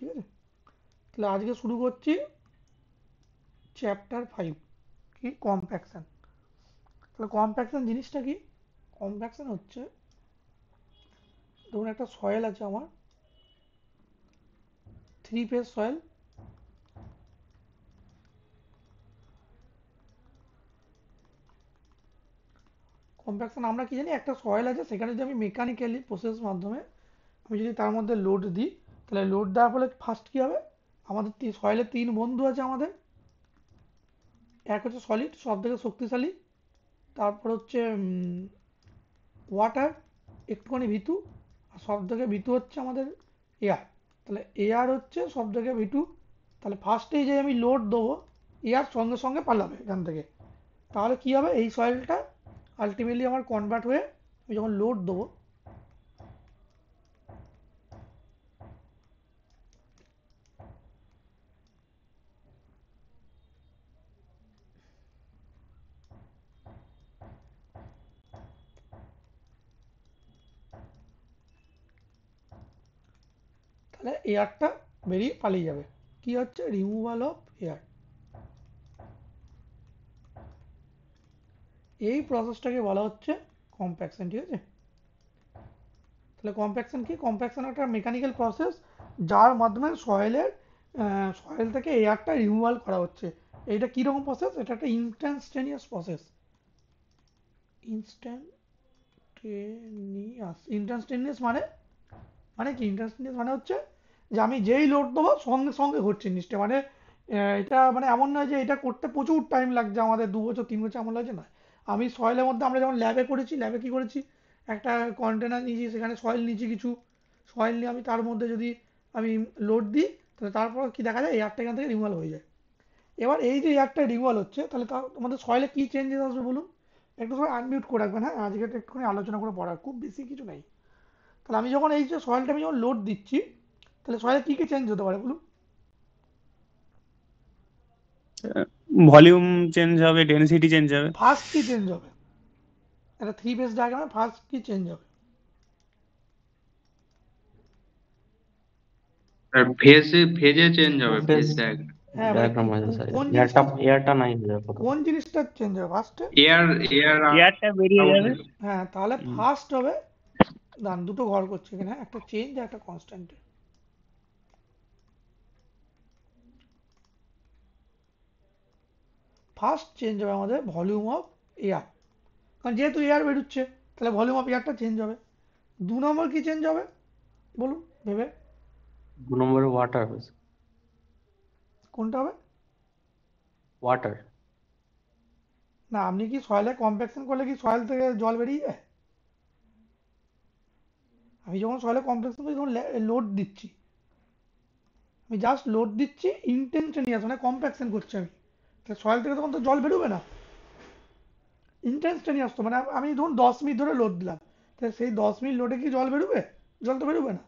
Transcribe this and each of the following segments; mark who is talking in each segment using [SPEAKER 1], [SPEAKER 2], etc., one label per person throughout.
[SPEAKER 1] ঠিক আছে? তাহলে আজকে শুরু করছি চ্যাপ্টার 5, কি কম্প্যাকশন। তাহলে কম্প্যাকশন জিনিসটা কি? কম্প্যাকশন হচ্ছে, ধরুন একটা সয়েল আছে আমার, 3 ফেজ সয়েল। কম্প্যাকশন আমরা কি জানি, একটা সয়েল আছে, সেখানে যদি আমি মেকানিক্যালি প্রসেস মাধ্যমে আমি যদি তার মধ্যে লোড দিই, তাহলে লোড দেওয়ার ফলে ফার্স্ট কী হবে, আমাদের সয়েলের 3 বন্ধু আছে আমাদের। এক হচ্ছে সলিড, সব থেকে শক্তিশালী, তারপর হচ্ছে ওয়াটার, একটুখানি ভিতু, আর সব থেকে ভিতু হচ্ছে আমাদের এয়ার। তাহলে এয়ার হচ্ছে সব থেকে ভিতু। তাহলে ফার্স্টেই যে আমি লোড দেবো, এয়ার সঙ্গে সঙ্গে পালাবে এখান থেকে। তাহলে কী হবে, এই সয়েলটা আলটিমেটলি আমার কনভার্ট হয়ে আমি যখন লোড দেবো, তাহলে এয়ারটা বেরিয়ে পালিয়ে যাবে। কি হচ্ছে রিমুভাল অফ এয়ার। এই প্রসেসটাকে বলা হচ্ছে কম্প্যাকশন, ঠিক আছে? তাহলে কম্প্যাকশন কি? কম্প্যাকশন একটা মেকানিক্যাল প্রসেস যার মাধ্যমে সয়েল থেকে এয়ারটা রিমুভাল করা হচ্ছে। এইটা কীরকম প্রসেস? এটা একটা ইনস্ট্যান্টেনিয়াস প্রসেস। ইনস্ট্যান্টেনিয়াস মানে, কি ইনস্ট্যান্টেনিয়াস মানে হচ্ছে যে আমি যেই লোড দেবো সঙ্গে সঙ্গে ঘটছে জিনিসটা। মানে এটা মানে এমন নয় যে এটা করতে প্রচুর টাইম লাগছে, আমাদের 2 বছর 3 বছর এমন লাগছে না। আমি সয়েলের মধ্যে, আমরা যেমন ল্যাবে করেছি, ল্যাবে কী করেছি, একটা কন্টেনার নিয়েছি, সেখানে সয়েল নিয়েছি কিছু, সয়েল নিয়ে আমি তার মধ্যে যদি আমি লোড দিই, তাহলে তারপর কি দেখা যায়, এয়ারটা এখান থেকে রিমুভাল হয়ে যায়। এবার এই যে এয়ারটা রিমুভাল হচ্ছে, তাহলে তার আমাদের সয়েলে কী চেঞ্জেস আসবে বলুন? একটু সবাই আনমিউট করে রাখবেন, হ্যাঁ, আজকে একটুখানি আলোচনা করে পড়ার, খুব বেশি কিছু নেই। তাহলে আমি যখন এই যে সয়েলটা আমি যখন লোড দিচ্ছি, তাহলে সয়েলে কী কী চেঞ্জ হতে পারে বলুন?
[SPEAKER 2] ভলিউম চেঞ্জ হবে, ডেনসিটি চেঞ্জ হবে।
[SPEAKER 1] ফার্স্ট কি চেঞ্জ হবে? একটা 3 ফেজ ডায়াগ্রামে ফার্স্ট কি চেঞ্জ হবে?
[SPEAKER 3] আর ফেজে ফেজে চেঞ্জ
[SPEAKER 4] টু
[SPEAKER 3] হবে,
[SPEAKER 4] ফেজ
[SPEAKER 3] ফেজ ডায়াগ্রাম।
[SPEAKER 1] হ্যাঁ মানে
[SPEAKER 4] ডায়াগ্রাম আছে স্যার,
[SPEAKER 1] কোন
[SPEAKER 4] এয়ারটা
[SPEAKER 1] জিনিসটা,
[SPEAKER 4] এয়ারটা নাই হয়ে যাবে প্রথম।
[SPEAKER 1] কোন জিনিসটা চেঞ্জ হবে ফার্স্টে?
[SPEAKER 3] এয়ার এয়ার
[SPEAKER 2] এয়ারটা বেরিয়ে
[SPEAKER 3] আউট।
[SPEAKER 2] যাবে।
[SPEAKER 1] হ্যাঁ, তাহলে
[SPEAKER 2] হুম।
[SPEAKER 1] ফার্স্ট হবে, দান দুটো ঘর করছে এখানে, হ্যাঁ, একটা চেঞ্জ আর একটা কনস্ট্যান্ট। ফার্স্ট চেঞ্জ হবে আমাদের ভলিউম অফ এয়ার, কারণ যেহেতু এয়ার বেরোচ্ছে, তাহলে ভলিউম অফ এয়ারটা চেঞ্জ হবে। 2 নম্বর কি চেঞ্জ হবে বলুন ভেবে?
[SPEAKER 4] 2 নম্বরে ওয়াটার হবে।
[SPEAKER 1] কোনটা হবে?
[SPEAKER 4] ওয়াটার।
[SPEAKER 1] না, আপনি কি সয়েলে কম্প্যাকশন করলে কি সয়েল থেকে জল বেরিয়ে যায়? আমি যখন সয়েলে কম্প্যাকশন করি তখন লোড দিচ্ছি, আমি জাস্ট লোড দিচ্ছি, ইনস্ট্যান্টেনিয়াস মানে কম্প্যাকশন করছি আমি, তাহলে সয়েল থেকে তখন তো জল বেরোবে না। ইনস্ট্যান্টেনিয়াস তো মানে আমি ধরুন 10 মিনিট ধরে লোড দিলাম, তাহলে সেই 10 মিনিট লোডে কি জল বেরোবে? জল তো বেরোবে না।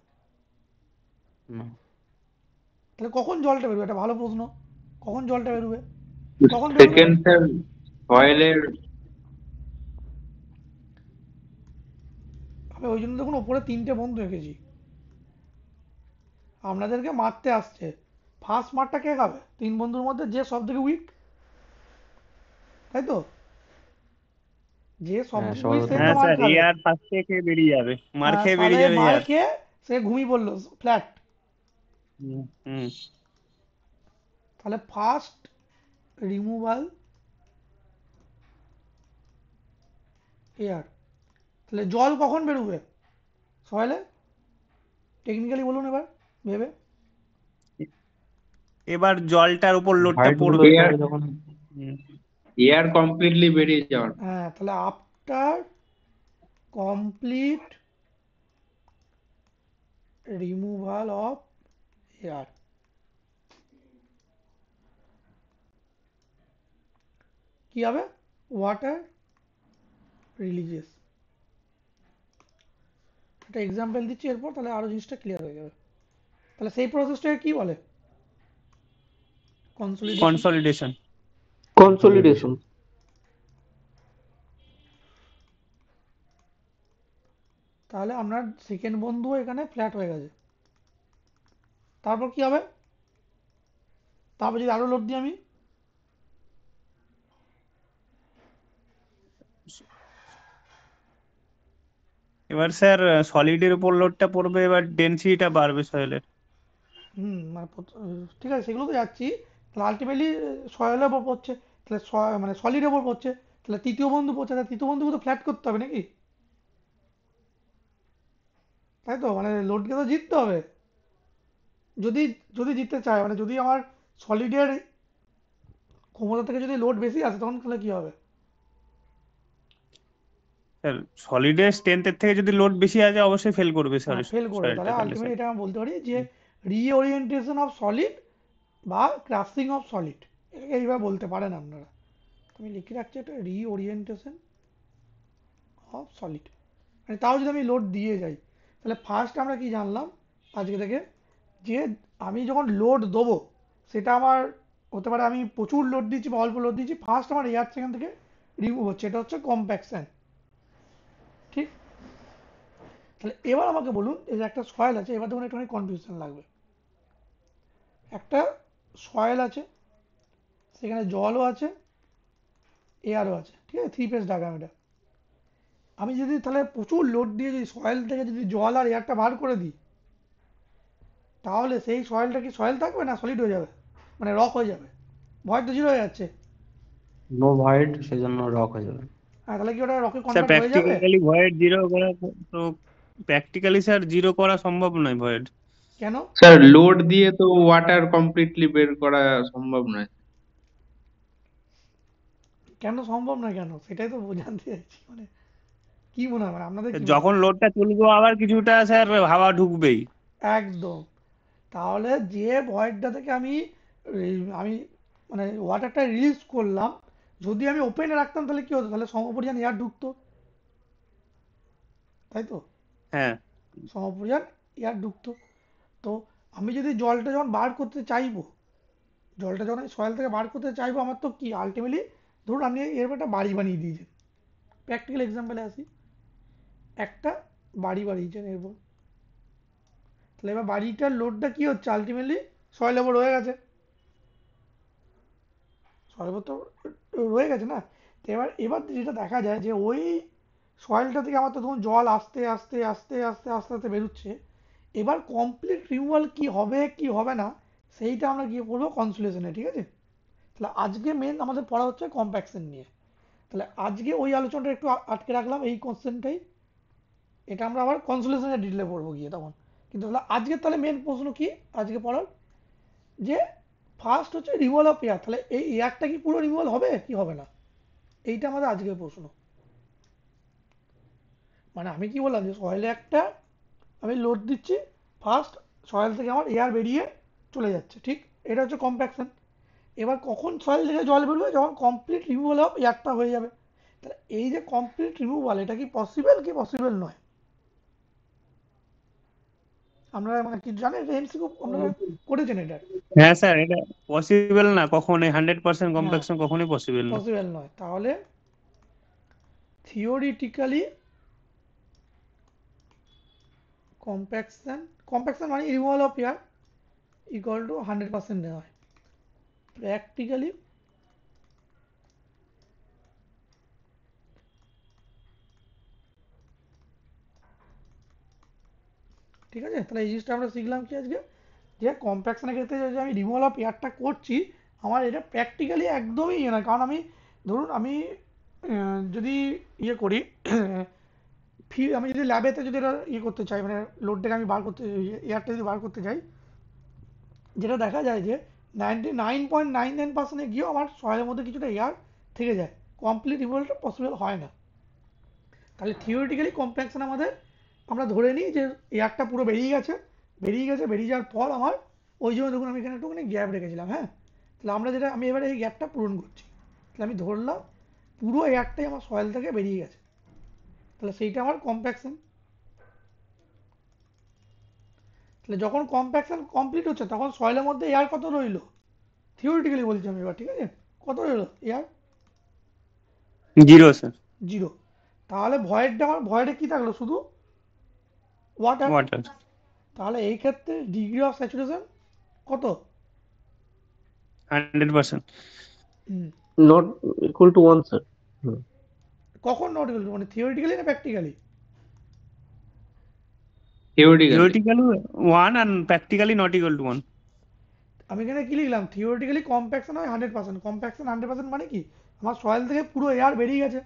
[SPEAKER 4] না,
[SPEAKER 1] তাহলে কখন জলটা বেরোবে? এটা ভালো প্রশ্ন। কখন জলটা বেরোবে? কখন বেরোবে?
[SPEAKER 3] সেকেন্ড অয়েলের
[SPEAKER 1] আমি ওই জন্য দেখুন ওপরে 3টে বন্ধু এঁকেছি, আপনাদেরকে মারতে আসছে। ফার্স্ট মারটা কে খাবে? 3 বন্ধুর মধ্যে যে সব থেকে উইক, তাই তো? যে সব
[SPEAKER 4] হ্যাঁ
[SPEAKER 1] থেকে
[SPEAKER 4] সবার
[SPEAKER 1] উইক সেই
[SPEAKER 4] প্রথমে।
[SPEAKER 1] তো
[SPEAKER 2] হ্যাঁ
[SPEAKER 1] মার
[SPEAKER 2] স্যার,
[SPEAKER 1] খাবে।
[SPEAKER 2] এয়ার ফার্স্টে খেয়ে বেরিয়ে যাবে, মার
[SPEAKER 1] হ্যাঁ,
[SPEAKER 2] খেয়ে
[SPEAKER 1] তাহলে
[SPEAKER 2] বেরিয়ে যাবে
[SPEAKER 1] মার
[SPEAKER 2] এয়ার।
[SPEAKER 1] খেয়ে সে ঘুমিয়ে পড়লো ফ্ল্যাট।
[SPEAKER 2] হুম হুম।
[SPEAKER 1] তাহলে ফার্স্ট রিমুভাল এয়ার, তাহলে জল কখন বেরোবে সয়েলে? টেকনিক্যালি বলুন এবার ভেবে।
[SPEAKER 2] এবার জলটার উপর লোডটা
[SPEAKER 4] হোয়াইট গুলো
[SPEAKER 2] পড়বে।
[SPEAKER 3] এয়ার
[SPEAKER 4] স্যার যখন
[SPEAKER 2] হুম।
[SPEAKER 3] এয়ার কমপ্লিটলি বেরিয়ে যাওয়ার পর।
[SPEAKER 1] হ্যাঁ, তাহলে after complete removal of air কি হবে? Water releases. একটা এক্সাম্পল দিচ্ছি এরপর, তাহলে আরো জিনিসটা ক্লিয়ার হয়ে যাবে। তাহলে সেই প্রসেসটাকে কি বলে? কনসলিডেশন।
[SPEAKER 2] কনসলিডেশন।
[SPEAKER 4] কনসলিডেশন।
[SPEAKER 1] তাহলে আপনার সেকেন্ড বন্ধু এখানে ফ্ল্যাট হয়ে গেছে, তারপর কি হবে? তারপর যদি আরো লোড দিই আমি,
[SPEAKER 2] এবার স্যার সলিডের উপর লোডটা পড়বে, এবার ডেনসিটিটা বাড়বে সয়েলের।
[SPEAKER 1] মানে ঠিক আছে, সেগুলো তো যাচ্ছি। তাহলে আলটিমেটলি সয়েলের উপর পড়ছে, তাহলে মানে সলিডের উপর পড়ছে, তাহলে তৃতীয় বন্ধু পড়ছে, তাহলে তৃতীয় বন্ধুকে তো ফ্ল্যাট করতে হবে নাকি? তাই তো, মানে লোডকে তো জিততে হবে। যদি যদি জিততে চায়, মানে যদি আমার সলিডের ক্ষমতা থেকে যদি লোড বেশি আসে, তখন তাহলে কি হবে?
[SPEAKER 2] স্যার সলিডের স্ট্রেংথের থেকে যদি লোড বেশি আসে অবশ্যই ফেল করবে
[SPEAKER 1] হ্যাঁ, ফেল করবে।
[SPEAKER 2] সয়েলটা
[SPEAKER 1] তাহলে
[SPEAKER 2] তাহলে
[SPEAKER 1] আলটিমেটলি
[SPEAKER 2] স্যার।
[SPEAKER 1] এটা আমি বলতে পারি যে রিওরিয়েন্টেশন অফ সলিড বা ক্রাসিং অফ সলিড, এটাকে এইভাবে বলতে পারেন আপনারা। আমি লিখে রাখছি এটা, রিওরিয়েন্টেশন অফ সলিড। মানে তাও যদি আমি লোড দিয়ে যাই, তাহলে ফার্স্ট আমরা কি জানলাম আজকে থেকে, যে আমি যখন লোড দেবো সেটা আমার হতে পারে আমি প্রচুর লোড দিচ্ছি বা অল্প লোড দিচ্ছি, ফার্স্ট আমার এয়ার সেখান থেকে রিমুভ হচ্ছে, এটা হচ্ছে কম্প্যাকশন। ঠিক? তাহলে এবার আমাকে বলুন, এই যে একটা সয়েল আছে, এবার দেখুন একটুখানি কনফিউশন লাগবে। একটা সয়েল আছে, সেখানে জলও আছে, এয়ারও আছে, ঠিক আছে, 3 ফেজ ডায়াগ্রাম এটা। আমি যদি তাহলে প্রচুর লোড দিয়ে যদি সয়েল থেকে যদি জল আর এয়ারটা বার করে দিই, তাহলে সেই সয়েলটা কি সয়েল থাকবে না সলিড হয়ে যাবে, মানে রক হয়ে যাবে? ভয়েড তো জিরো হয়ে যাচ্ছে।
[SPEAKER 4] নো ভয়েড, সেজন্য রক হয়ে যাবে।
[SPEAKER 1] হ্যাঁ, তাহলে কি ওটা রকে
[SPEAKER 2] স্যার
[SPEAKER 1] কনভার্ট হয়ে যাবে?
[SPEAKER 2] প্র্যাকটিক্যালি ভয়েড জিরো করা তো প্র্যাকটিক্যালি স্যার জিরো করা সম্ভব নয় ভয়েড।
[SPEAKER 1] কেন?
[SPEAKER 3] স্যার লোড দিয়ে তো ওয়াটার কমপ্লিটলি বের করা সম্ভব নয়।
[SPEAKER 1] কেন সম্ভব নয়, কেন সেটাই তো জানতে চাইছি। মানে কি মনে হয়, মানে আপনাদের কি মনে
[SPEAKER 2] যখন
[SPEAKER 1] হয়?
[SPEAKER 2] লোডটা তুলবো আবার কিছুটা স্যার হাওয়া ঢুকবেই।
[SPEAKER 1] একদম। তাহলে যে ভয়েডটা থেকে আমি মানে ওয়াটারটা রিলিজ করলাম, যদি আমি ওপেনে রাখতাম তাহলে কি হতো? তাহলে সমপরিমাণ এয়ার ঢুকতো, তাই তো?
[SPEAKER 2] হ্যাঁ
[SPEAKER 1] সমপরিমাণ এয়ার ঢুকতো। তো আমি যদি জলটা যখন বার করতে চাইবো, জলটা যখন আমি সয়েল থেকে বার করতে চাইবো, আমার তো কি আলটিমেটলি, ধরুন আপনি এরকম একটা বাড়ি বানিয়ে দিয়েছেন, প্র্যাকটিক্যাল এক্সাম্পলে আসি, একটা বাড়ি বানিয়েছেন এরপর, তাহলে এবার বাড়িটার লোডটা কি হচ্ছে? আলটিমেটলি সয়েল ওপর রয়ে গেছে, সয়েল ওপর তো রয়ে গেছে না? তো এবার এবার যেটা দেখা যায় যে ওই সয়েলটা থেকে আমার তো ধরুন জল আস্তে আস্তে আস্তে আস্তে আস্তে আস্তে বেরোচ্ছে। এবার কমপ্লিট রিমুভাল কি হবে কি হবে না, সেইটা আমরা গিয়ে পড়বো কনসুলেশনে, ঠিক আছে? তাহলে আজকে মেন আমাদের পড়া হচ্ছে কম্প্যাকশন নিয়ে। তাহলে আজকে ওই আলোচনাটা একটু আটকে রাখলাম, এই কোশ্চেনটাই। এটা আমরা আবার কনসুলেশনের ডিটেলে পড়বো গিয়ে তখন। কিন্তু তাহলে আজকে তাহলে মেন প্রশ্ন কি আজকে পড়ার, যে ফার্স্ট হচ্ছে রিমুভাল অফ এয়ার, তাহলে এই এয়ারটা কি পুরো রিমুভাল হবে কি হবে না, এইটা আমাদের আজকের প্রশ্ন। মানে আমি কি বললাম যে সয়েলে একটা আমি লোড দিচ্ছি, ফার্স্ট সয়েল থেকে আমার এয়ার বেরিয়ে চলে যাচ্ছে, ঠিক? এটা হচ্ছে কম্প্যাকশন। এবার কখন সয়েল থেকে জল বেরোবে? যখন কমপ্লিট রিমুভাল অফ এয়ারটা হয়ে যাবে। তাহলে এই যে কমপ্লিট রিমুভাল, এটা কি পসিবল কি পসিবল নয়? আপনারা মানে কি জানেন, এটা এমসিকিউ আপনারা করেছেন এটা?
[SPEAKER 2] হ্যাঁ স্যার, এটা পসিবল না কখনোই, 100%
[SPEAKER 1] হ্যাঁ,
[SPEAKER 2] কম্প্যাকশন কখনোই পসিবল না।
[SPEAKER 1] পসিবল নয়। তাহলে থিওরিটিক্যালি কম্প্যাকশন, কম্প্যাকশন মানে removal of air equal to 100% নেওয়া হয়। প্র্যাকটিক্যালি ঠিক আছে, তাহলে এই জিনিসটা আমরা শিখলাম কি আজকে, যে কম্প্যাকশনের ক্ষেত্রে যে আমি রিমুভাল অফ এয়ারটা করছি, আমার এটা প্র্যাকটিক্যালি একদমই ইয়ে নয়। কারণ আমি ধরুন আমি যদি ইয়ে করি আমি যদি ল্যাবেতে যদি এটা ইয়ে করতে চাই, মানে লোডটাকে আমি বার করতে, এয়ারটা যদি বার করতে চাই, যেটা দেখা যায় যে 99.99% গিয়েও আমার সয়েলের মধ্যে কিছুটা এয়ার থেকে যায়, কমপ্লিট রিমুভালটা পসিবল হয় না। তাহলে থিওরিটিক্যালি কম্প্যাকশন আমাদের, আমরা ধরে নিই যে এয়ারটা পুরো বেরিয়ে গেছে, বেরিয়ে যাওয়ার পর আমার ওই জন্য দেখুন আমি এখানে একটুখানি গ্যাপ রেখেছিলাম। হ্যাঁ, তাহলে আমরা যেটা, আমি এবারে এই গ্যাপটা পূরণ করছি, তাহলে আমি ধরলাম পুরো এয়ারটাই আমার সয়েল থেকে বেরিয়ে গেছে, তাহলে সেইটা আমার কম্প্যাকশন। তাহলে যখন কম্প্যাকশন কমপ্লিট হচ্ছে, তখন সয়েলের মধ্যে এয়ার কত রইলো? থিওরিটিক্যালি বলছি আমি এবার, ঠিক আছে, কত রইলো এয়ার?
[SPEAKER 2] Zero sir.
[SPEAKER 1] জিরো। তাহলে ভয়েডটা, আমার ভয়েডে কি থাকলো? শুধু ওয়াটার।
[SPEAKER 2] ওয়াটার।
[SPEAKER 1] তাহলে এই ক্ষেত্রে ডিগ্রি অফ স্যাচুরেশন কত?
[SPEAKER 2] 100%।
[SPEAKER 1] হুম।
[SPEAKER 5] Not equal to 1, sir. Hmm.
[SPEAKER 1] কখন নট ইকুয়াল টু, মানে থিওরিটিক্যালি না practically?
[SPEAKER 3] Theoretically.
[SPEAKER 2] Theoretically 1 and practically not equal to 1.
[SPEAKER 1] আমি এখানে কি লিখলাম, থিওরিটিক্যালি কম্প্যাকশন হয় 100%, কম্প্যাকশন 100% মানে কি, আমার সয়েল থেকে পুরো এয়ার বেরিয়ে গেছে,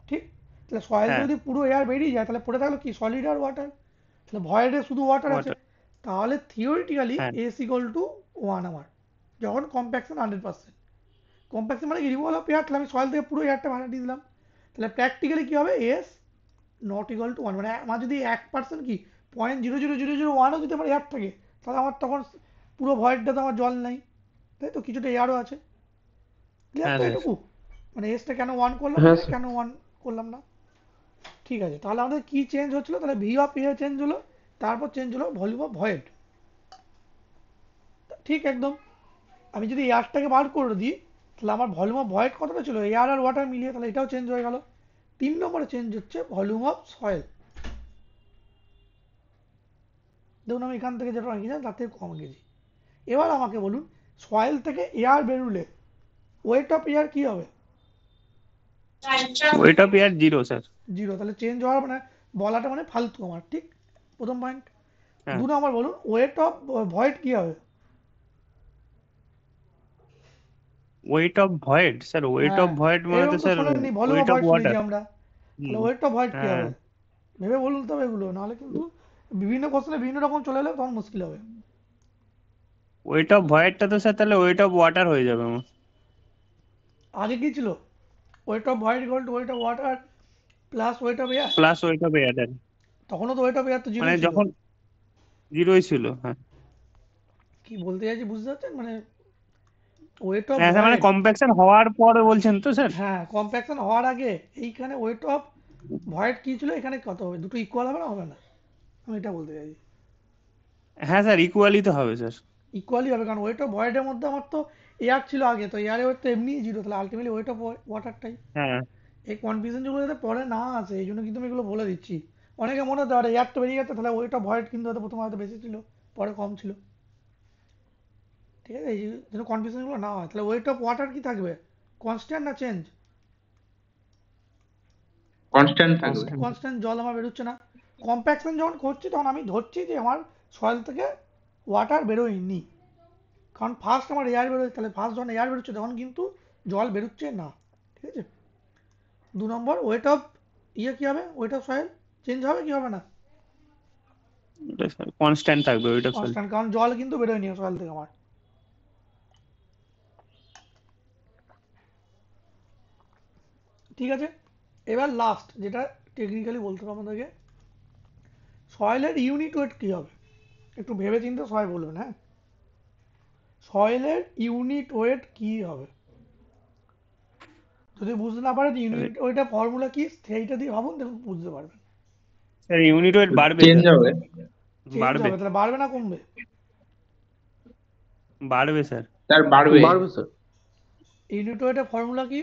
[SPEAKER 1] ঠিক? তাহলে সয়েল থেকে
[SPEAKER 2] হ্যাঁ,
[SPEAKER 1] যদি পুরো এয়ার বেরিয়ে যায় তাহলে পড়ে থাকলো কি, সলিড আর ওয়াটার। তাহলে ভয়েডে শুধু ওয়াটার আছে,
[SPEAKER 2] water।
[SPEAKER 1] তাহলে থিওরিটিক্যালি
[SPEAKER 2] হ্যাঁ,
[SPEAKER 1] এস ইকুয়াল টু 1 আমার, যখন কম্প্যাকশন 100%। কম্প্যাকশন মানে কি, রিমুভাল অফ এয়ার, তাহলে আমি সয়েল থেকে পুরো এয়ারটা বানিয়ে দিয়ে দিলাম। তাহলে প্র্যাকটিক্যালি কি হবে, এস নট ইকুয়াল টু 1, মানে আমার যদি 1% কি 0.00001ও যদি আমার এয়ার থাকে, তাহলে আমার তখন পুরো ভয়েডটা তো আমার জল নেই, তাই তো, কিছুটা এয়ারও আছে। ক্লিয়ার
[SPEAKER 2] হ্যাঁ
[SPEAKER 1] তো
[SPEAKER 2] স্যার।
[SPEAKER 1] এটুকু? মানে এসটা কেন 1 করলাম
[SPEAKER 5] হ্যাঁ,
[SPEAKER 1] এখানে,
[SPEAKER 5] sir.
[SPEAKER 1] কেন 1 করলাম না? ঠিক আছে, তাহলে আমাদের কি চেঞ্জ হচ্ছিল, তাহলে ভি অফ এ চেঞ্জ হলো, তারপর চেঞ্জ হলো ভলিউম অফ ভয়েড। ঠিক একদম। আমি যদি এয়ারটাকে বার করে দিই, তাহলে আমার ভলিউম অফ ভয়েড কতটা ছিল, এয়ার আর ওয়াটার মিলিয়ে, তাহলে এটাও চেঞ্জ হয়ে গেল। 3 নম্বরে চেঞ্জ হচ্ছে ভলিউম অফ সয়েল। দেখুন আমি এখান থেকে যেটা রেখেছিলাম তার থেকে কম গেছি। এবার আমাকে বলুন, সয়েল থেকে এয়ার বেরুলে ওয়েট অফ এয়ার কি হবে?
[SPEAKER 2] Weight of air 0 sir.
[SPEAKER 1] 0। তাহলে চেঞ্জ হওয়ার মানে বলাটা মানে ফালতু আমার, ঠিক? প্রথম পয়েন্ট।
[SPEAKER 2] হ্যাঁ,
[SPEAKER 1] 2 নম্বর বলুন, ওয়েট অফ ভয়েড কি হবে?
[SPEAKER 2] weight of void sir, weight of
[SPEAKER 1] হ্যাঁ,
[SPEAKER 2] void মানে তো
[SPEAKER 1] এরকম তো
[SPEAKER 2] স্যার
[SPEAKER 1] শোনেননি, volume of
[SPEAKER 2] weight of
[SPEAKER 1] void
[SPEAKER 2] water।
[SPEAKER 1] শুনেছি আমরা। তাহলে
[SPEAKER 2] হুম,
[SPEAKER 1] ওয়েট অফ ভয়েড কি
[SPEAKER 2] হ্যাঁ,
[SPEAKER 1] হবে? ভেবে বলুন তবে এগুলো, নাহলে কিন্তু বিভিন্ন কোশ্চেনে বিভিন্ন রকম চলে এলে তখন মুশকিল হবে।
[SPEAKER 2] weight of voidটা তো স্যার তাহলে weight of water হয়ে যাবে আমার।
[SPEAKER 1] আগে কি ছিল? Weight of void equal to weight of water plus weight of air.
[SPEAKER 2] Plus weight of air।
[SPEAKER 1] তখনও তো ওয়েট অফ এয়ার তো
[SPEAKER 2] মানে
[SPEAKER 1] 0 ছিল।
[SPEAKER 2] যখন 0ই ছিল, হ্যাঁ।
[SPEAKER 1] কি বলতে চাইছি বুঝতে পারছেন, মানে ওয়েট অফ
[SPEAKER 2] হ্যাঁ স্যার, মানে
[SPEAKER 1] ভয়েড,
[SPEAKER 2] কম্প্যাকশন হওয়ার পরে বলছেন তো স্যার?
[SPEAKER 1] হ্যাঁ কম্প্যাকশন হওয়ার আগে এইখানে ওয়েট অফ ভয়েড কি ছিল, এখানে কত হবে, দুটো ইকুয়াল হবে না, হবে না? আমি এটা বলতে চাইছি।
[SPEAKER 2] হ্যাঁ স্যার, ইকুয়ালি তো হবে স্যার।
[SPEAKER 1] ইকুয়ালি হবে, কারণ ওয়েট অফ ভয়েডের মধ্যে আমার তো এয়ার ছিল আগে, তো এয়ারে ওয়েট তো এমনিই 0, তাহলে আলটিমেটলি ওয়েট অফ ওয়াটারটাই।
[SPEAKER 2] হ্যাঁ,
[SPEAKER 1] এই কনফিউশন যেগুলো যাতে পরে না আসে এই জন্য কিন্তু আমি এগুলো বলে দিচ্ছি। অনেকে মনে হতে পারে এয়ার তো বেরিয়ে গেছে, তাহলে ওয়েট অফ ভয়েড কিন্তু হয়তো প্রথমে হয়তো বেশি ছিল, পরে কম ছিল। ঠিক আছে, এই জন্য কনফিউশনগুলো না হয়। তাহলে ওয়েট অফ ওয়াটার কি থাকবে, কনস্ট্যান্ট না চেঞ্জ?
[SPEAKER 3] কনস্ট্যান্ট থাকবে।
[SPEAKER 4] Constant.
[SPEAKER 1] কনস্ট্যান্ট, জল আমার বেরোচ্ছে না। কম্প্যাকশন যখন করছি তখন আমি ধরছি যে আমার সয়েল থেকে ওয়াটার বেরোয়নি, কারণ ফার্স্ট আমার এয়ার বেরোয়, তাহলে ফার্স্ট যখন এয়ার বেরোচ্ছে তখন কিন্তু জল বেরোচ্ছে না। ঠিক আছে। 2 নম্বর, ওয়েট অফ ইয়ে কি হবে, ওয়েট অফ সয়েল চেঞ্জ হবে কি হবে না?
[SPEAKER 2] এটা স্যার কনস্ট্যান্ট থাকবে ওইটা স্যার।
[SPEAKER 1] কনস্ট্যান্ট, কারণ জল কিন্তু বেরোয়নি সয়েল থেকে আমার। ঠিক আছে। এবার লাস্ট যেটা টেকনিক্যালি বলতে হবে আমাদেরকে, সয়েলের ইউনিট ওয়েট কি হবে, একটু ভেবে চিন্তে সবাই বলবেন। হ্যাঁ, সয়েলের ইউনিট ওয়েট কি হবে? যদি বুঝতে না পারেন ইউনিট ওয়েটের ফর্মুলা কি, সেইটা দিয়ে ভাবুন, দেখুন বুঝতে পারবেন।
[SPEAKER 2] স্যার ইউনিট ওয়েট বাড়বে
[SPEAKER 3] চেঞ্জ
[SPEAKER 2] স্যার।
[SPEAKER 3] হবে।
[SPEAKER 1] চেঞ্জ
[SPEAKER 2] বাড়বে,
[SPEAKER 1] হবে, তাহলে বাড়বে না কমবে?
[SPEAKER 2] বাড়বে স্যার।
[SPEAKER 3] তার বাড়বে।
[SPEAKER 5] বাড়বে, sir.
[SPEAKER 1] ইউনিট ওয়েটের ফর্মুলা কি?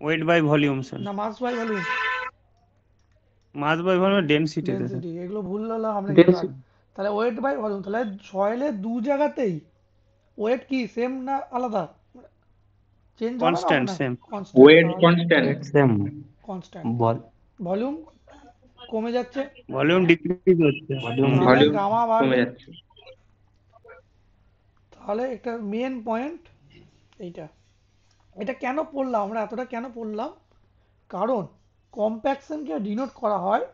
[SPEAKER 2] Weight by volume sir.
[SPEAKER 1] না mass by volume?
[SPEAKER 2] Mass by volume density sir.
[SPEAKER 1] Density. এগুলো ভুল হলে আমরা
[SPEAKER 5] Density.
[SPEAKER 1] তাহলে ওয়েট বাই ভলিউম, তাহলে সয়েলের দু জায়গাতেই ওয়েট কি সেম না আলাদা, চেঞ্জ হবে না, হবে
[SPEAKER 2] কনস্ট্যান্ট
[SPEAKER 1] না?
[SPEAKER 2] Same.
[SPEAKER 3] Weight
[SPEAKER 1] constant.
[SPEAKER 3] Constant.
[SPEAKER 4] Same.
[SPEAKER 1] Constant.
[SPEAKER 4] Ball.
[SPEAKER 1] Volume কমে যাচ্ছে,
[SPEAKER 2] ভলিউম ডিক্রিজ হচ্ছে।
[SPEAKER 4] Volume.
[SPEAKER 1] তাহলে
[SPEAKER 3] ভলিউম
[SPEAKER 1] গামা
[SPEAKER 3] কমে
[SPEAKER 1] বাড়বে।
[SPEAKER 3] যাচ্ছে।
[SPEAKER 1] তাহলে একটা মেন পয়েন্ট এইটা। এটা কেন পড়লাম আমরা, এতটা কেন পড়লাম, কারণ কম্প্যাকশনকে ডিনোট করা হয়,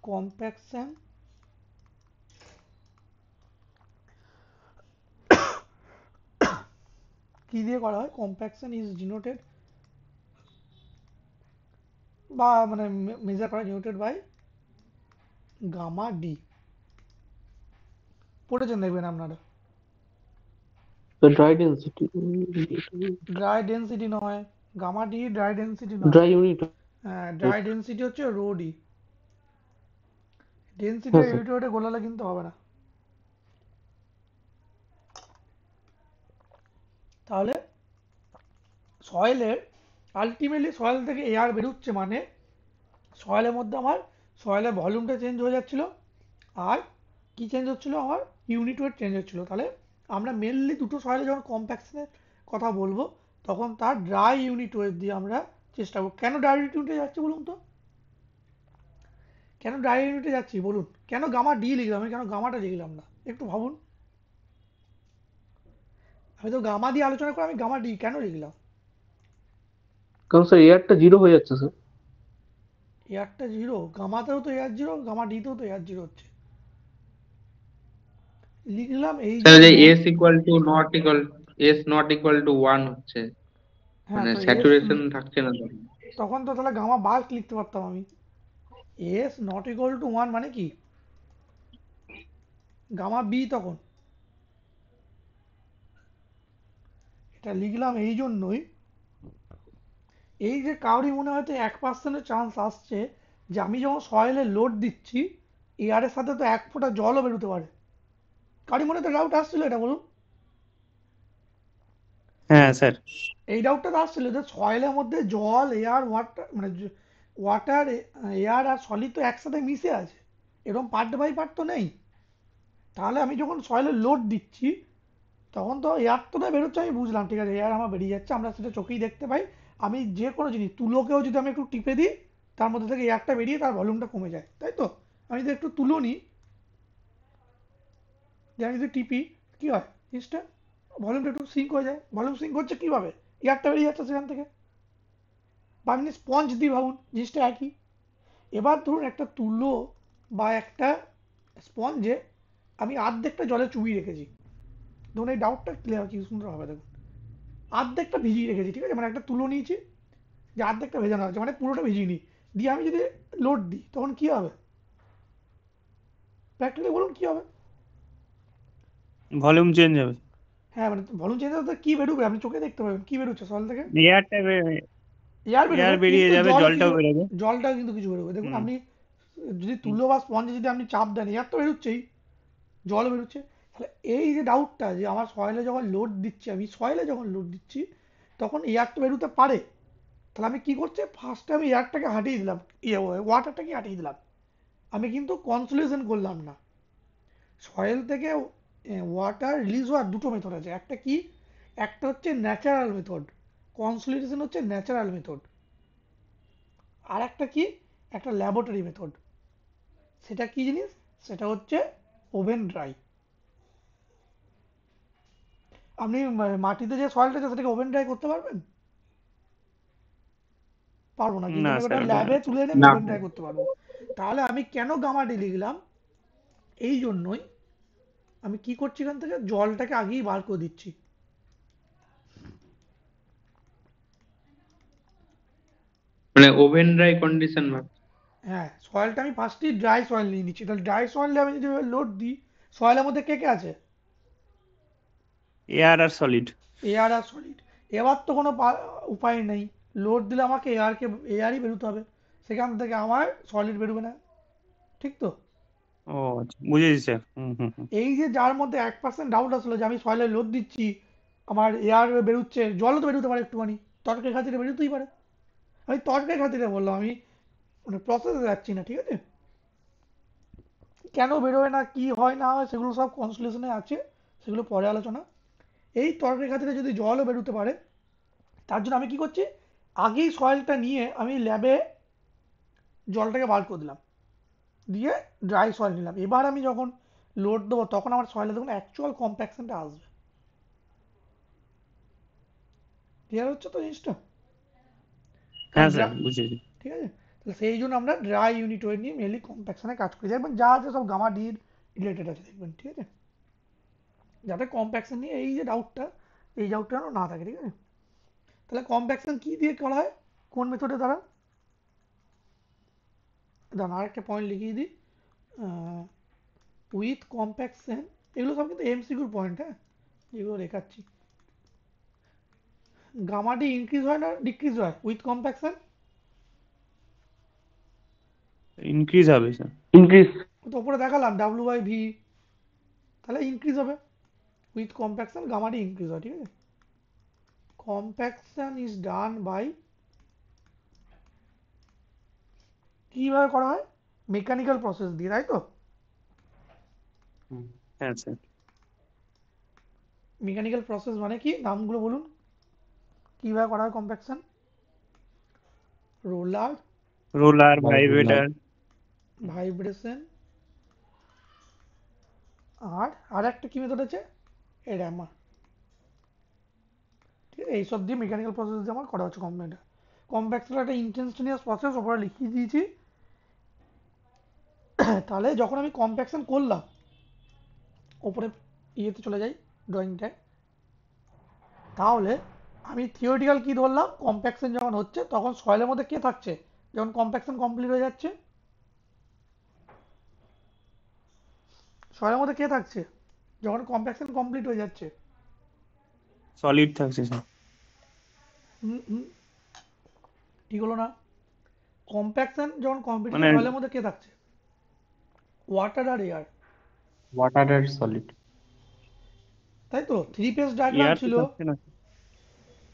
[SPEAKER 1] কম্প্যাকশন কি দিয়ে করা হয়, কম্প্যাকশন ইজ ডিনোটেড বা মানে মেজার করা ডিনোটেড বাই গামা ডি। পড়েছেন দেখবেন আপনারা।
[SPEAKER 5] The dry density.
[SPEAKER 1] Dry density নয়, গামা ডি ড্রাই ডেন্সিটি নয়।
[SPEAKER 5] Dry unit.
[SPEAKER 1] হ্যাঁ, ড্রাই ডেন্সিটি হচ্ছে রো ডি। ডেন্সিটি
[SPEAKER 5] হ্যাঁ, স্যার।
[SPEAKER 1] ইউনিট ওয়েটে গোলালে কিন্তু হবে না। তাহলে সয়েলের আলটিমেটলি সয়েল থেকে এয়ার বেরোচ্ছে, মানে সয়েলের মধ্যে আমার সয়েলের ভলিউমটা চেঞ্জ হয়ে যাচ্ছিল, আর কি চেঞ্জ হচ্ছিল, আমার ইউনিট ওয়েট চেঞ্জ হচ্ছিল। তাহলে আমরা মেনলি দুটো সয়েলে যখন কম্প্যাকশনের কথা বলবো, তখন তার ড্রাই ইউনিট ওয়েট দিয়ে আমরা চেষ্টা করবো। কেন ড্রাই ইউনিটে যাচ্ছি বলুন তো, কেন ড্রাই ইউনিটে যাচ্ছি বলুন, কেন গামা ডি লিখলাম, আমি কেন গামাটা লিখলাম না, একটু ভাবুন। আমি তো গামা দিয়ে আলোচনা করে আমি গামা ডি কেন লিখলাম?
[SPEAKER 5] কারণ স্যার এয়ারটা জিরো হয়ে যাচ্ছে স্যার।
[SPEAKER 1] এয়ারটা জিরো, গামাতেও তো এয়ার জিরো, গামা ডিতেও তো এয়ার জিরো হচ্ছে। লিখলাম এই
[SPEAKER 3] স্যার যে
[SPEAKER 1] জন্য,
[SPEAKER 3] এস নট ইকুয়াল টু 1 হচ্ছে,
[SPEAKER 1] হ্যাঁ
[SPEAKER 3] মানে
[SPEAKER 1] তো এস,
[SPEAKER 3] স্যাচুরেশন থাকছে না তখন।
[SPEAKER 1] তখন তো তাহলে গামা বাস্ট লিখতে পারতাম আমি। এস নট ইকুয়াল টু 1 মানে কি, গামা বি তখন। এটা লিখলাম এই জন্যই, এই যে কারোরই মনে হয়তো 1% চান্স আসছে যে আমি যখন সয়েলে লোড দিচ্ছি, এয়ারের সাথে তো এক ফোঁটা জলও বেরোতে পারে। কারোর মনে তো ডাউট আসছিল এটা বলুন?
[SPEAKER 2] হ্যাঁ স্যার।
[SPEAKER 1] এই ডাউটটা তো আসছিল যে সয়েলের মধ্যে জল, এয়ার, ওয়াটার, মানে ওয়াটার, এয়ার আর সলিড তো একসাথে মিশে আছে, এরকম পার্ট বাই পার্ট তো নেই। তাহলে আমি যখন সয়েলে লোড দিচ্ছি, তখন তো এয়ার তো না বেরোচ্ছে, আমি বুঝলাম, ঠিক আছে, এয়ার আমার বেরিয়ে যাচ্ছে, আমরা সেটা চোখেই দেখতে পাই। আমি যে কোনো জিনিস, তুলোকেও যদি আমি একটু টিপে দিই, তার মধ্যে থেকে এয়ারটা বেরিয়ে তার ভলিউমটা কমে যায়, তাই তো? আমি যদি একটু তুলো নিই, যে আমি যদি টিপি, কি হয়, জিনিসটা ভলিউমটা একটু সিঙ্ক হয়ে যায়। ভলিউম সিঙ্ক হচ্ছে কীভাবে, এয়ারটা বেরিয়ে যাচ্ছে সেখান থেকে। বা আপনি স্পঞ্জ দিয়ে ভাবুন, জিনিসটা একই। এবার ধরুন একটা তুলো বা একটা স্পঞ্জে আমি আর্ধেকটা জলে চুবিয়ে রেখেছি, ধরুন এই ডাউটটা ক্লিয়ার কি সুন্দর হবে দেখুন। আর্ধেকটা ভিজিয়ে রেখেছি, ঠিক আছে, মানে একটা তুলো নিয়েছি, যে আর্ধেকটা ভেজানো আছে, মানে পুরোটা ভিজিয়ে নিই, দিয়ে আমি যদি লোড দিই, তখন কি হবে, প্র্যাকটিক্যালি বলুন কি হবে?
[SPEAKER 2] ভলিউম চেঞ্জ হবে,
[SPEAKER 1] হ্যাঁ, মানে ভলিউম চেঞ্জ হতে কি বেরোবে, আপনি চোখে দেখতে পাবেন কি বেরোচ্ছে সয়েল থেকে।
[SPEAKER 2] এয়ারটা
[SPEAKER 1] এয়ার
[SPEAKER 2] এয়ার
[SPEAKER 1] বেরোবে,
[SPEAKER 2] বেরিয়ে
[SPEAKER 1] কিন্তু
[SPEAKER 2] যাবে,
[SPEAKER 1] জলও কিছু,
[SPEAKER 2] জলটাও বেরোবে।
[SPEAKER 1] জলটাও কিন্তু কিছু বেরোবে। দেখুন
[SPEAKER 2] হুম।
[SPEAKER 1] আপনি যদি
[SPEAKER 2] হুম।
[SPEAKER 1] তুলো বা স্পঞ্জে যদি আপনি চাপ দেন, এয়ার তো বেরোচ্ছেই, জল বেরোচ্ছে। তাহলে এই যে ডাউটটা, যে আমার সয়েলে যখন লোড দিচ্ছি, আমি সয়েলে যখন লোড দিচ্ছি, তখন এয়ার তো বেরোতে পারে। তাহলে আমি কি করছি, ফার্স্টে আমি এয়ারটাকে হাঁটিয়ে দিলাম, ওয়াটারটাকে হাঁটিয়ে দিলাম, আমি কিন্তু কনসোলিউশন করলাম না। সয়েল থেকে ওয়াটার রিলিজ হওয়ার দুটো মেথড আছে, একটা কি, একটা হচ্ছে ন্যাচারাল মেথড, কনসোলিডেশন হচ্ছে ন্যাচারাল মেথড। আর একটা কি, একটা ল্যাবরেটরি মেথড। সেটা কি জিনিস, সেটা হচ্ছে ওভেন ড্রাই। আপনি মাটিতে যে সয়েলটা আছে সেটাকে ওভেন ড্রাই করতে পারবেন? পারবো না, কিন্তু
[SPEAKER 2] না
[SPEAKER 1] আমি ওটা
[SPEAKER 2] স্যার,
[SPEAKER 1] ল্যাবে তুলে এনে আমি
[SPEAKER 3] না
[SPEAKER 1] ওভেন ড্রাই করতে পারবো। তাহলে আমি কেন গামাটি লিখলাম, এই জন্যই আমি কি করছি, এখান থেকে জলটাকে আগেই বার করে দিচ্ছি।
[SPEAKER 3] মানে ওভেন ড্রাই কন্ডিশন
[SPEAKER 1] হ্যাঁ, সয়েলটা আমি ফার্স্টেই ড্রাই সয়েল নিয়ে নিচ্ছি, তাহলে ড্রাই সয়েলে আমি যদি লোড দিই, সয়েলের মধ্যে কে কে আছে,
[SPEAKER 2] এয়ার আর সলিড।
[SPEAKER 1] এয়ার আর সলিড। এবার তো কোনো উপায় নেই, লোড দিলে আমাকে এয়ারই বেরোতে হবে, সেখান থেকে আমার সলিড বেরোবে না, ঠিক তো?
[SPEAKER 2] ও আচ্ছা, বুঝেছি স্যার। হুম হুম হুম।
[SPEAKER 1] এই যে যার মধ্যে 1% ডাউট আসলো যে আমি সয়েলে লোড দিচ্ছি, আমার এয়ার বেরোচ্ছে, জলও তো বেরোতে পারে একটুখানি, তর্কের খাতিরে বেরোতেই পারে। আমি তর্কের খাতিরে বললাম, আমি মানে প্রসেসে যাচ্ছি না, ঠিক আছে? কেন বেরোয় না, কি হয় না হয়, সেগুলো সব কনসুলেশনে আছে, সেগুলো পরে আলোচনা। এই তর্কের খাতিরে যদি জলও বেরোতে পারে, তার জন্য আমি কি করছি, আগেই সয়েলটা নিয়ে আমি ল্যাবে জলটাকে বার করে দিলাম, দিয়ে ড্রাই সয়েল নিলাম। এবার আমি যখন লোড দেবো, তখন আমার সয়েলে দেখুন অ্যাকচুয়াল কম্প্যাকশনটা আসবে। ক্লিয়ার হচ্ছে তো জিনিসটা? কারণ
[SPEAKER 2] হ্যাঁ স্যার, বুঝেছি।
[SPEAKER 1] ঠিক আছে, তাহলে সেই জন্য আমরা ড্রাই ইউনিট ওয়েট নিয়ে মেনলি কম্প্যাকশনে কাজ করি, দেখবেন যা আছে সব গামা ডি রিলেটেড আছে দেখবেন, ঠিক আছে, যাতে কম্প্যাকশন নিয়ে এই যে ডাউটটা, এই ডাউটটা যেন না থাকে, ঠিক আছে? তাহলে কম্প্যাকশন কি দিয়ে করা হয়, কোন মেথডে দ্বারা, দাঁড়ান আরেকটা পয়েন্ট লিখিয়ে দিই, উইথ কম্প্যাকশন, এগুলো সব কিন্তু এমসিকিউর পয়েন্ট, হ্যাঁ, যেগুলো লেখাচ্ছি। গামা ডি ইনক্রিজ হয় না ডিক্রিজ হয় উইথ কম্প্যাকশন?
[SPEAKER 2] ইনক্রিজ হবে স্যার।
[SPEAKER 5] ইনক্রিজ।
[SPEAKER 1] তো উপরে দেখালাম ডাব্লিউ বাই ভি, তাহলে ইনক্রিজ হবে with compaction, gamma D increase হয়, ঠিক আছে? কম্প্যাকশন ইজ ডান বাই, কিভাবে করা হয়, মেকানিক্যাল প্রসেস দিয়ে, তাই তো?
[SPEAKER 4] হুম।
[SPEAKER 2] হ্যাঁ স্যার।
[SPEAKER 1] মেকানিক্যাল প্রসেস মানে কি, নামগুলো বলুন, কিভাবে করা হয় compaction? Roller,
[SPEAKER 2] roller,
[SPEAKER 4] vibrator,
[SPEAKER 2] vibrator,
[SPEAKER 1] vibration, আর একটা কি মেথড আছে, র্যামার। ঠিক আছে, এইসব দিয়ে মেকানিক্যাল প্রসেস দিয়ে আমার করা হচ্ছে কম্প্যাক্ট। কম্প্যাকশন একটা ইনস্ট্যান্টানিয়াস প্রসেস, ওপরে লিখিয়ে দিয়েছি। তাহলে যখন আমি কম্প্যাকশন করলাম, ওপরে ইয়েতে চলে যাই, ড্রয়িংটায়, তাহলে আমি থিওরিটিক্যাল কি ধরলাম, কম্প্যাকশন যখন হচ্ছে তখন সয়েলের মধ্যে কে থাকছে, যখন কম্প্যাকশন কমপ্লিট হয়ে যাচ্ছে, সয়েলের মধ্যে কে থাকছে যখন কম্প্যাকশন কমপ্লিট হয়ে যাচ্ছে?
[SPEAKER 2] সলিড থাকছে স্যার।
[SPEAKER 1] হুম হুম, ঠিক হলো না? কম্প্যাকশন যখন কমপ্লিট
[SPEAKER 2] মানে
[SPEAKER 1] হচ্ছে সয়েলের মধ্যে কে থাকছে? ওয়াটার আর এয়ার,
[SPEAKER 4] ওয়াটার আর সলিড।
[SPEAKER 1] তাই তো? থ্রি ফেজ ডায়াগ্রাম
[SPEAKER 2] এয়ার তো
[SPEAKER 1] ছিল,
[SPEAKER 2] থাকছে না।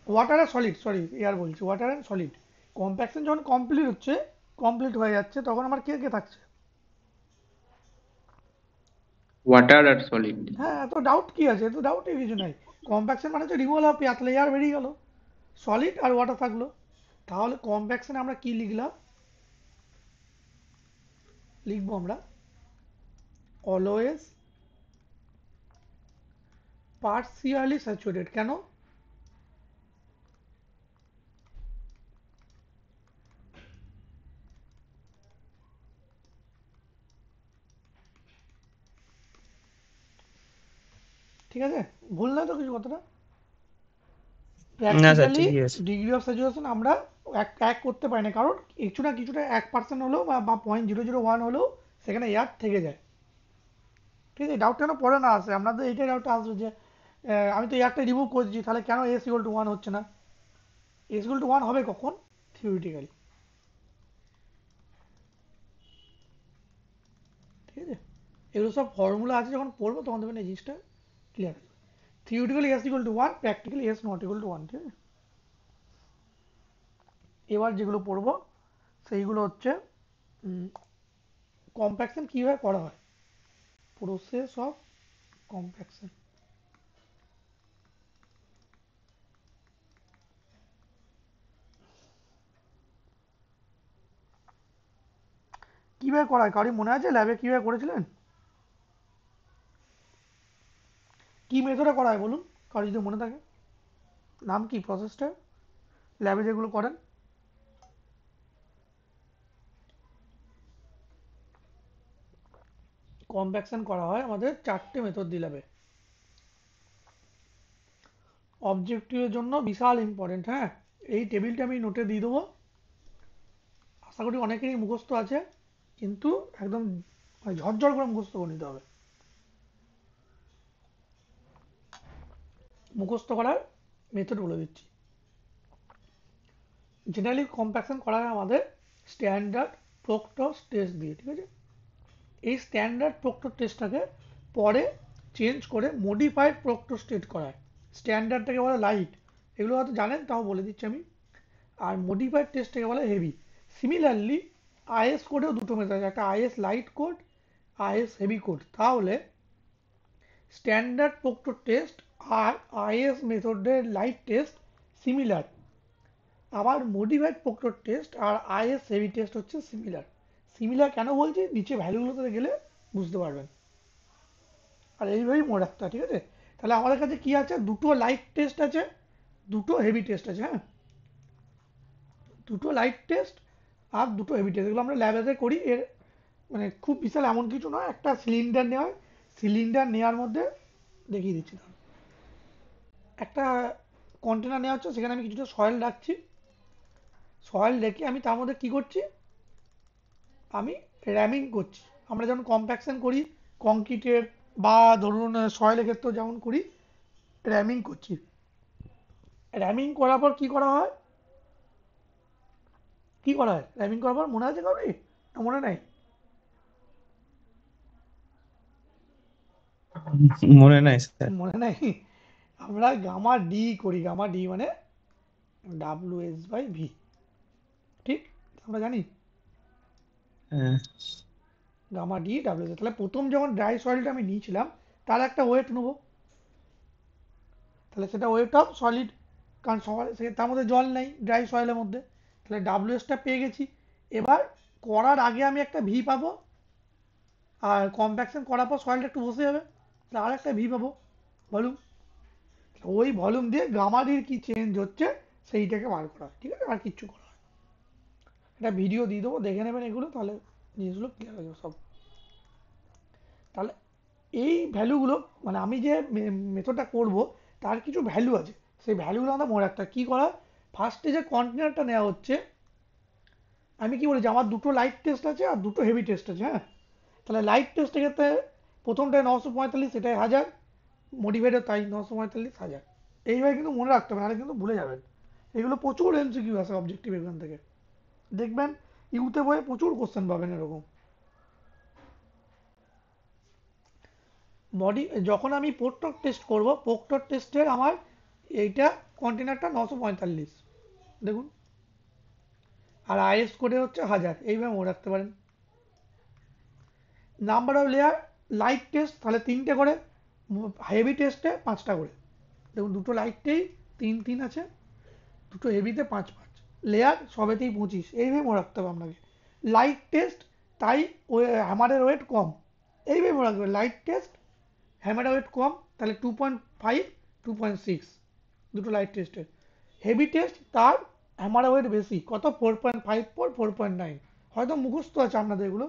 [SPEAKER 1] ওয়াটার আর সলিড, সরি এয়ার বলছি, ওয়াটার অ্যান্ড সলিড। কম্প্যাকশন যখন কমপ্লিট হচ্ছে, কমপ্লিট হয়ে যাচ্ছে, তখন আমার কে কে থাকছে?
[SPEAKER 3] ওয়াটার আর সলিড।
[SPEAKER 1] হ্যাঁ, এত ডাউট কি আছে? এত ডাউটের কিছু নাই। কম্প্যাকশন মানে হচ্ছে রিমুভাল অফ পাতলা এয়ার বেরিয়ে গেল, সলিড আর ওয়াটার থাকলো। তাহলে কম্প্যাকশনে আমরা কি লিখলাম, লিখবো আমরা অলওয়েজ পার্সিয়ালি স্যাচুরেটেড। কেন? ঠিক আছে, ভুল না তো কিছু কথাটা?
[SPEAKER 2] না স্যার
[SPEAKER 1] প্র্যাকটিক্যালি
[SPEAKER 2] ঠিকই আছে।
[SPEAKER 1] ডিগ্রি অফ স্যাচুরেশন আমরা এক করতে পারি না, কারণ কিছু না কিছুটা 1% হলেও বা 0.001 হলেও সেখানে এয়ার থেকে যায়। ঠিক আছে, ডাউটটা কেন পরে না আসে, আপনাদের এইটাই ডাউটটা আসবে যে আমি তো এয়ারটা রিমুভ করছি, তাহলে কেন এস ইকুয়াল টু 1 হচ্ছে না? এস ইকুয়াল টু 1 হবে কখন? থিওরিটিক্যালি। ঠিক আছে, এগুলো সব ফর্মুলা আছে, যখন পড়বো তখন দেখবেন এই জিনিসটা ক্লিয়ার হয়ে যাবে। Theoretically S equal to 1, practically S not equal to 1। ঠিক আছে, এবার যেগুলো পড়বো সেইগুলো হচ্ছে কম্প্যাকশন কীভাবে করা হয়, প্রসেস অফ কম্প্যাকশন। কীভাবে করা হয় কারি মনে আছে, ল্যাবে কীভাবে করেছিলেন? কী মেথডে করা হয় বলুন, কারো যদি মনে থাকে? নাম কি প্রসেসটা, ল্যাবে যেগুলো করেন? কম্প্যাকশন করা হয় আমাদের 4টে মেথড দিয়ে ল্যাবে। অবজেক্টিভের জন্য বিশাল ইম্পর্টেন্ট। হ্যাঁ, এই টেবিলটা আমি নোটে দিয়ে দেবো, আশা করি অনেকেরই মুখস্থ আছে, কিন্তু একদম ঝরঝর করে মুখস্থ করে নিতে হবে। মুখস্থ করার মেথড বলে দিচ্ছি। জেনারেলি কম্প্যাকশন করা হয় আমাদের স্ট্যান্ডার্ড প্রক্টর টেস্ট দিয়ে। ঠিক আছে, এই স্ট্যান্ডার্ড প্রক্টর টেস্টটাকে পরে চেঞ্জ করে মডিফাইড প্রক্টর টেস্ট করা হয়। স্ট্যান্ডার্ডটাকে বলে লাইট, এগুলো হয়তো জানেন, তাও বলে দিচ্ছি আমি। আর মডিফাইড টেস্টটাকে বলে হেভি। সিমিলারলি আইএস কোডেও দুটো মেথড আছে, একটা IS light code, IS heavy code. তাহলে স্ট্যান্ডার্ড প্রক্টর টেস্ট আর আইএস মেথডের লাইট টেস্ট সিমিলার, আবার মডিফাইড প্রক্টর টেস্ট আর আইএস হেভি টেস্ট হচ্ছে সিমিলার। সিমিলার কেন বলছি, নিচে ভ্যালুগুলোতে গেলে বুঝতে পারবেন। আর এইভাবেই মনে রাখতে হয়। ঠিক আছে, তাহলে আমাদের কাছে কি আছে, দুটো লাইট টেস্ট আছে, দুটো হেভি টেস্ট আছে। হ্যাঁ, দুটো লাইট টেস্ট আর দুটো হেভি টেস্ট, এগুলো আমরা ল্যাবেতে করি। এর মানে খুব বিশাল এমন কিছু নয়, একটা সিলিন্ডার নেওয়া হয়, সিলিন্ডার নেওয়ার মধ্যে দেখিয়ে দিচ্ছি, একটা কন্টেনার নেওয়া হচ্ছে, সেখানে আমি কিছুটা সয়েল রাখছি, সয়েল রেখে আমি তার মধ্যে কী করছি, আমি র্যামিং করছি। আমরা যেমন কম্প্যাকশন করি কংক্রিটের বা ধরুন সয়েলের ক্ষেত্রেও যেমন করি, র্যামিং করছি। র্যামিং করার পর কী করা হয়, কী করা হয় র্যামিং করার পর, মনে আছে কারোরই না মনে নাই?
[SPEAKER 2] মনে নাই স্যার।
[SPEAKER 1] মনে নাই, আমরা গামা ডি করি, গামা ডি মানে WS/V। ঠিক, আমরা জানি।
[SPEAKER 2] হ্যাঁ
[SPEAKER 1] গামা ডি ডাব্লিউ, তাহলে প্রথম যখন ড্রাই সয়েলটা আমি নিয়েছিলাম তার একটা ওয়েট নেবো, তাহলে সেটা ওয়েট অফ সলিড, কারণ তার মধ্যে জল নেই ড্রাই সয়েলের মধ্যে, তাহলে ডাব্লিউএসটা পেয়ে গেছি। এবার করার আগে আমি একটা ভি পাবো, আর কম্প্যাকশন করার পর সয়েলটা একটু বসে যাবে, তাহলে আর একটা ভি পাবো, ভলিউম। ওই ভলিউম দিয়ে গামাডির কি চেঞ্জ হচ্ছে সেইটাকে বার করা, ঠিক আছে, আর কিচ্ছু করা হয় না। একটা ভিডিও দিয়ে দেবো, দেখে নেবেন এগুলো, তাহলে জিনিসগুলো ক্লিয়ার হয়ে যাবে সব। তাহলে এই ভ্যালুগুলো মানে আমি যে মেথডটা করব তার কিছু ভ্যালু আছে, সেই ভ্যালুগুলো আমাদের মনে রাখতে হয়। কী করা, ফার্স্টে যে কন্টেনারটা নেওয়া হচ্ছে, আমি কি বলেছি আমার দুটো লাইট টেস্ট আছে আর দুটো হেভি টেস্ট আছে, হ্যাঁ। তাহলে লাইট টেস্টের ক্ষেত্রে প্রথমটায় 945, এটাই 1000, মডিফাইডও তাই 945 1000। এইভাবে কিন্তু মনে রাখতে হবে, নাহলে কিন্তু ভুলে যাবেন। এগুলো প্রচুর এমসিকিউ আছে অবজেক্টিভ এখান থেকে, দেখবেন ইউতে বইয়ে প্রচুর কোশ্চেন পাবেন এরকম। বডি যখন আমি পোর্টর টেস্ট করব, পোর্টর টেস্টের আমার এইটা কন্টেনারটা 945 দেখুন, আর আইএস কোডে হচ্ছে 1000, এইভাবে মনে রাখতে পারেন। Number of layer light test তাহলে 3টে করে, হেভি টেস্টে 5টা করে, দেখুন দুটো লাইটটেই 3 3 আছে, দুটো হেভিতে 5 5, লেয়ার সবেতেই 25, এইভাবে মনে রাখতে হবে আপনাকে। লাইট টেস্ট তাই হ্যামারের ওয়েট কম, এইভাবে মনে রাখবে, লাইট টেস্ট হ্যামারের ওয়েট কম, তাহলে 2.5 2.6 দুটো লাইট টেস্টের। হেভি টেস্ট তার হ্যামারের ওয়েট বেশি, কত 4.54 4.9, হয়তো মুখস্থ আছে আপনাদের এগুলো,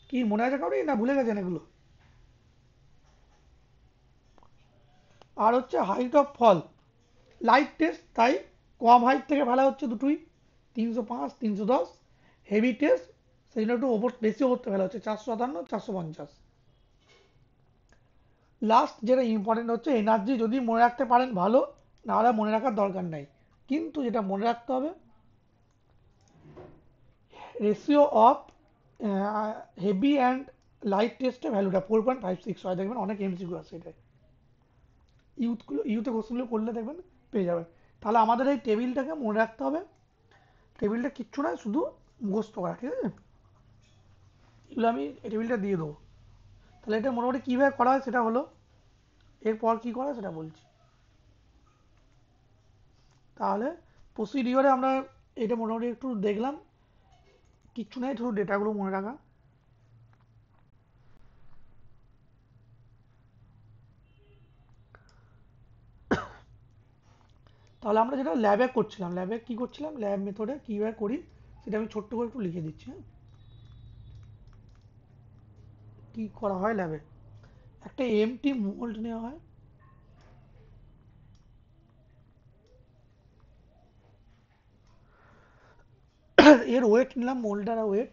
[SPEAKER 1] কি মনে আছে কাউরি না ভুলে গেছেন এগুলো। আর হচ্ছে height of fall, light test তাই কম হাইট থেকে ফেলা হচ্ছে দুটোই, 305 310, হেভি টেস্ট সেই জন্য একটু ওপর বেশি ওপর থেকে ফেলা হচ্ছে 457 450। লাস্ট যেটা ইম্পর্টেন্ট হচ্ছে এনার্জি, যদি মনে রাখতে পারেন ভালো, নাহলে মনে রাখার দরকার নাই, কিন্তু যেটা মনে রাখতে হবে ratio of heavy and light টেস্টের ভ্যালুটা 4.56 হয়, দেখবেন অনেক এমসিকিউ আছে এটাই, ইউতে কোশ্চেনগুলো করলে দেখবেন পেয়ে যাবেন। তাহলে আমাদের এই টেবিলটাকে মনে রাখতে হবে, টেবিলটা কিচ্ছু নয়, শুধু মুখস্থ করা, ঠিক আছে। এগুলো আমি এই টেবিলটা দিয়ে দেবো। তাহলে এটা মোটামুটি কীভাবে করা হয় সেটা হলো, এরপর কী করা হয় সেটা বলছি। তাহলে প্রসিডিওরে আমরা এটা মোটামুটি একটু দেখলাম, কিচ্ছু নেই, শুধু ডেটাগুলো মনে রাখা। তাহলে আমরা যেটা ল্যাবে করছিলাম, ল্যাবে কী করছিলাম, ল্যাব মেথডে কীভাবে করি সেটা আমি ছোট্ট করে একটু লিখে দিচ্ছি, হ্যাঁ। কী করা হয় ল্যাবে, একটা এমটি মোল্ড নেওয়া হয়, এর ওয়েট নিলাম, মোল্ডার ওয়েট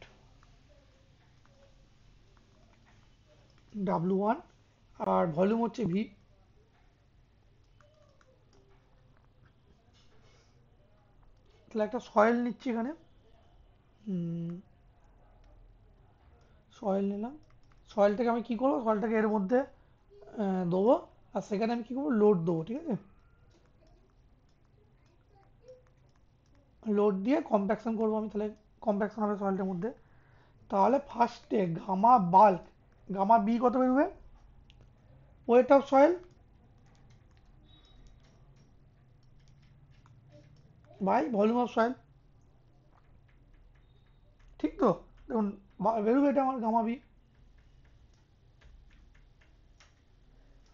[SPEAKER 1] W1, আর ভলিউম হচ্ছে ভি। তাহলে একটা সয়েল নিচ্ছি এখানে, সয়েল নিলাম, সয়েলটাকে আমি কী করবো, সয়েলটাকে এর মধ্যে দেবো, আর সেখানে আমি কী করবো, লোড দেবো, ঠিক আছে, লোড দিয়ে কম্প্যাকশন করবো আমি, তাহলে কম্প্যাকশন হবে সয়েলটার মধ্যে। তাহলে ফার্স্টে গামা বাল্ক, গামা বি কত বেরোবে, weight of soil by volume of soil, ঠিক তো, দেখুন বেরোবে এটা আমার গামা বি।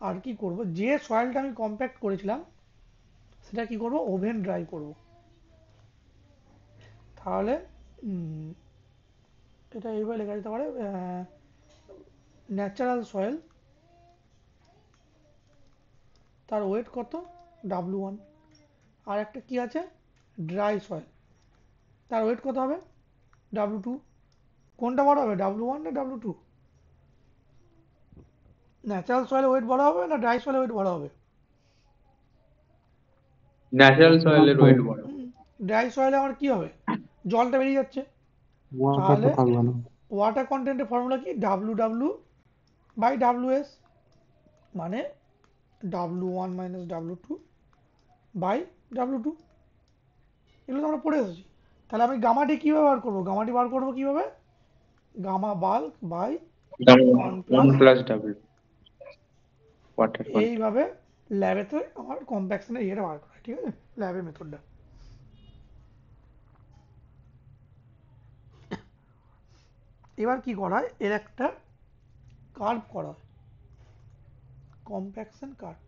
[SPEAKER 1] আর কি করব, যে সয়েলটা আমি কম্প্যাক্ট করেছিলাম সেটা কি করব, ওভেন ড্রাই করব। তাহলে এটা এইভাবে লেখা যেতে পারে, ন্যাচারাল সয়েল তার ওয়েট কত W1, আর একটা কি আছে ড্রাই সয়েল, তার ওয়েট কত হবে W2, কোনটা বড় হবে W1 না W2, ন্যাচারাল সয়েলের ওয়েট বড় হবে না ড্রাই সয়েলের ওয়েট বড় হবে,
[SPEAKER 3] ন্যাচারাল সয়েলের ওয়েট বড়।
[SPEAKER 1] ড্রাই সয়েলে আমার কি হবে, জলটা বেরিয়ে যাচ্ছে,
[SPEAKER 4] ওয়াটার
[SPEAKER 1] তাহলে
[SPEAKER 4] তো থাকবে না।
[SPEAKER 1] ওয়াটার কন্টেন্টের ফর্মুলা কি WW বাই WS, মানে W1 minus W2 by W2, এগুলো তো আমরা পড়ে এসেছি। তাহলে আমি গামাটি কীভাবে বার করবো, গামাটি বার করবো কীভাবে, gamma bulk by one
[SPEAKER 3] 1
[SPEAKER 1] plus
[SPEAKER 3] plus W water content.
[SPEAKER 1] এইভাবে ল্যাবেতে আমার কম্প্যাকশনের ইয়েটা বার করা হয়, ঠিক আছে, ল্যাবের মেথডটা। এবার কি করা হয়, এর একটা কার্ভ করা হয়, কম্প্যাকশন কার্ভ।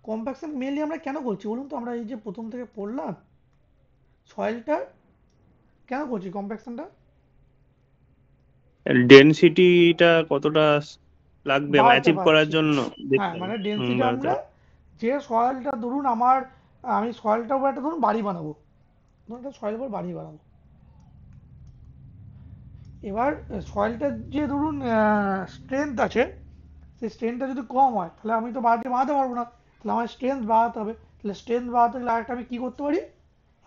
[SPEAKER 1] কম্প্যাকশন মেনলি আমরা কেন করছি বলুন তো? আমরা এই যে প্রথম থেকে পড়লাম সয়েলটা কেন করছি কম্প্যাকশনটা?
[SPEAKER 2] ডেনসিটিটা কতটা লাগবে
[SPEAKER 1] বাড়াতে
[SPEAKER 2] অ্যাচিভ করার
[SPEAKER 1] পারছি,
[SPEAKER 2] জন্য
[SPEAKER 1] হ্যাঁ,
[SPEAKER 2] দেখতে
[SPEAKER 1] মানে
[SPEAKER 2] হবে।
[SPEAKER 1] ডেন্সিটি
[SPEAKER 2] বাড়াতে
[SPEAKER 1] আমরা
[SPEAKER 2] হবে।
[SPEAKER 1] যে সয়েলটা ধরুন আমার, আমি সয়েলটার উপর একটা ধরুন বাড়ি বানাবো, ধরুন একটা সয়েলের উপর বাড়ি বানাবো। এবার সয়েলটার যে ধরুন স্ট্রেংথ আছে, সেই স্ট্রেংথটা যদি কম হয় তাহলে আমি তো বাড়িতে বানাতে পারবো না, তাহলে আমার স্ট্রেংথ বাড়াতে হবে। তাহলে স্ট্রেংথ বাড়াতে গেলে আরেকটা আমি কী করতে পারি,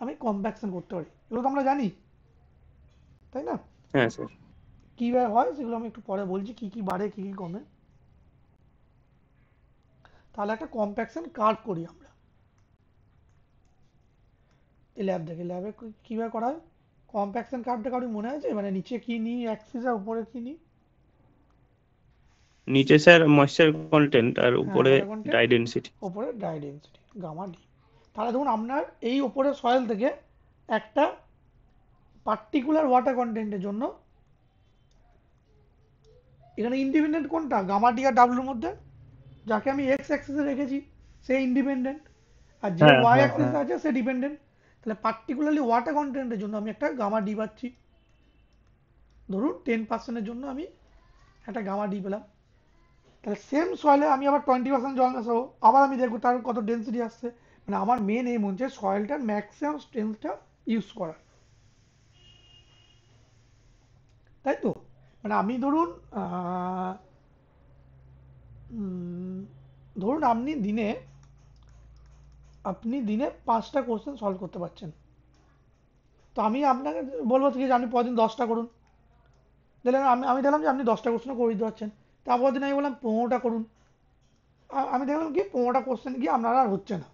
[SPEAKER 1] আমি কম্প্যাকশন করতে পারি। এগুলো তো আমরা জানি, তাই না?
[SPEAKER 2] হ্যাঁ স্যার।
[SPEAKER 1] কীভাবে হয় সেগুলো আমি একটু পরে বলছি, কী কী বাড়ে কী কী কমে। তাহলে একটা কম্প্যাকশন কার্ভ করি আমরা এই ল্যাব দেখে। ল্যাবে কীভাবে করা হয় কম্প্যাকশন কার্ভটা, কারোর মনে আছে? মানে নিচে কী নিই অ্যাক্সিস আর উপরে কী নিই?
[SPEAKER 2] নিচে স্যার ময়েশ্চার কন্টেন্ট আর
[SPEAKER 1] হ্যাঁ,
[SPEAKER 2] উপরে
[SPEAKER 1] ওয়াটার কন্টেন্ট,
[SPEAKER 2] ডাই ডেনসিটি।
[SPEAKER 1] ওপরে ড্রাই ডেন্সিটি গামা ডি। তাহলে ধরুন আপনার এই ওপরের সয়েল থেকে একটা পার্টিকুলার ওয়াটার কন্টেন্টের জন্য এখানে ইন্ডিপেন্ডেন্ট কোনটা, গামা ডি আর ডাব্লুর মধ্যে? যাকে আমি এক্স অ্যাক্সিসে রেখেছি সে ইন্ডিপেন্ডেন্ট, আর যে
[SPEAKER 2] হ্যাঁ
[SPEAKER 1] ওয়াই
[SPEAKER 2] হ্যাঁ
[SPEAKER 1] অ্যাক্সিসে
[SPEAKER 2] হ্যাঁ।
[SPEAKER 1] আছে সে ডিপেন্ডেন্ট। তাহলে পার্টিকুলারলি ওয়াটার কন্টেন্টের জন্য আমি একটা গামা ডি পাচ্ছি। ধরুন 10%-এর জন্য আমি একটা গামা ডি পেলাম। তাহলে সেম সয়েলে আমি আবার 20% জল মেশাবো, আবার আমি দেখবো তার কত ডেন্সিটি আসছে। মানে আমার মেন এম হচ্ছে সয়েলটার ম্যাক্সিমাম স্ট্রেংথটা ইউজ করা, তাই তো? মানে আমি ধরুন ধরুন আপনি দিনে 5টা কোশ্চেন সলভ করতে পারছেন, তো আমি আপনাকে বলবো ঠিক আছে আপনি প্রতিদিন 10টা করুন। দেখলেন আমি দেখলাম যে আপনি 10টা কোশ্চেনও করে দিতে পারছেন, তারপর দিন আমি বললাম 15টা করুন। আমি দেখলাম কি 15টা কোশ্চেন গিয়ে আপনার আর হচ্ছে না।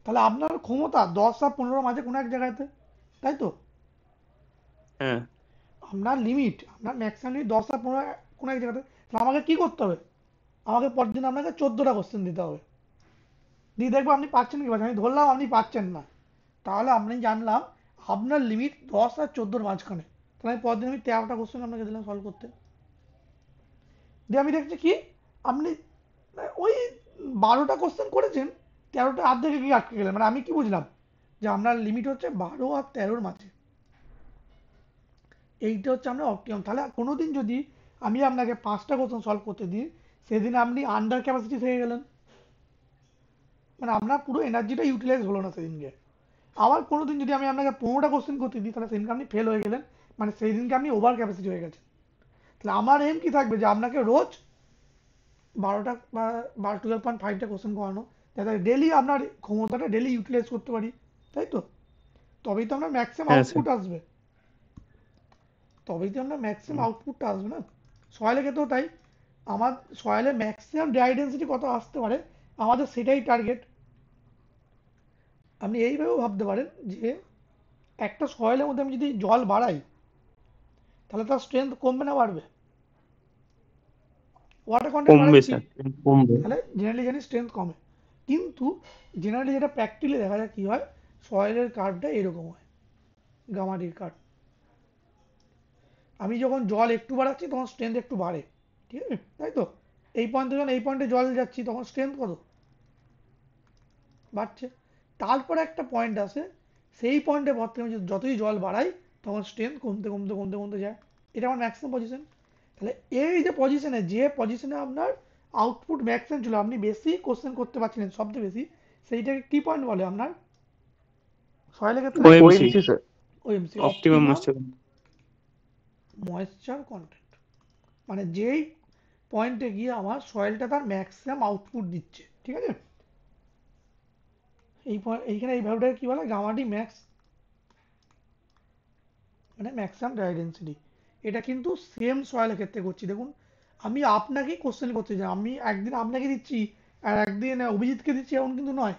[SPEAKER 1] তাহলে আপনার ক্ষমতা 10 আর 15 মাঝে কোনো এক জায়গাতে, তাই তো?
[SPEAKER 2] হ্যাঁ
[SPEAKER 1] আপনার লিমিট, আপনার ম্যাক্সিমাম লিমিট 10 আর 15 কোনো এক জায়গাতে। তাহলে আমাকে কি করতে হবে, আমাকে পরের দিন আপনাকে 14টা কোশ্চেন দিতে হবে, দিয়ে দেখবো আপনি পাচ্ছেন কি পাচ্ছেন। আমি ধরলাম আপনি পাচ্ছেন না, তাহলে আমি জানলাম আপনার লিমিট 10 আর 14-র মাঝখানে। তাহলে আমি পরের দিন আমি 13টা কোশ্চেন আপনাকে দিলাম সলভ করতে, দিয়ে আমি দেখছি কি আপনি ওই 12টা কোশ্চেন করেছেন, 13টা অর্ধেকে গিয়ে আটকে গেলেন। মানে আমি কি বুঝলাম যে আপনার লিমিট হচ্ছে 12 আর 13-র মাঝে, এইটা হচ্ছে আমরা অপটিমাম। তাহলে কোনোদিন যদি আমি আপনাকে 5টা কোশ্চেন সলভ করতে দিই, সেদিন আপনি আন্ডার ক্যাপাসিটি থেকে গেলেন, মানে আপনার পুরো এনার্জিটা ইউটিলাইজ হলো না সেদিনকে। আবার কোনোদিন যদি আমি আপনাকে 15টা কোশ্চেন করতে দিই, তাহলে সেদিনকে আপনি ফেল হয়ে গেলেন, মানে সেই দিনকে আপনি ওভার ক্যাপাসিটি হয়ে গেছেন। তাহলে আমার এম কি থাকবে যে আপনাকে রোজ 12টা বা 12.5টা কোশ্চেন করানো, যাতে ডেলি আপনার ক্ষমতাটা ডেলি ইউটিলাইজ করতে পারি, তাই তো? তবেই তো আমরা ম্যাক্সিমাম
[SPEAKER 2] হ্যাঁ স্যার।
[SPEAKER 1] আউটপুট আসবে, তবেই তো আমরা ম্যাক্সিমাম আউটপুটটা আসবে না। সয়েলে ক্ষেত্রেও তাই, আমার সয়েলে ম্যাক্সিমাম ড্রাই ডেন্সিটি কত আসতে পারে আমাদের সেটাই টার্গেট। আপনি এইভাবেও ভাবতে পারেন যে একটা সয়েলের মধ্যে আমি যদি জল বাড়াই তাহলে তার স্ট্রেংথ কমবে না বাড়বে? ওয়াটার কন্টেন্ট
[SPEAKER 2] কমবে
[SPEAKER 1] বাড়াচ্ছি,
[SPEAKER 2] স্যার।
[SPEAKER 4] কমবে।
[SPEAKER 1] তাহলে জেনারেলি জানি স্ট্রেংথ কমে। কিন্তু জেনারেলি যেটা প্র্যাকটিক্যালি দেখা যায় কী হয়, সয়েলের কার্ভটা এরকম হয়, গামাডির কার্ভ। আমি যখন জল একটু বাড়াচ্ছি তখন স্ট্রেংথ একটু বাড়ে, ঠিক আছে, তাই তো? এই পয়েন্টে যখন এই পয়েন্টে জল যাচ্ছি তখন স্ট্রেংথ কত বাড়ছে। তারপরে একটা পয়েন্ট আসে, সেই পয়েন্টে পর থেকে আমি যতই জল বাড়াই তখন স্ট্রেংথ কমতে কমতে কমতে কমতে যায়। এটা আমার ম্যাক্সিমাম পজিশন। তাহলে এই যে পজিশনে, যে পজিশনে আপনার আউটপুট ম্যাক্সিমাম ছিল, আপনি বেশি কোশ্চেন করতে পারছিলেন সবচেয়ে বেশি, সেইটাকে কি পয়েন্ট বলে আপনার সয়েলের ক্ষেত্রে?
[SPEAKER 2] OMC,
[SPEAKER 5] OMC sir.
[SPEAKER 1] OMC,
[SPEAKER 2] optimum
[SPEAKER 1] optimum
[SPEAKER 2] moisture.
[SPEAKER 1] Moisture content. মানে যেই পয়েন্টে গিয়ে আমার সয়েলটা তার ম্যাক্সিমাম আউটপুট দিচ্ছে, ঠিক আছে? এইখানে এই ভ্যালুটাকে কি বলে, গামাডি ম্যাক্স, মানে ম্যাক্সিমাম ড্রাই ডেন্সিটি। এটা কিন্তু সেম সয়েলের ক্ষেত্রে করছি। দেখুন আমি আপনাকেই কোশ্চেন করছি, যে আমি একদিন আপনাকে দিচ্ছি আর একদিন অভিজিৎকে দিচ্ছি, এমন কিন্তু নয়।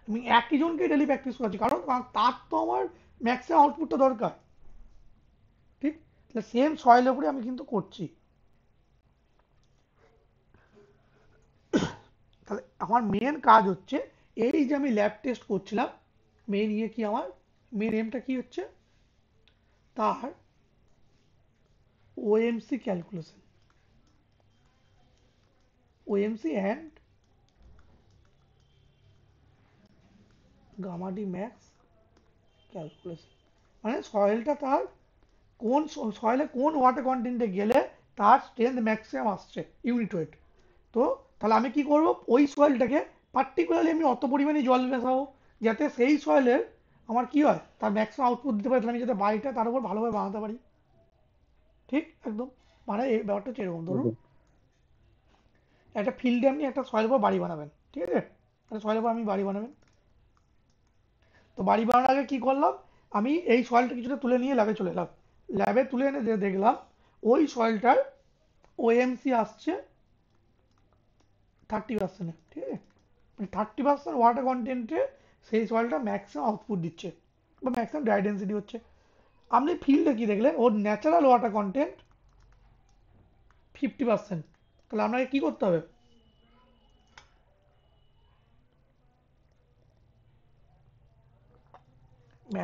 [SPEAKER 1] আমি একই জনকে ডেলি প্র্যাকটিস করছি, কারণ তার তো আমার ম্যাক্সিমাম আউটপুটটা দরকার, ঠিক? তাহলে সেম সয়েলের উপরে আমি কিন্তু করছি। তাহলে আমার মেন কাজ হচ্ছে এই যে আমি ল্যাব টেস্ট করছিলাম, মেন কি আমার মেন এমটা কি হচ্ছে, তার OMC calculation, OMC and gamma D max calculation, মানে সয়েলটা তার কোন সয়েলে কোন ওয়াটার কন্টেন্টে গেলে তার স্ট্রেংথ ম্যাক্সিমাম আসছে ইউনিট ওয়েট। তো তাহলে আমি কি করব, ওই সয়েলটাকে পার্টিকুলারলি আমি অত পরিমাণে জল মেশাবো যাতে সেই সয়েলের আমার কি হয়, তার ম্যাক্সিমাম আউটপুট দিতে পারি, তাহলে আমি যাতে বাড়িটা তার উপর ভালোভাবে বানাতে পারি। ঠিক একদম, মানে এই ব্যাপারটা হচ্ছে এরকম, ধরুন একটা ফিল্ডে আপনি একটা সয়েলের উপর বাড়ি বানাবেন, ঠিক আছে? একটা সয়েলের উপর আমি বাড়ি বানাবেন, তো বাড়ি বানানোর আগে কি করলাম, আমি এই সয়েলটা কিছুটা তুলে নিয়ে ল্যাবে চলে এলাম, ল্যাবে তুলে এনে দেখলাম ওই সয়েলটার ওএমসি আসছে 30%, ঠিক আছে? মানে 30% ওয়াটার কন্টেন্টে সেই সয়েলটা ম্যাক্সিমাম আউটপুট দিচ্ছে বা ম্যাক্সিমাম ড্রাই ডেন্সিটি হচ্ছে। আপনি ফিল্ডে কি দেখলেন, ওর ন্যাচারাল ওয়াটার কন্টেন্ট 50%। তাহলে আপনাকে কি করতে হবে,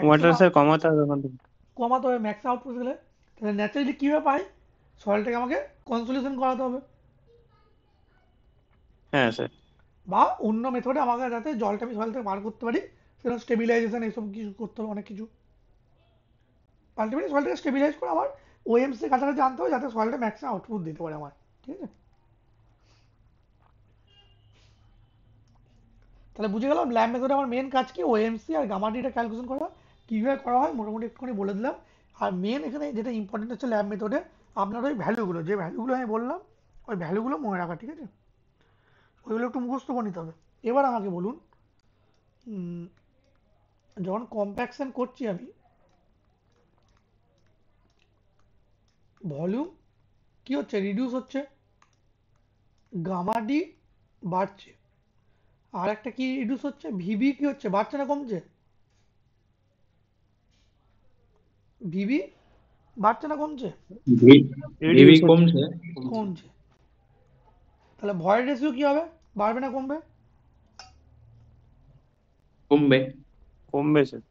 [SPEAKER 2] ওয়াটার
[SPEAKER 1] ম্যাক্সিমাম
[SPEAKER 2] স্যার কমাতে হবে ওখান থেকে।
[SPEAKER 1] কমাতে হবে ম্যাক্সিমাম আউটপুট দিলে। তাহলে ন্যাচারালি কীভাবে পাই, সয়েলটাকে আমাকে কনসোলিউশন করাতে হবে,
[SPEAKER 2] হ্যাঁ স্যার।
[SPEAKER 1] বা অন্য মেথডে আমাকে যাতে জলটা আমি সয়েল থেকে বার করতে পারি, সেরকম স্টেবিলাইজেশন এইসব কিছু করতে হবে, অনেক কিছু। আলটিমেটলি সয়েলটাকে স্টেবিলাইজ করে আমার ওএমসি কাছাকাছি আনতে হবে যাতে সয়েলটা ম্যাক্সিমাম আউটপুট দিতে পারে আমার, ঠিক আছে? তাহলে বুঝে গেলাম ল্যাব মেথডে আমার মেন কাজ কি, ওএমসি আর গামা ডিটা ক্যালকুলেশন করা। কীভাবে করা হয় মোটামুটি একটুখানি বলে দিলাম। আর মেন এখানে যেটা ইম্পর্টেন্ট হচ্ছে ল্যাব মেথডে আপনার ওই ভ্যালুগুলো, যে ভ্যালুগুলো আমি বললাম ওই ভ্যালুগুলো মনে রাখা, ঠিক আছে? ওইগুলো একটু মুখস্থ করে নিতে হবে। এবার আমাকে বলুন, যখন কম্প্যাকশন করছি আমি, ভলিউম কি হচ্ছে, রিডিউস হচ্ছে, গামা ডি বাড়ছে, আর একটা কি রিডিউস হচ্ছে, ভিবি কি হচ্ছে, বাড়ছে না কমছে, ভিবি বাড়ছে না কমছে,
[SPEAKER 3] ভিভি কমছে।
[SPEAKER 1] কমছে। তাহলে ভয়েড রেশিও কি হবে, বাড়বে না কমবে?
[SPEAKER 3] কমবে।
[SPEAKER 2] কমবে স্যার।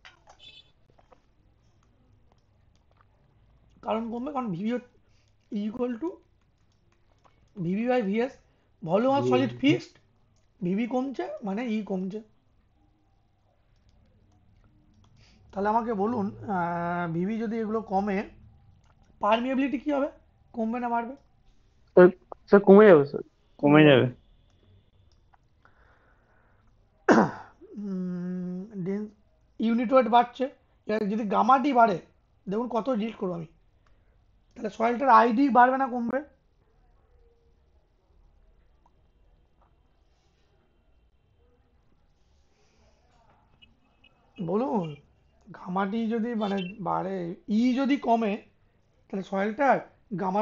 [SPEAKER 1] কারণ কমবে, কারণ VB equal to VB by VS, volume of solid fixed, VB কমছে মানে কমছে। তাহলে আমাকে বলুন, ভিবি যদি এগুলো কমে, পারমিয়াবিলিটি কি হবে, কমবে না বাড়বে?
[SPEAKER 5] স্যার স্যার কমে যাবে স্যার।
[SPEAKER 2] কমে যাবে।
[SPEAKER 1] ইউনিট ওয়েট বাড়ছে, এবার যদি গামা ডি বাড়ে, দেখুন কত রিড করবো আমি, তাহলে সয়েলটার আইডি বাড়বে না কমবে? বলুন, গামা ডি যদি মানে বাড়ে, যদি কমে, তাহলে সয়েলটার গামা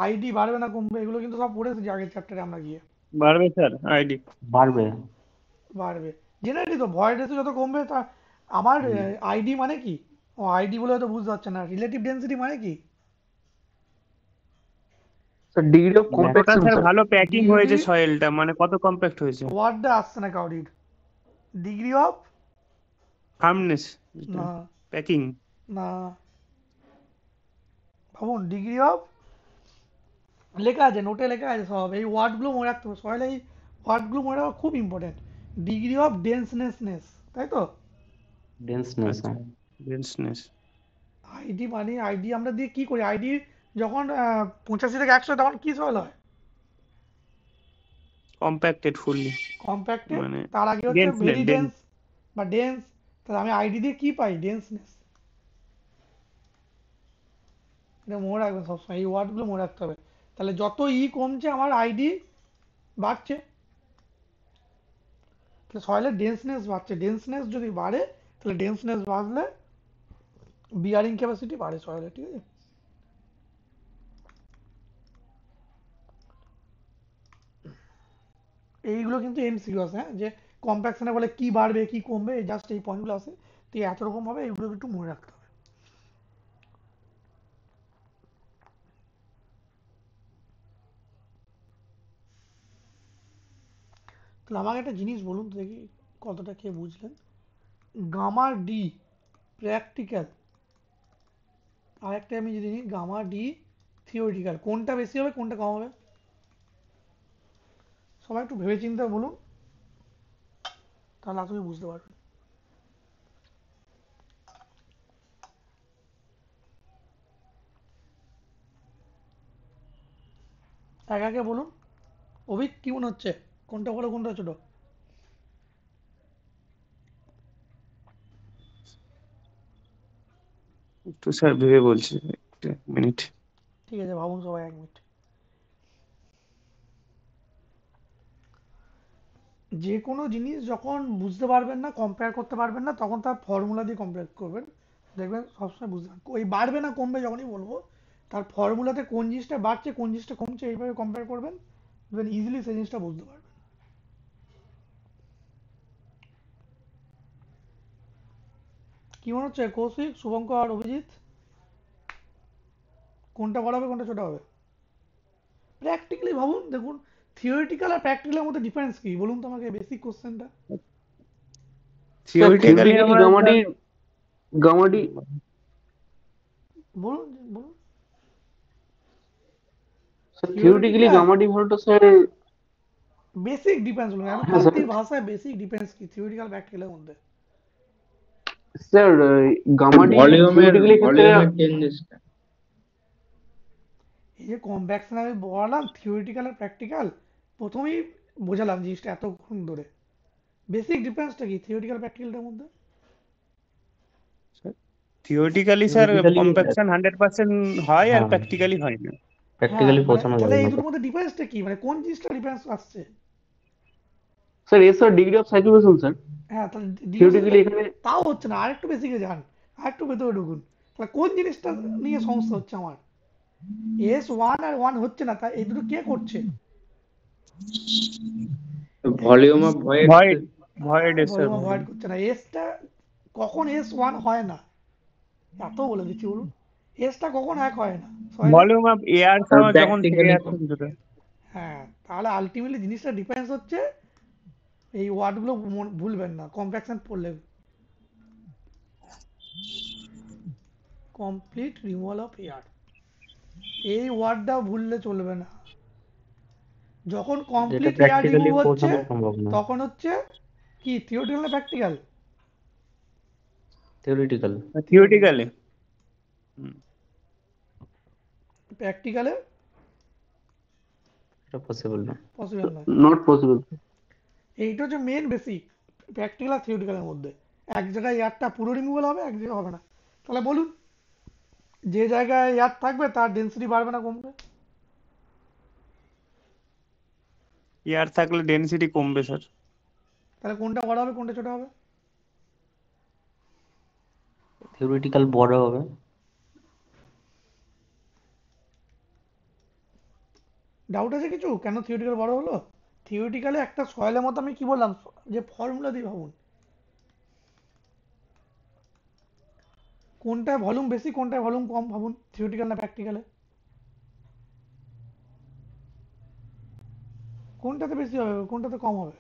[SPEAKER 1] আইডি বাড়বে না কমবে? এগুলো কিন্তু সব পড়েছি আগের চ্যাপ্টারে আমরা গিয়ে।
[SPEAKER 2] বাড়বে স্যার আইডি।
[SPEAKER 4] বাড়বে।
[SPEAKER 1] বাড়বে, জেনারেলি তো ভয়েড রেশিও যত কমবে তা আমার আইডি মানে কি, ও আইডি বলে হয়তো বুঝতে পারছে না, রিলেটিভ ডেন্সিটি মানে কি?
[SPEAKER 5] স্যার ডিগ্রি অফ
[SPEAKER 2] ওটা
[SPEAKER 5] কম্প্যাকশন
[SPEAKER 2] স্যার
[SPEAKER 5] স্যার।
[SPEAKER 2] ভালো প্যাকিং হয়েছে
[SPEAKER 1] ডিগ্রি,
[SPEAKER 2] সয়েলটা, মানে কত কম্প্যাক্ট হয়েছে।
[SPEAKER 1] ওয়ার্ডটা আসছে না কাউরির, ডিগ্রি অফ,
[SPEAKER 2] ফার্মনেস,
[SPEAKER 1] না
[SPEAKER 2] প্যাকিং।
[SPEAKER 1] না, ভাবুন ডিগ্রি অফ, লেখা আছে নোটে, লেখা আছে সব, এই ওয়ার্ডগুলো মনে রাখতে হবে সবাই, এই ওয়ার্ডগুলো মনে রাখা খুব ইম্পর্টেন্ট। ডিগ্রি অফ ডেন্সনেসনেস, তাই তো?
[SPEAKER 4] ডেন্সনেস।
[SPEAKER 2] আচ্ছা, ডেন্সনেস।
[SPEAKER 1] আইডি মানে আইডি আমরা দিয়ে কি করি, আইডি যখন 85 থেকে 100 তখন কি সয়েল হয়,
[SPEAKER 2] কম্প্যাক্টেড ফুললি,
[SPEAKER 1] কম্প্যাক্টেড।
[SPEAKER 2] মানে
[SPEAKER 1] তার আগে হচ্ছে
[SPEAKER 2] ডেন্স
[SPEAKER 1] ভেরি
[SPEAKER 2] ডেন্স।
[SPEAKER 1] ডেন্স বা ডেন্স। তাহলে আমি আইডি দিয়ে কি পাই, ডেন্সনেস। এটা মনে রাখবেন সবসময়, এই ওয়ার্ডগুলো মনে রাখতে হবে। তাহলে যত কমছে আমার আইডি বাড়ছে, তাহলে সয়েলের ডেন্সনেস বাড়ছে, ডেন্সনেস যদি বাড়ে তাহলে ডেন্সনেস বাড়লে বিয়ারিং ক্যাপাসিটি বাড়ে সয়েলের, ঠিক আছে? এইগুলো কিন্তু এমসিকিউ আছে, হ্যাঁ, যে কম্প্যাকশনে বলে কি বাড়বে কি কমবে, জাস্ট এই পয়েন্টগুলো আছে। সত্যি এত রকম হবে, এগুলো একটু মনে রাখতে হবে। তাহলে আমাকে একটা জিনিস বলুন তো দেখি কতটা কে বুঝলেন। গামা ডি প্র্যাকটিক্যাল, আরেকটা আমি যদি নিই গামা ডি থিওরিটিক্যাল, কোনটা বেশি হবে কোনটা কম হবে? সবাই একটু ভেবে চিন্তে বলুন, তাহলে আপনি বুঝতে পারবেন। একে একে বলুন। অভিক কি মনে হচ্ছে, কোনটা বড় কোনটা ছোট?
[SPEAKER 2] একটু স্যার ভেবে বলছি, একটা মিনিট।
[SPEAKER 1] ঠিক আছে, ভাবুন সবাই 1 মিনিট। যে কোনো জিনিস যখন বুঝতে পারবেন না, কম্পেয়ার করতে পারবেন না, তখন তার ফর্মুলা দিয়ে কম্পেয়ার করবেন, দেখবেন সবসময় বুঝতে পারবেন। ওই বাড়বে না কমবে যখনই বলবো, তার ফর্মুলাতে কোন জিনিসটা বাড়ছে কোন জিনিসটা কমছে এইভাবে কম্পেয়ার করবেন, দেখবেন ইজিলি সেই জিনিসটা বুঝতে পারবেন। কি মনে হচ্ছে কৌশিক, শুভঙ্কর আর অভিজিৎ, কোনটা বড় হবে কোনটা ছোট হবে? প্র্যাকটিক্যালি ভাবুন, দেখুন থিওরিটিক্যাল আর প্র্যাকটিক্যালের মধ্যে ডিফারেন্স কি বলুন তো আমাকে, বেসিক কোশ্চেনটা।
[SPEAKER 5] স্যার
[SPEAKER 2] থিওরিটিক্যালি
[SPEAKER 5] থিওরিটিক্যালি
[SPEAKER 2] আমরা
[SPEAKER 5] গামাডি
[SPEAKER 1] বলুন বলুন।
[SPEAKER 5] স্যার থিওরিটিক্যালি
[SPEAKER 1] থিওরিটিক্যাল
[SPEAKER 5] গামাডি ভোল্টা স্যার।
[SPEAKER 1] বেসিক ডিফারেন্স বলুন, একদম
[SPEAKER 5] হ্যাঁ স্যার।
[SPEAKER 1] ফালতির ভাষায় বেসিক ডিফারেন্স কি থিওরিটিক্যাল প্র্যাকটিক্যালের মধ্যে?
[SPEAKER 5] স্যার গামাডি থিওরিটিক্যালি ক্ষেত্রে
[SPEAKER 3] ভলিউমের চেঞ্জেসটা।
[SPEAKER 1] এই যে কম্প্যাকশন আমি বলালাম থিওরিটিক্যাল আর প্র্যাকটিক্যাল, প্রথমেই বোঝালাম জিনিসটা এতক্ষণ ধরে। বেসিক ডিফারেন্সটা কি থিওরিটিক্যাল প্র্যাকটিক্যালটার মধ্যে?
[SPEAKER 2] থিওরিটিক্যালি স্যার
[SPEAKER 4] থিওরিটিক্যালি
[SPEAKER 2] কম্প্যাকশন 100% হয়, আর
[SPEAKER 4] হ্যাঁ
[SPEAKER 2] প্র্যাকটিক্যালি হয় না।
[SPEAKER 1] হ্যাঁ
[SPEAKER 4] প্র্যাকটিক্যালি
[SPEAKER 1] মানে
[SPEAKER 4] পৌঁছানো
[SPEAKER 1] তাহলে
[SPEAKER 4] যাবে
[SPEAKER 1] এই
[SPEAKER 4] না
[SPEAKER 1] দুটোর
[SPEAKER 4] স্যার।
[SPEAKER 1] মধ্যে ডিফারেন্সটা কি, মানে কোন জিনিসটা ডিফারেন্স আসছে?
[SPEAKER 5] Sir S sir degree of circulation sir.
[SPEAKER 1] হ্যাঁ তাহলে
[SPEAKER 5] থিওরিটিক্যালি এখানে
[SPEAKER 1] তাও হচ্ছে না, আরেকটু বেসিকে যান, আরেকটু ভেতরে ঢুকুন। তাহলে কোন জিনিসটা নিয়ে সমস্যা হচ্ছে আমার? S1 আর 1 হচ্ছে না, তা এই দুটো কে করছে?
[SPEAKER 3] Volume of void.
[SPEAKER 2] Void, void sir.
[SPEAKER 1] Volume avoid করছে না। এসটা কখন S1 হয় না, এত বলে দিচ্ছি বলুন। এসটা কখন এক হয় না, হয় না?
[SPEAKER 2] ভলিউম অফ এয়ার যখন থেকে
[SPEAKER 3] প্র্যাকটিক্যালি
[SPEAKER 2] যাচ্ছে ভিতরে।
[SPEAKER 1] হ্যাঁ, তাহলে আলটিমেটলি জিনিসটা ডিফারেন্স হচ্ছে, এই ওয়ার্ডগুলো ভুলবেন না কম্প্যাকশন পড়লে। কমপ্লিট রিমুভাল অফ এয়ার, এই ওয়ার্ডটা ভুললে চলবে না। যখন
[SPEAKER 4] যেটা
[SPEAKER 1] কমপ্লিট এয়ার
[SPEAKER 4] প্র্যাকটিক্যালি
[SPEAKER 1] রিমুভ হচ্ছে
[SPEAKER 4] পৌঁছানো সম্ভব না।
[SPEAKER 1] তখন হচ্ছে কি থিওরিটিক্যাল না প্র্যাকটিক্যাল?
[SPEAKER 4] থিওরিটিক্যাল।
[SPEAKER 2] থিওরিটিক্যালি
[SPEAKER 1] প্র্যাকটিক্যালে
[SPEAKER 4] এটা পসিবল না।
[SPEAKER 1] পসিবল নয়।
[SPEAKER 5] Not possible.
[SPEAKER 1] এইটা হচ্ছে মেন বেসিক প্র্যাকটিক্যাল আর থিওরিটিক্যালের মধ্যে। এক জায়গায় এয়ারটা পুরো রিমুভাল হবে, এক জায়গায় হবে না। তাহলে বলুন, যে জায়গায় এয়ার থাকবে তার ডেন্সিটি বাড়বে না কমবে?
[SPEAKER 2] এয়ার থাকলে ডেনসিটি কমবে স্যার।
[SPEAKER 1] তাহলে কোনটা বড় হবে কোনটা ছোট হবে?
[SPEAKER 4] থিওরিটিক্যাল বড় হবে।
[SPEAKER 1] ডাউট আছে কিছু, কেন থিওরিটিক্যাল বড় হলো? থিওরিটিক্যালে একটা সয়েলের মতো আমি কি বললাম, যে ফর্মুলা দিয়ে ভাবুন, কোনটায় ভলিউম বেশি কোনটায় ভলিউম কম ভাবুন, থিওরিটিক্যাল না প্র্যাকটিক্যালে? কোনটাতে বেশি হবে কোনটাতে কম হবে?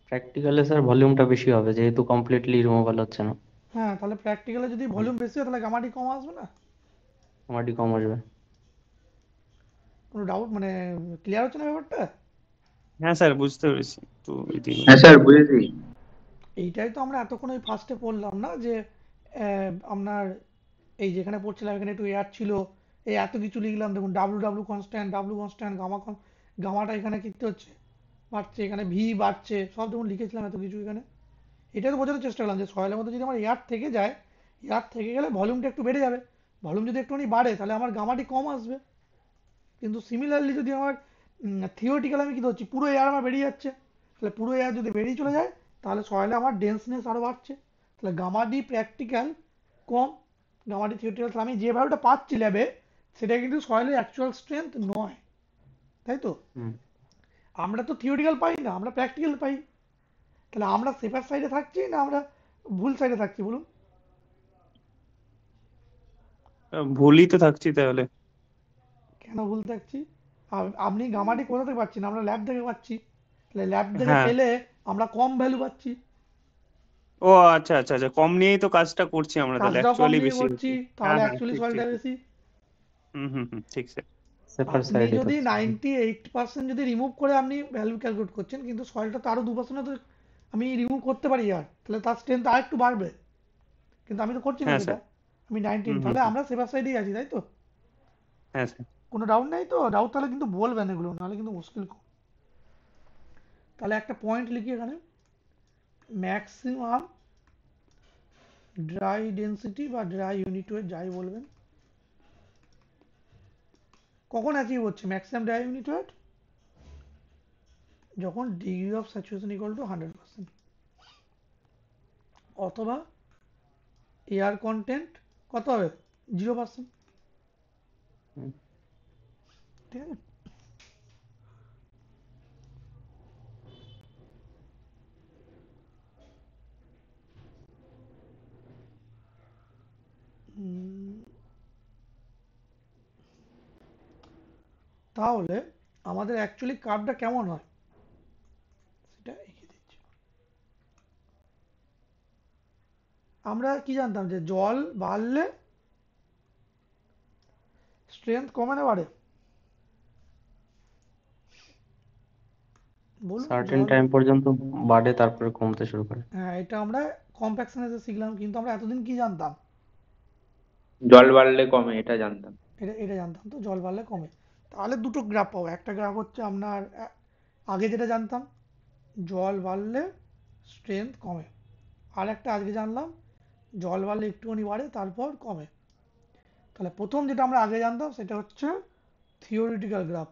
[SPEAKER 4] প্র্যাকটিক্যালে স্যার ভলিউমটা বেশি হবে যেহেতু কমপ্লিটলি রিমুভাল হচ্ছে না।
[SPEAKER 1] হ্যাঁ, তাহলে প্র্যাকটিক্যালে যদি ভলিউম বেশি হয় তাহলে গামাটি কম আসবে না?
[SPEAKER 4] আমারটি কম আসবে।
[SPEAKER 1] কোনো ডাউট, মানে ক্লিয়ার হচ্ছে না ব্যাপারটা?
[SPEAKER 2] হ্যাঁ স্যার বুঝতে পেরেছি, তো এদিকে
[SPEAKER 3] হ্যাঁ স্যার বুঝেছি।
[SPEAKER 1] এইটাই তো আমরা এতক্ষণ ওই ফার্স্টে পড়লাম না, যে আপনার এই যেখানে পড়ছিলাম এখানে একটু এয়ার ছিল, এই এত কিছু লিখলাম, দেখুন W W constant, W constant, গামাটা এখানে কিনতে হচ্ছে বাড়ছে, এখানে ভি বাড়ছে, সব দেখুন লিখেছিলাম এত কিছু এখানে। এটাই তো বোঝানোর চেষ্টা করলাম যে সয়েলের মধ্যে যদি আমার এয়ার থেকে যায়, এয়ার থেকে গেলে ভলিউমটা একটু বেড়ে যাবে, ভলিউম যদি একটুখানি বাড়ে তাহলে আমার গামাটি কম আসবে। কিন্তু সিমিলারলি যদি আমার থিওরিটিক্যাল আমি কি ধরছি পুরো এয়ার আমার বেরিয়ে যাচ্ছে, তাহলে পুরো এয়ার যদি বেরিয়ে চলে যায় তাহলে সয়েলে আমার ডেন্সনেস আরও বাড়ছে, তাহলে গামা ডি প্র্যাকটিক্যাল কম, গামা ডি থিওরিটিক্যাল। তাহলে আমি যে ভ্যালুটা পাচ্ছি ল্যাবে সেটা কিন্তু সয়েলের অ্যাকচুয়াল স্ট্রেংথ নয়, তাই তো?
[SPEAKER 4] হুম।
[SPEAKER 1] আমরা তো থিওরিটিক্যাল পাই না, আমরা প্র্যাকটিক্যাল পাই। তাহলে আমরা সেফার সাইডে থাকছি না আমরা ভুল সাইডে থাকছি বলুন?
[SPEAKER 2] ভুলই তো থাকছি তাহলে।
[SPEAKER 1] কেন ভুল থাকছি? আপনি গামাটি কোথা থেকে পাচ্ছেন? আমরা ল্যাব থেকে পাচ্ছি। তাহলে ল্যাব থেকে
[SPEAKER 2] হ্যাঁ।
[SPEAKER 1] পেলে আমরা কম ভ্যালু পাচ্ছি,
[SPEAKER 2] ও আচ্ছা আচ্ছা আচ্ছা, কম নিয়েই তো কাজটা করছি আমরা, তাহলে
[SPEAKER 1] কাজটাও কম
[SPEAKER 2] অ্যাকচুয়ালি
[SPEAKER 1] দিয়ে
[SPEAKER 2] বেশি
[SPEAKER 1] করছি,
[SPEAKER 2] হচ্ছে।
[SPEAKER 1] তাহলে
[SPEAKER 2] হ্যাঁ হ্যাঁ,
[SPEAKER 1] অ্যাকচুয়ালি
[SPEAKER 2] ঠিক
[SPEAKER 1] সয়েলটা
[SPEAKER 2] ঠিক ঠিক।
[SPEAKER 1] বেশি।
[SPEAKER 2] ঠিক স্যার।
[SPEAKER 4] সেফার
[SPEAKER 1] আপনি
[SPEAKER 4] সাইডে
[SPEAKER 1] যদি
[SPEAKER 4] হচ্ছে।
[SPEAKER 1] 98% যদি রিমুভ করে আপনি ভ্যালু ক্যালকুলেট করছেন, কিন্তু সয়েলটা তো আরো 2% তো আমি রিমুভ করতে পারি, আর তাহলে তার স্ট্রেংথ আর একটু বাড়বে, কিন্তু আমি তো করছি না
[SPEAKER 2] হ্যাঁ
[SPEAKER 1] সেটা।
[SPEAKER 2] স্যার।
[SPEAKER 1] আমি 19, তাহলে আমরা সেভার সাইডেই আছি, তাই তো?
[SPEAKER 2] হ্যাঁ স্যার।
[SPEAKER 1] কোনো ডাউট নেই তো? ডাউট তাহলে কিন্তু বলবেন এগুলো, নাহলে কিন্তু মুশকিল খুব। তাহলে একটা পয়েন্ট লিখি এখানে, ম্যাক্সিমাম ড্রাই ডেন্সিটি বা ড্রাই ইউনিট ওয়েট যাই বলবেন, কখন অ্যাচিভ হচ্ছে ম্যাক্সিমাম ড্রাই ইউনিট ওয়েট? যখন degree of saturation equal to 100%, অথবা এয়ার কন্টেন্ট কত হবে? 0%।
[SPEAKER 4] হুম।
[SPEAKER 1] ঠিক আছে। তাহলে আমাদের অ্যাকচুয়ালি কার্ভটা কেমন হয় সেটা এঁকে দিচ্ছি। আমরা কি জানতাম যে জল বাড়লে স্ট্রেংথ কমে না বাড়ে? বলুন।
[SPEAKER 4] সার্টেন
[SPEAKER 1] জল,
[SPEAKER 4] টাইম পর্যন্ত বাড়ে, তারপরে কমতে শুরু করে।
[SPEAKER 1] হ্যাঁ এটা আমরা কম্প্যাকশনে শিখলাম, কিন্তু আমরা এতদিন কি জানতাম?
[SPEAKER 3] জল বাড়লে কমে, এটা জানতাম।
[SPEAKER 1] এটা এটা জানতাম তো, জল বাড়লে কমে। তাহলে দুটো গ্রাফ পাবো, একটা গ্রাফ হচ্ছে আপনার আগে যেটা জানতাম, জল বাড়লে স্ট্রেংথ কমে, আর একটা আজকে জানলাম জল বাড়লে একটুখানি বাড়ে তারপর কমে। তাহলে প্রথম যেটা আমরা আগে জানতাম সেটা হচ্ছে থিওরিটিক্যাল গ্রাফ,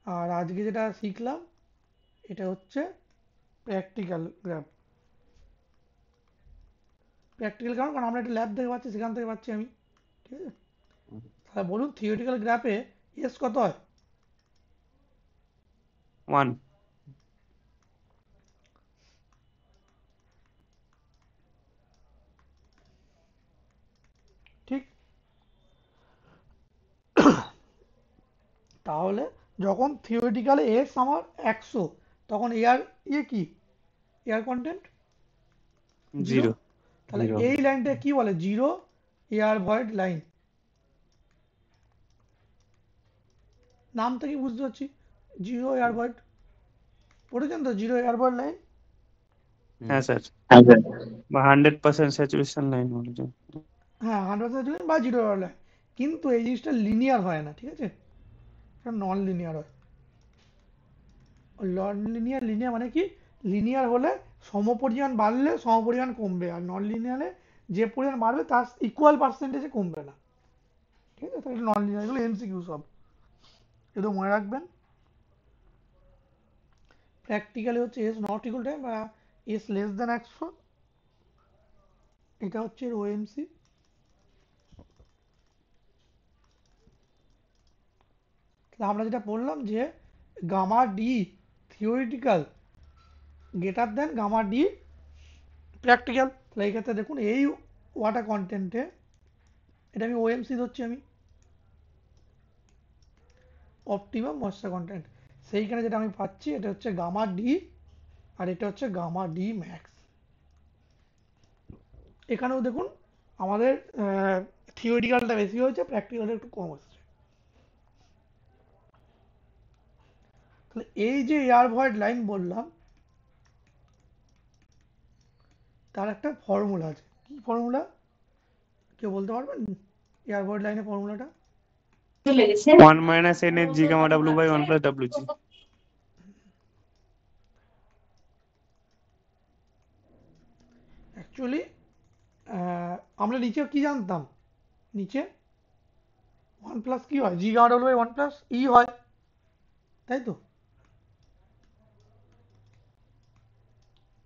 [SPEAKER 1] আর আজকে যেটা শিখলাম এটা হচ্ছে প্র্যাকটিক্যাল গ্রাফ। প্র্যাকটিক্যাল কারণ আমরা একটা ল্যাব থেকে পাচ্ছি, সেখান থেকে পাচ্ছি আমি। ঠিক আছে। তাহলে বলুন থিওরিটিক্যাল গ্রাফে এস কত হয়?
[SPEAKER 2] 1।
[SPEAKER 1] ঠিক। তাহলে যখন থিওরিটিক্যালে এস আমার 100, তখন এয়ার কি এয়ার কন্টেন্ট 0।
[SPEAKER 2] 0।
[SPEAKER 1] তাহলে
[SPEAKER 4] 0।
[SPEAKER 1] এই লাইনটা কি বলে? Zero air void line. নাম থেকে বুঝতে পারছি জিরো এয়ার ভয়েড, পড়েছেন তো জিরো এয়ার ভয়েড লাইন?
[SPEAKER 2] হ্যাঁ স্যার।
[SPEAKER 3] হ্যাঁ স্যার।
[SPEAKER 2] বা 100% স্যাচুরেশন লাইন বলছে।
[SPEAKER 1] হ্যাঁ 100% বা জিরো এয়ার লাইন, কিন্তু এই জিনিসটা লিনিয়ার হয় না, ঠিক আছে? এটা নন লিনিয়ার হয়। নন লিনিয়ার, লিনিয়ার মানে কি? লিনিয়ার হলে সমপরিমাণ বাড়লে সমপরিমাণ কমবে, আর নন লিনিয়ারে যে পরিমাণ বাড়বে তার ইকুয়াল পার্সেন্টেজে কমবে না। ঠিক আছে, তাহলে নন লিনিয়ার, এগুলো এমসিকিউ সব, এগুলো মনে রাখবেন। প্র্যাকটিক্যালি হচ্ছে এস নট ইকুয়াল টাইম বা এস লেস দেন 100, এটা হচ্ছে ওএমসি। তাহলে আমরা যেটা বললাম যে gamma D theoretical greater than gamma D practical. তাহলে এই ক্ষেত্রে দেখুন এই ওয়াটার কন্টেন্টে, এটা আমি ওএমসি ধরছি, আমি অপটিমাম ময়েশ্চার কন্টেন্ট, সেইখানে যেটা আমি পাচ্ছি এটা হচ্ছে গামা ডি, আর এটা হচ্ছে গামা ডি ম্যাক্স। এখানেও দেখুন আমাদের থিওরিটিক্যালটা বেশি হয়েছে, প্র্যাকটিক্যালটা একটু কম হচ্ছে। তাহলে এই যে এয়ার ভয়েড লাইন বললাম, তার একটা ফর্মুলা আছে। কি ফর্মুলা কেউ বলতে পারবেন? এয়ার ভয়েড লাইনের ফর্মুলাটা
[SPEAKER 2] 1 minus n h g gamma w by 1 plus wg।
[SPEAKER 1] Actually আমরা নিচে কি জানতাম? নিচে 1 প্লাস কি হয়? জি gamma W by 1 plus E হয়, তাই তো?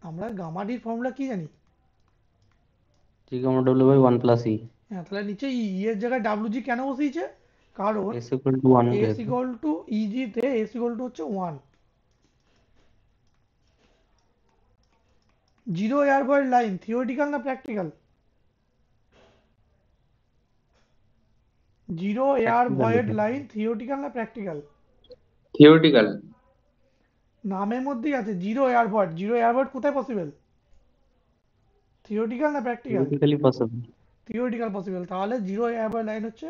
[SPEAKER 1] আমরা গামা ডির ফর্মুলা কি জানি?
[SPEAKER 4] জি gamma W by 1 plus E.
[SPEAKER 1] হ্যাঁ, তাহলে নিচে ই এর জায়গায় ডাব্লিউ কেন বসিয়েছে? কারণ
[SPEAKER 4] এস ইকুয়াল টু 1
[SPEAKER 1] এস
[SPEAKER 4] যেহেতু।
[SPEAKER 1] ইকুয়াল টু ইজি তে এস ইকুয়াল টু হচ্ছে 1, zero air void line theoretical না practical? Zero air
[SPEAKER 4] practical
[SPEAKER 1] void
[SPEAKER 4] এটা।
[SPEAKER 1] লাইন থিওরিটিক্যাল না প্র্যাকটিক্যাল?
[SPEAKER 3] থিওরিটিক্যাল।
[SPEAKER 1] নামের মধ্যেই আছে zero air void. Zero air void কোথায় পসিবল? থিওরিটিক্যাল না practical?
[SPEAKER 4] Theoretically possible.
[SPEAKER 1] Theoretical possible. তাহলে জিরো এয়ার ভয়েড লাইন হচ্ছে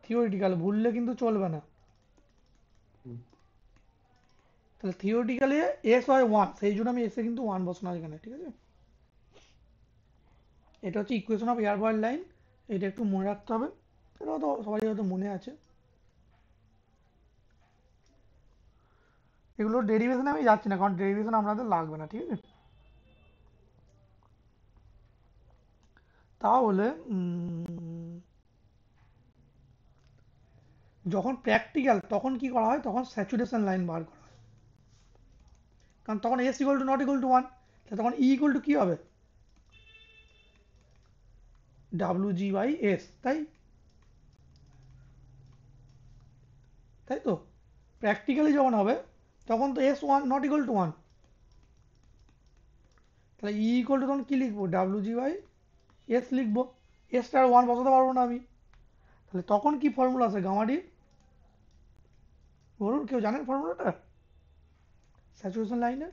[SPEAKER 1] থিওরিটিক্যাল, ভুললে কিন্তু চলবে না। তাহলে থিওরিটিক্যালি এস হয় 1, সেই জন্য আমি এসে কিন্তু 1 বসানো এখানে, ঠিক আছে? এটা হচ্ছে equation of air void line, এটা একটু মনে রাখতে হবে। এটা তো সবাই হয়তো মনে আছে। এগুলো ডেরিভেশনে আমি যাচ্ছি না, কারণ ডেরিভেশন আপনাদের লাগবে না, ঠিক আছে? তাহলে যখন প্র্যাকটিক্যাল তখন কি করা হয়? তখন স্যাচুরেশন লাইন বার করা হয়, কারণ তখন S equal to not equal to 1, তখন ই ইকুয়াল টু কি হবে? ডাব্লিউ জি বাই এস, তাই তো? প্র্যাকটিক্যালি যখন হবে তখন তো S one not equal to 1, তাহলে ই ইকুয়াল টু তখন কি লিখবো? ডাব্লিউ জি বাই এস লিখবো। এসটা আর 1 বসাতে পারবো না আমি। তাহলে তখন কি ফর্মুলা আছে গামাডির? বলুন, কেউ জানেন ফর্মুলাটা স্যাচুরেশন লাইনের?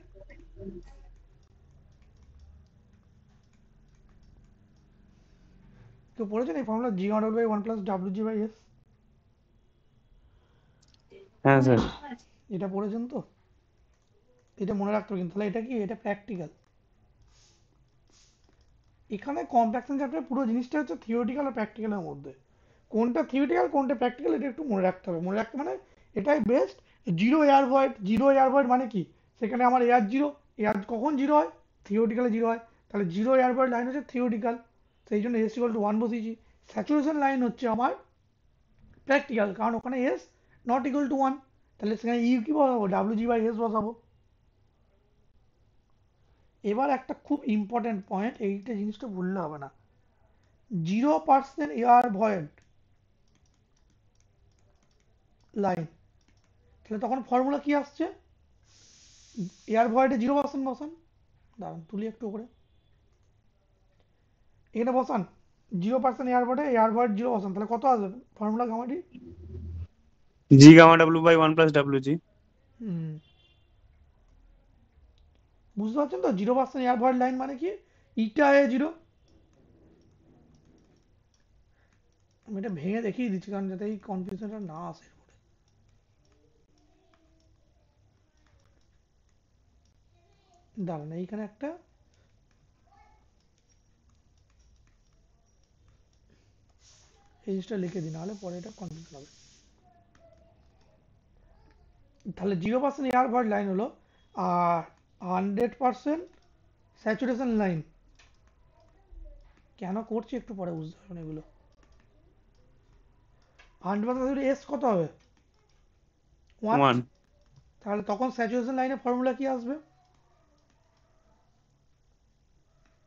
[SPEAKER 1] কেউ পড়েছেন এই formula? G not by 1 plus W G by S,
[SPEAKER 2] হ্যাঁ স্যার।
[SPEAKER 1] এটা পড়েছেন তো? এটা মনে রাখতে হবে কিন্তু। তাহলে এটা কি? এটা প্র্যাকটিক্যাল। এখানে কম্প্যাকশন চ্যাপ্টার পুরো জিনিসটা হচ্ছে থিওরিটিক্যাল আর প্র্যাকটিক্যালের মধ্যে। কোনটা থিওরিটিক্যাল কোনটা প্র্যাকটিক্যাল এটা একটু মনে রাখতে হবে। মনে রাখতে মানে এটাই best. Zero air void, zero air void মানে কি? সেখানে আমার এয়ার জিরো, এয়ার কখন জিরো হয়? থিওরিটিক্যালে জিরো হয়। তাহলে জিরো এয়ার ভয়েড লাইন হচ্ছে থিওরিটিক্যাল, সেই জন্য এস ইকুয়াল টু 1 বসিয়েছি। স্যাচুরেশন লাইন হচ্ছে আমার প্র্যাকটিক্যাল, কারণ ওখানে এস নট ইকুয়াল টু 1, তাহলে সেখানে ই কি বসাবো? ডাব্লিউ জি বাই এস বসাবো। এবার একটা খুব ইম্পর্টেন্ট পয়েন্ট, এইটা জিনিসটা ভুললে হবে না। 0% এয়ার ভয়েড লাইন, তাহলে তখন ফর্মুলা কি আসছে? এয়ার ভয়েডে 0% বসান। দাঁড়ান তুলি একটু করে, এখানে বসান 0% এয়ার ভয়েড 0 বসান, তাহলে কত আসবে ফর্মুলা গামাটি?
[SPEAKER 2] G gamma W by 1 plus W G.
[SPEAKER 1] হুম, বুঝতে পারছেন তো? 0% এয়ার ভয়েড লাইন মানে কি? ইটা এ 0। আমি এটা ভেঙে দেখিয়ে দিচ্ছি, কারণ যাতে এই কনফিউশনটা না আসে। দাঁড়ান এইখানে একটা এই জিনিসটা লিখে দিই, নাহলে পরে এটা কনফিউশন হবে। তাহলে 0% এয়ার ভয়েড লাইন হলো আর 100% স্যাচুরেশন লাইন। কেন করছি একটু পরে বুঝতে পারবেন এগুলো। 100% এস কত হবে? 1।
[SPEAKER 2] 1।
[SPEAKER 1] তাহলে তখন স্যাচুরেশন লাইনের ফর্মুলা কি আসবে?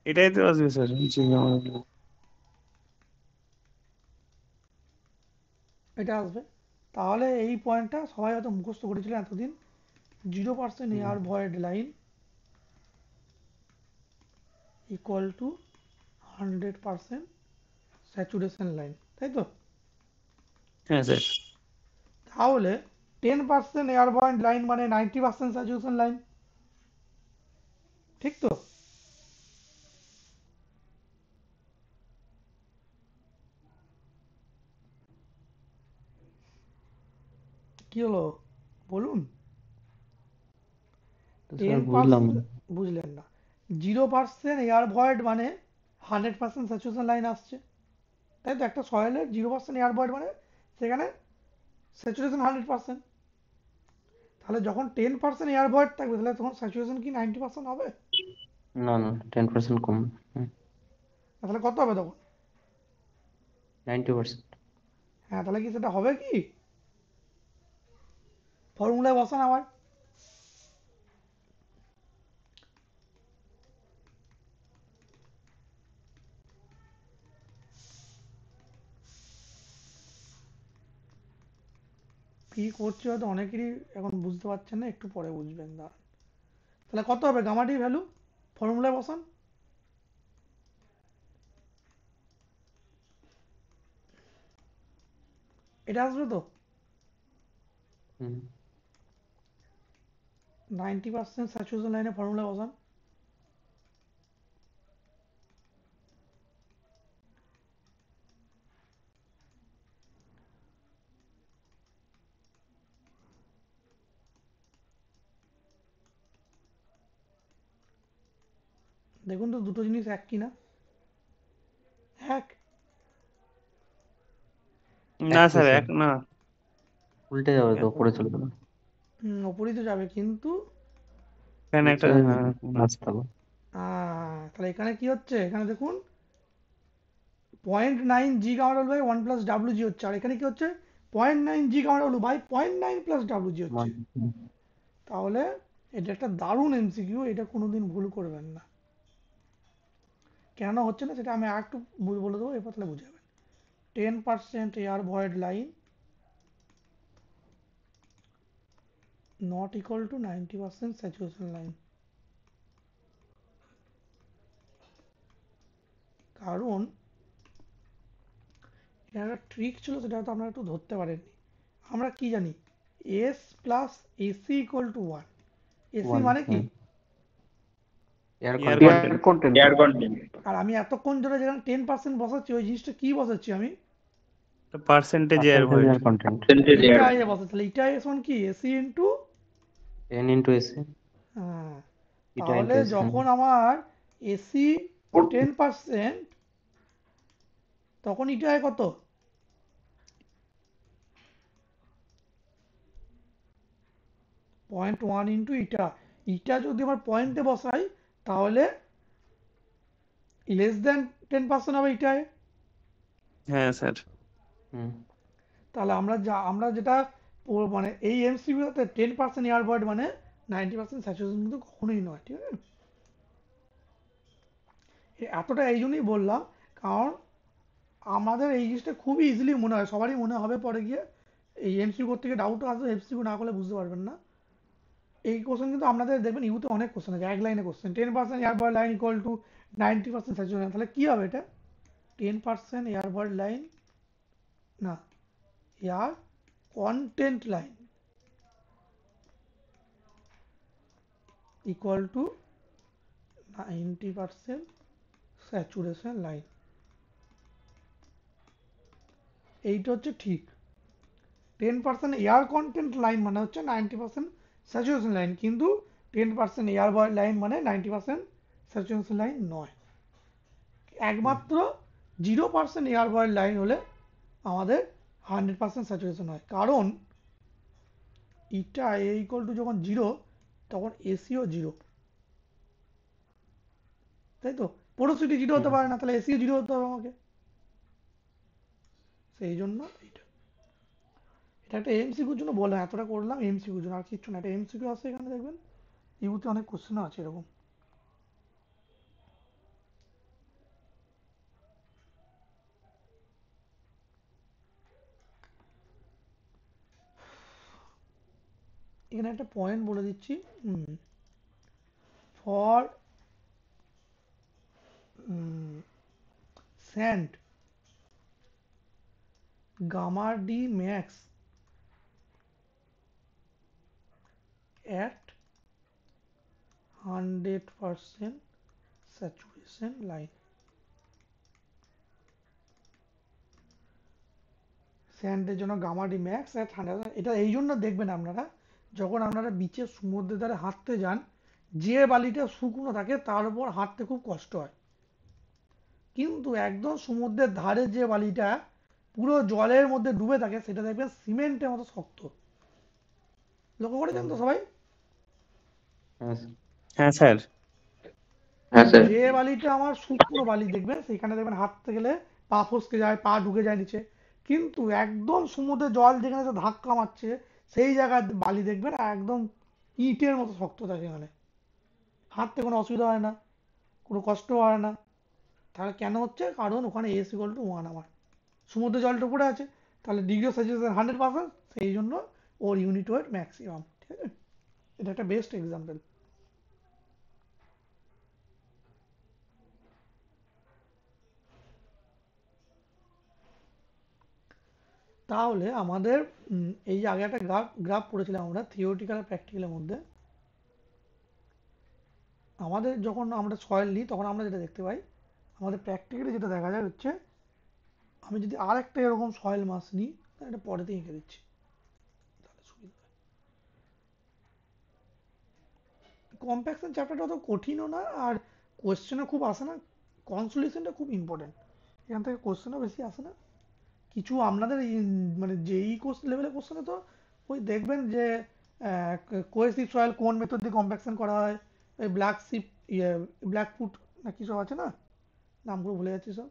[SPEAKER 2] এটাই তো আসবে স্যার, জি গামা ডাব্লিউ।
[SPEAKER 1] এটা আসবে। তাহলে এই পয়েন্টটা সবাই হয়তো মুখস্থ করেছিলেন এতদিন। 0% air void line equal to 100% saturation line, তাই তো?
[SPEAKER 2] হ্যাঁ স্যার।
[SPEAKER 1] তাহলে 10% এয়ার ভয়েড লাইন মানে 90% স্যাচুরেশন লাইন, ঠিক তো? কি হলো বলুন?
[SPEAKER 4] তো স্যার বুঝলাম
[SPEAKER 1] 10%
[SPEAKER 4] না।
[SPEAKER 1] বুঝলেন না? 0% এয়ার ভয়েড মানে 100% স্যাচুরেশন লাইন আসছে, তাই তো? একটা সয়েলের 0% এয়ার ভয়েড মানে সেখানে স্যাচুরেশন 100%। তাহলে যখন 10% এয়ার ভয়েড থাকবে তাহলে তখন স্যাচুরেশন কি 90% হবে?
[SPEAKER 4] না না, 10% কম।
[SPEAKER 1] তাহলে কত হবে তখন?
[SPEAKER 4] 90%।
[SPEAKER 1] হ্যাঁ, তাহলে কি সেটা হবে কি? ফর্মুলায় বসান আবার। কি করছি হয়তো অনেকেরই এখন বুঝতে পারছেন না, একটু পরে বুঝবেন। দাঁড়ান, তাহলে কত হবে গামাটির ভ্যালু? ফর্মুলায় বসান। এটা আসবে তো
[SPEAKER 4] হুম
[SPEAKER 1] 90% স্যাচুরেশন লাইনে ফর্মুলা বসান। দেখুন তো দুটো জিনিস এক কিনা। এক।
[SPEAKER 2] না
[SPEAKER 4] এক
[SPEAKER 2] স্যার,
[SPEAKER 4] কিসের
[SPEAKER 2] এক না।
[SPEAKER 4] উল্টে যাবে তো,
[SPEAKER 2] এক-
[SPEAKER 4] উপরে চলে যাবে।
[SPEAKER 1] ওপরেই তো যাবে কিন্তু
[SPEAKER 2] এখানে একটা
[SPEAKER 4] নিচে
[SPEAKER 2] হ্যাঁ,
[SPEAKER 4] আসতে হবে।
[SPEAKER 1] তাহলে এখানে কি হচ্ছে, এখানে দেখুন 0.9 G gamma double by 1 plus W G হচ্ছে, আর এখানে কি হচ্ছে 0.9 G gamma double by 0.9 plus W G হচ্ছে।
[SPEAKER 4] হুম,
[SPEAKER 1] তাহলে এটা একটা দারুণ এমসিকিউ, এটা কোনোদিন ভুল করবেন না। কেন হচ্ছে না সেটা আমি আর একটু বলে দেবো, এরপর তাহলে বুঝে যাবেন। 10% air void line not equal to 90% saturation line। কারণ এটা একটা ট্রিক ছিল, সেটা হয়তো আপনারা একটু ধরতে পারেননি। আমরা কি জানি S plus AC equal to 1। AC
[SPEAKER 4] one
[SPEAKER 1] মানে কি?
[SPEAKER 4] Air
[SPEAKER 2] air
[SPEAKER 4] content.
[SPEAKER 5] Air
[SPEAKER 2] content.
[SPEAKER 5] Content.
[SPEAKER 1] আর আমি এতক্ষণ ধরে যেখানে 10% বসাচ্ছি ওই জিনিসটা কি বসাচ্ছি আমি?
[SPEAKER 2] Percentage air
[SPEAKER 4] percentage
[SPEAKER 2] void.
[SPEAKER 4] Air content.
[SPEAKER 1] Eta এ বসাচ্ছি, তাহলে ইটা এস মানে কি AC into.
[SPEAKER 4] N into AC, eta
[SPEAKER 1] তাহলে
[SPEAKER 4] ইন্টু এসি।
[SPEAKER 1] যখন আমার এসি 10% তখন ইটা কত? 0.1 ইন্টু ইটা। ইটা যদি আমার পয়েন্টে বসাই তাহলে লেস দেন 10% হবে ইটায়।
[SPEAKER 2] হ্যাঁ স্যার।
[SPEAKER 4] হুম
[SPEAKER 1] তাহলে আমরা যেটা মানে এই এমসিকিউতে 10% এয়ার ভয়েড মানে 90% স্যাচুরেশন কিন্তু কখনোই নয়, ঠিক আছে? এতটা এই জন্যই বললাম, কারণ আমাদের এই জিনিসটা খুবই ইজিলি মনে হয়, সবারই মনে হবে পরে গিয়ে এই এমসিকিউ করতে গিয়ে ডাউট আসবে, এমসিকিউ না করলে বুঝতে পারবেন না। এই কোশ্চেন কিন্তু আপনাদের দেখবেন ইউতে অনেক কোশ্চেন আছে, এক লাইনে question 10% air void line equal to 90% saturation. তাহলে কি হবে এটা? 10% এয়ার ভয়েড লাইন না, air content line equal to 90% saturation line. এইটা হচ্ছে ঠিক। 10% এয়ার কন্টেন্ট লাইন মানে হচ্ছে 90% স্যাচুরেশন লাইন, কিন্তু 10% এয়ার ভয়েড লাইন মানে 90% স্যাচুরেশন লাইন নয়। একমাত্র 0% এয়ার ভয়েড লাইন হলে আমাদের 100% স্যাচুরেশন হয়, কারণ ইটা এ ইকুয়াল টু যখন 0 তখন এসিও 0, তাই তো? পোরোসিটি 0 হতে
[SPEAKER 4] হুম
[SPEAKER 1] পারে না, তাহলে এসিও 0 হতে হবে আমাকে। সেই জন্য এটা এটা একটা এমসিকিউর জন্য বললাম, এতটা করলাম এমসিকিউর জন্য, আর কিচ্ছু না। একটা এমসিকিউ আছে এখানে দেখবেন, ইউতে অনেক কোশ্চেন আছে এরকম। এখানে একটা পয়েন্ট বলে দিচ্ছি। For sand gamma D max at 100% saturation line। স্যান্ডের জন্য গামা ডি ম্যাক্স অ্যাট 100। এটা এই জন্য দেখবেন আপনারা যখন আপনারা বিচের সমুদ্রের ধারে হাঁটতে যান, যে বালিটা শুকনো থাকে তার উপর হাঁটতে খুব কষ্ট হয়, কিন্তু একদম সমুদ্রের ধারে যে বালিটা পুরো জলের মধ্যে ডুবে থাকে সেটা দেখবেন সিমেন্টের মতো শক্ত। লক্ষ্য করেছেন তো সবাই?
[SPEAKER 4] হ্যাঁ স্যার।
[SPEAKER 2] হ্যাঁ স্যার।
[SPEAKER 1] যে বালিটা আমার শুকনো বালি দেখবেন সেখানে দেখবেন হাঁটতে গেলে পা ফসকে যায়, পা ঢুকে যায় নিচে, কিন্তু একদম সমুদ্রের জল যেখানে এসে ধাক্কা মারছে সেই জায়গার বালি দেখবেন একদম ইটের মতো শক্ত থাকে, সেখানে হাঁটতে কোনো অসুবিধা হয় না, কোনো কষ্ট হয় না। তাহলে কেন হচ্ছে? কারণ ওখানে এস ইকুয়াল টু 1 আমার, সমুদ্রের জলটা উপরে আছে, তাহলে ডিগ্রি অফ স্যাচুরেশন 100%, সেই জন্য ওর ইউনিট ওয়েট ম্যাক্সিমাম, ঠিক আছে? এটা একটা বেস্ট এক্সাম্পল। তাহলে আমাদের এই যে আগে একটা গ্রাফ পড়েছিলাম আমরা থিওরিটিক্যাল আর প্র্যাকটিক্যালের মধ্যে। আমাদের যখন আমরা সয়েল নিই তখন আমরা যেটা দেখতে পাই, আমাদের প্র্যাকটিক্যালি যেটা দেখা যায় হচ্ছে, আমি যদি আর একটা এরকম সয়েল মাস নিই, এটা পরেতে এঁকে দিচ্ছি তাহলে সুবিধা হয়। কম্প্যাকশন চ্যাপ্টারটা অত কঠিনও না, আর কোয়েশ্চেনও খুব আসে না। কনসোলিউশনটা খুব ইম্পর্টেন্ট, এখান থেকে কোয়েশ্চেনও বেশি আসে না। কিছু আপনাদের মানে যেই কোর্স লেভেলের কোশ্চেনে তো ওই দেখবেন যে কোয়েসিভ সয়েল কোন মেথড দিয়ে কম্প্যাকশন করা হয়, ওই ব্ল্যাক শিপ ব্ল্যাক ফুট না কি সব আছে না, নামগুলো ভুলে যাচ্ছি সব।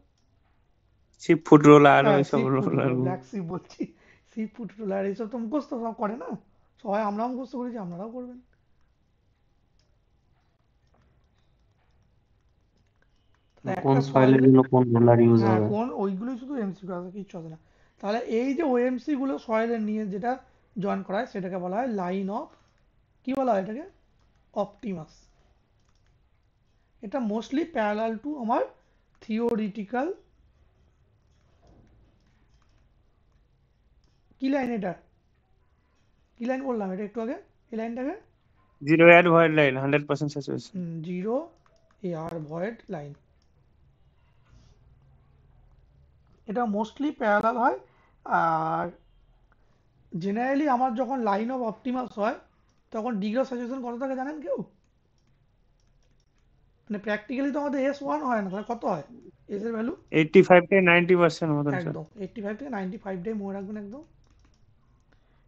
[SPEAKER 2] শিপ ফুড রোলার
[SPEAKER 1] হ্যাঁ,
[SPEAKER 2] ওইসব
[SPEAKER 1] sheep foot
[SPEAKER 2] roller
[SPEAKER 1] black sheep বলছি, শিপ ফুট রোলার এইসব তো মুখস্থ সব করে না সবাই, আমরাও মুখস্থ করেছি, আপনারাও করবেন। তাহলে
[SPEAKER 4] কোন
[SPEAKER 1] একটা
[SPEAKER 4] সয়েলের
[SPEAKER 1] সয়েলের,
[SPEAKER 4] জন্য কোন রোলার ইউজ
[SPEAKER 1] হ্যাঁ
[SPEAKER 4] হবে?
[SPEAKER 1] কোন ওইগুলোই শুধু এমসিকিউ আছে, কিচ্ছু আছে না। তাহলে এই যে ওএমসি গুলো সয়েলের নিয়ে যেটা জয়েন করা হয় সেটাকে বলা হয় লাইন অফ, কি বলা হয় এটাকে, অপটিমাস। এটা মোস্টলি প্যারালাল টু আমার থিওরিটিক্যাল, কি লাইন এটা, কি লাইন বললাম এটা একটু আগে, এই লাইনটাকে
[SPEAKER 2] zero air void line 100% saturation.
[SPEAKER 1] Zero air void line, এটা মোস্টলি প্যারালাল হয়। আর জেনারেলি আমার যখন লাইন অফ অপটিমাস হয় তখন ডিগ্রি অফ স্যাচুরেশন কত থাকে জানেন কেউ? মানে প্র্যাকটিক্যালি তো আমাদের S1 হয় না, তাহলে কত হয় এস এর ভ্যালু?
[SPEAKER 2] 85 থেকে 90% মতন স্যার।
[SPEAKER 1] একদম 85 থেকে 95 ডে মনে রাখবেন একদম।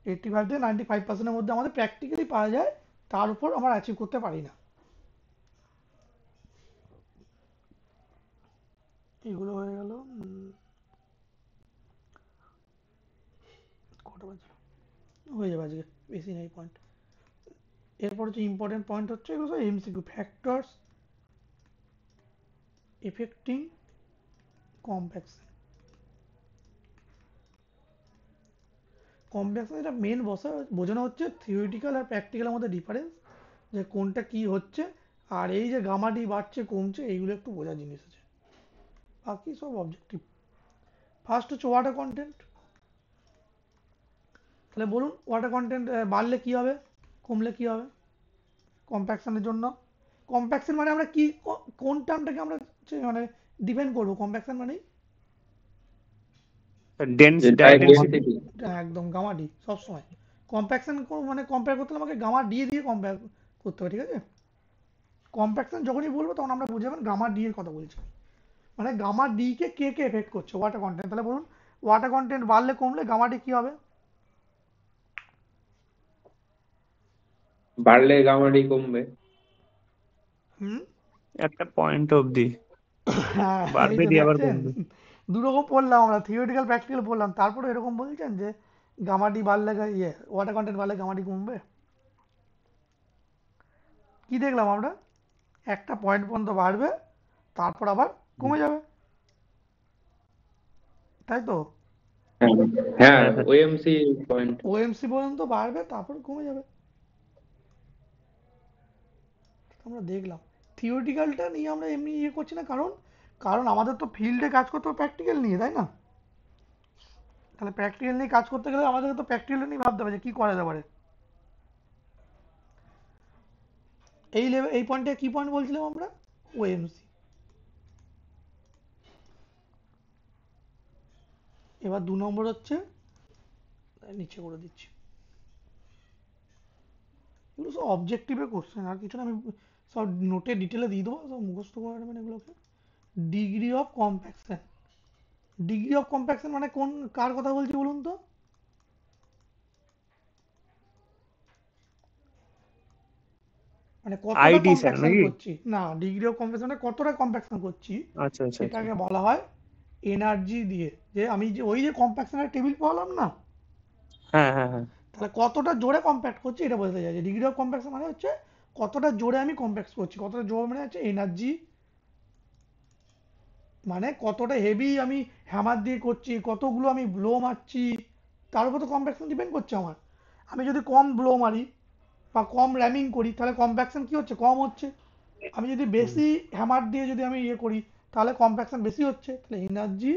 [SPEAKER 1] 85 থেকে 95%-এর মধ্যে আমাদের প্র্যাকটিক্যালি পাওয়া যায়, তার উপর আমরা অ্যাচিভ করতে পারি না। এগুলো হয়ে গেল। কটা বাজে? হয়ে যাবে আজকে, বেশি নেই পয়েন্ট। এরপর হচ্ছে ইম্পর্টেন্ট পয়েন্ট হচ্ছে এগুলো সব MCQ, factors affecting compaction. Compaction এটা মেন বোঝানো হচ্ছে থিওরিটিক্যাল আর প্র্যাকটিক্যালের মধ্যে ডিফারেন্স, যে কোনটা কি হচ্ছে। আর এই যে গামাটি বাড়ছে কমছে এইগুলো একটু বোঝার জিনিস আছে, বাকি সব অবজেক্টিভ। ফার্স্ট হচ্ছে ওয়াটার কন্টেন্ট। তাহলে বলুন ওয়াটার কন্টেন্ট বাড়লে কি হবে, কমলে কি হবে কম্প্যাকশনের জন্য? কম্প্যাকশন মানে আমরা কি কোন টার্মটাকে আমরা মানে ডিফাইন করবো? কম্প্যাকশন মানে
[SPEAKER 2] ডেন্সিটি।
[SPEAKER 1] একদম গামা ডি সবসময়। কম্প্যাকশন মানে কম্পেয়ার করতে হলে আমাকে গামা ডি দিয়ে কম্পেয়ার করতে হবে, ঠিক আছে? কম্প্যাকশন যখনই বলবো তখন আমরা বুঝে যাবেন গামা ডি এর কথা বলছি, মানে গামা ডি কে কে কে এফেক্ট করছে, ওয়াটার কন্টেন্ট। তাহলে বলুন ওয়াটার কন্টেন্ট বাড়লে কমলে গামা ডি কি হবে?
[SPEAKER 3] বাড়লে গামাডি কমবে।
[SPEAKER 1] হুম,
[SPEAKER 2] একটা পয়েন্ট অবধি
[SPEAKER 1] হ্যাঁ এই
[SPEAKER 2] বাড়বে
[SPEAKER 1] তো
[SPEAKER 2] দিয়ে আবার
[SPEAKER 1] দেখছেন,
[SPEAKER 2] কমবে।
[SPEAKER 1] দুরকম পড়লাম আমরা, থিওরিটিক্যাল প্র্যাকটিক্যাল পড়লাম, তারপরে এরকম বলছেন যে গামা ডি বাড়লে ওয়াটার কন্টেন্ট বাড়লে গামা ডি কমবে। কি দেখলাম আমরা, একটা পয়েন্ট পর্যন্ত বাড়বে তারপর আবার কমে যাবে, তাই তো?
[SPEAKER 3] হ্যাঁ
[SPEAKER 2] হ্যাঁ
[SPEAKER 3] হ্যাঁ,
[SPEAKER 2] হ্যাঁ।
[SPEAKER 3] ওএমসি পয়েন্ট।
[SPEAKER 1] ওএমসি পর্যন্ত বাড়বে তারপর কমে যাবে, আমরা দেখলাম। থিওরিটিক্যালটা নিয়ে আমরা এমনি করছি না, কারণ কারণ আমাদের তো ফিল্ডে কাজ করতে হবে প্র্যাকটিক্যাল নিয়ে, তাই না? তাহলে প্র্যাকটিক্যাল নিয়ে কাজ করতে গেলে আমাদেরকে তো প্র্যাকটিক্যাল নিয়ে ভাবতে হবে যে কী করা যেতে পারে। এই লেভেল এই পয়েন্টে কি পয়েন্ট বলছিলাম আমরা? ওএমসি। এবার 2 নম্বর হচ্ছে, নিচে করে দিচ্ছি, এগুলো সব অবজেক্টিভের কোশ্চেন, আর কিছু না, আমি সব নোটে ডিটেলে দিয়ে দেবো, সব মুখস্থ করে নেবেন এগুলোকে। Degree of compaction. Degree of compaction মানে কোন কার কথা বলছি বলুন তো? মানে কতটা
[SPEAKER 2] আইডি স্যার
[SPEAKER 1] কম্প্যাকশন
[SPEAKER 2] নাকি?
[SPEAKER 1] করছি, না ডিগ্রি অফ কম্প্যাকশন মানে কতটা কম্প্যাকশন করছি
[SPEAKER 2] আচ্ছা আচ্ছা আচ্ছা।
[SPEAKER 1] সেটাকে বলা হয় এনার্জি দিয়ে। যে আমি যে ওই যে কম্প্যাকশনের টেবিল পালাম না,
[SPEAKER 2] হ্যাঁ হ্যাঁ হ্যাঁ।
[SPEAKER 1] তাহলে কতটা জোরে কম্প্যাক্ট করছি এটা বলতে চাইছে। ডিগ্রি অফ কম্প্যাকশন মানে হচ্ছে কতটা জোরে আমি কম্প্যাক্ট করছি, কতটা জোরে মানে হচ্ছে এনার্জি, মানে কতটা হেভি আমি হ্যামার দিয়ে করছি, কতগুলো আমি ব্লো মারছি, তার উপর তো কম্প্যাকশন ডিপেন্ড করছে আমার। আমি যদি কম ব্লো মারি বা কম র্যামিং করি তাহলে কম্প্যাকশন কি হচ্ছে, কম হচ্ছে। আমি যদি বেশি হ্যামার দিয়ে যদি আমি ইয়ে করি তাহলে কম্প্যাকশন বেশি হচ্ছে। তাহলে এনার্জি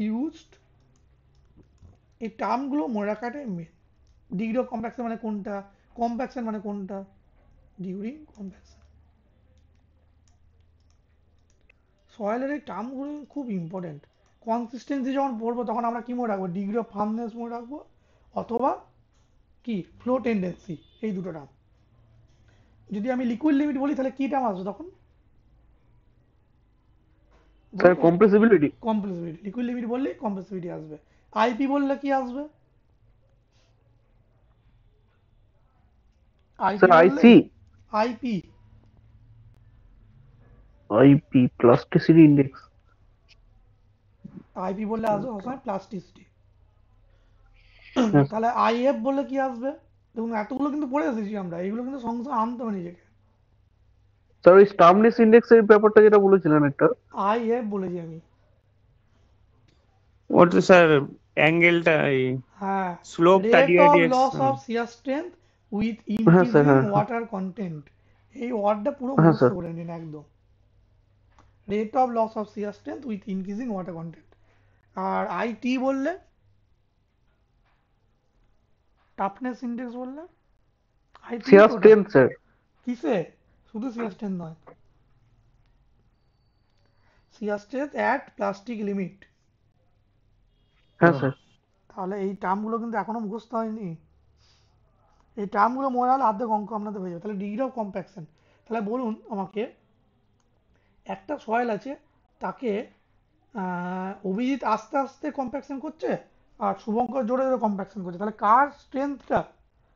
[SPEAKER 1] ইউজড এই টার্মগুলো মনে রাখাটাই মেন। ডিগ্রি অফ কম্প্যাকশন মানে কোনটা, কম্প্যাকশন মানে কোনটা, ডিউরিং কম্প্যাকশন। সয়েলের এই টার্মগুলো খুব ইম্পর্টেন্ট। কনসিস্টেন্সি যখন পড়বো তখন আমরা কি মনে রাখবো, ডিগ্রি অফ ফার্মনেস মনে রাখবো, অথবা কি ফ্লো টেন্ডেন্সি, এই দুটো টার্ম। যদি আমি লিকুইড লিমিট বলি তাহলে কি টার্ম আসবে তখন,
[SPEAKER 5] স্যার
[SPEAKER 1] বলো?
[SPEAKER 5] কম্প্রেসিবিলিটি।
[SPEAKER 1] কম্প্রেসিবিলিটি। লিকুইড লিমিট বললে কম্প্রেসিবিলিটি আসবে। আইপি বললে কি আসবে, আইপি
[SPEAKER 5] স্যার
[SPEAKER 1] বললে
[SPEAKER 5] IC,
[SPEAKER 1] IP
[SPEAKER 5] IP plasticity index.
[SPEAKER 1] IP বললে আসবে সবসময় প্লাস্টিসিটি।
[SPEAKER 5] হ্যাঁ
[SPEAKER 1] তাহলে আইএফ বললে কি আসবে, দেখুন এতগুলো কিন্তু পড়ে এসেছি আমরা, এগুলো কিন্তু সঙ্গে সঙ্গে আনতে হবে নিজেকে।
[SPEAKER 5] স্যার ওই স্টামনেস ইন্ডেক্সের ব্যাপারটা যেটা বলেছিলেন একটা,
[SPEAKER 1] আইএফ বলেছি আমি।
[SPEAKER 2] ওটা তো স্যার অ্যাঙ্গেলটা এই
[SPEAKER 1] হ্যাঁ,
[SPEAKER 2] স্লোপটা
[SPEAKER 1] rate of
[SPEAKER 2] dx.
[SPEAKER 1] Loss of shear strength with
[SPEAKER 5] হ্যাঁ স্যার,
[SPEAKER 1] ইনক্রিজিং
[SPEAKER 5] হ্যাঁ
[SPEAKER 1] ওয়াটার কন্টেন্ট। এই ওয়ার্ডটা পুরো
[SPEAKER 5] হ্যাঁ
[SPEAKER 1] মুখস্থ
[SPEAKER 5] স্যার।
[SPEAKER 1] করে নিন একদম। Rate of loss of shear strength with increasing water content. আর আইটি বললে, টাফনেস ইন্ডেক্স বললে, আইটি
[SPEAKER 5] শিয়ার
[SPEAKER 1] তো ওটা
[SPEAKER 5] স্ট্রেংথ স্যার।
[SPEAKER 1] কিসে, শুধু শিয়ার স্ট্রেংথ নয়, shear strength at plastic limit.
[SPEAKER 5] হ্যাঁ স্যার।
[SPEAKER 1] তাহলে এই টার্মগুলো কিন্তু এখনো মুখস্থ হয়নি। এই টার্মগুলো মনে হলে অর্ধেক অঙ্ক আপনাদের হয়ে যাবে। তাহলে ডিগ্রি অফ কম্প্যাকশন, তাহলে বলুন আমাকে, একটা সয়েল আছে, তাকে অভিজিৎ আস্তে আস্তে কম্প্যাকশন করছে আর শুভঙ্কর জোরে জোরে কম্প্যাকশন করছে, তাহলে কার স্ট্রেংথটা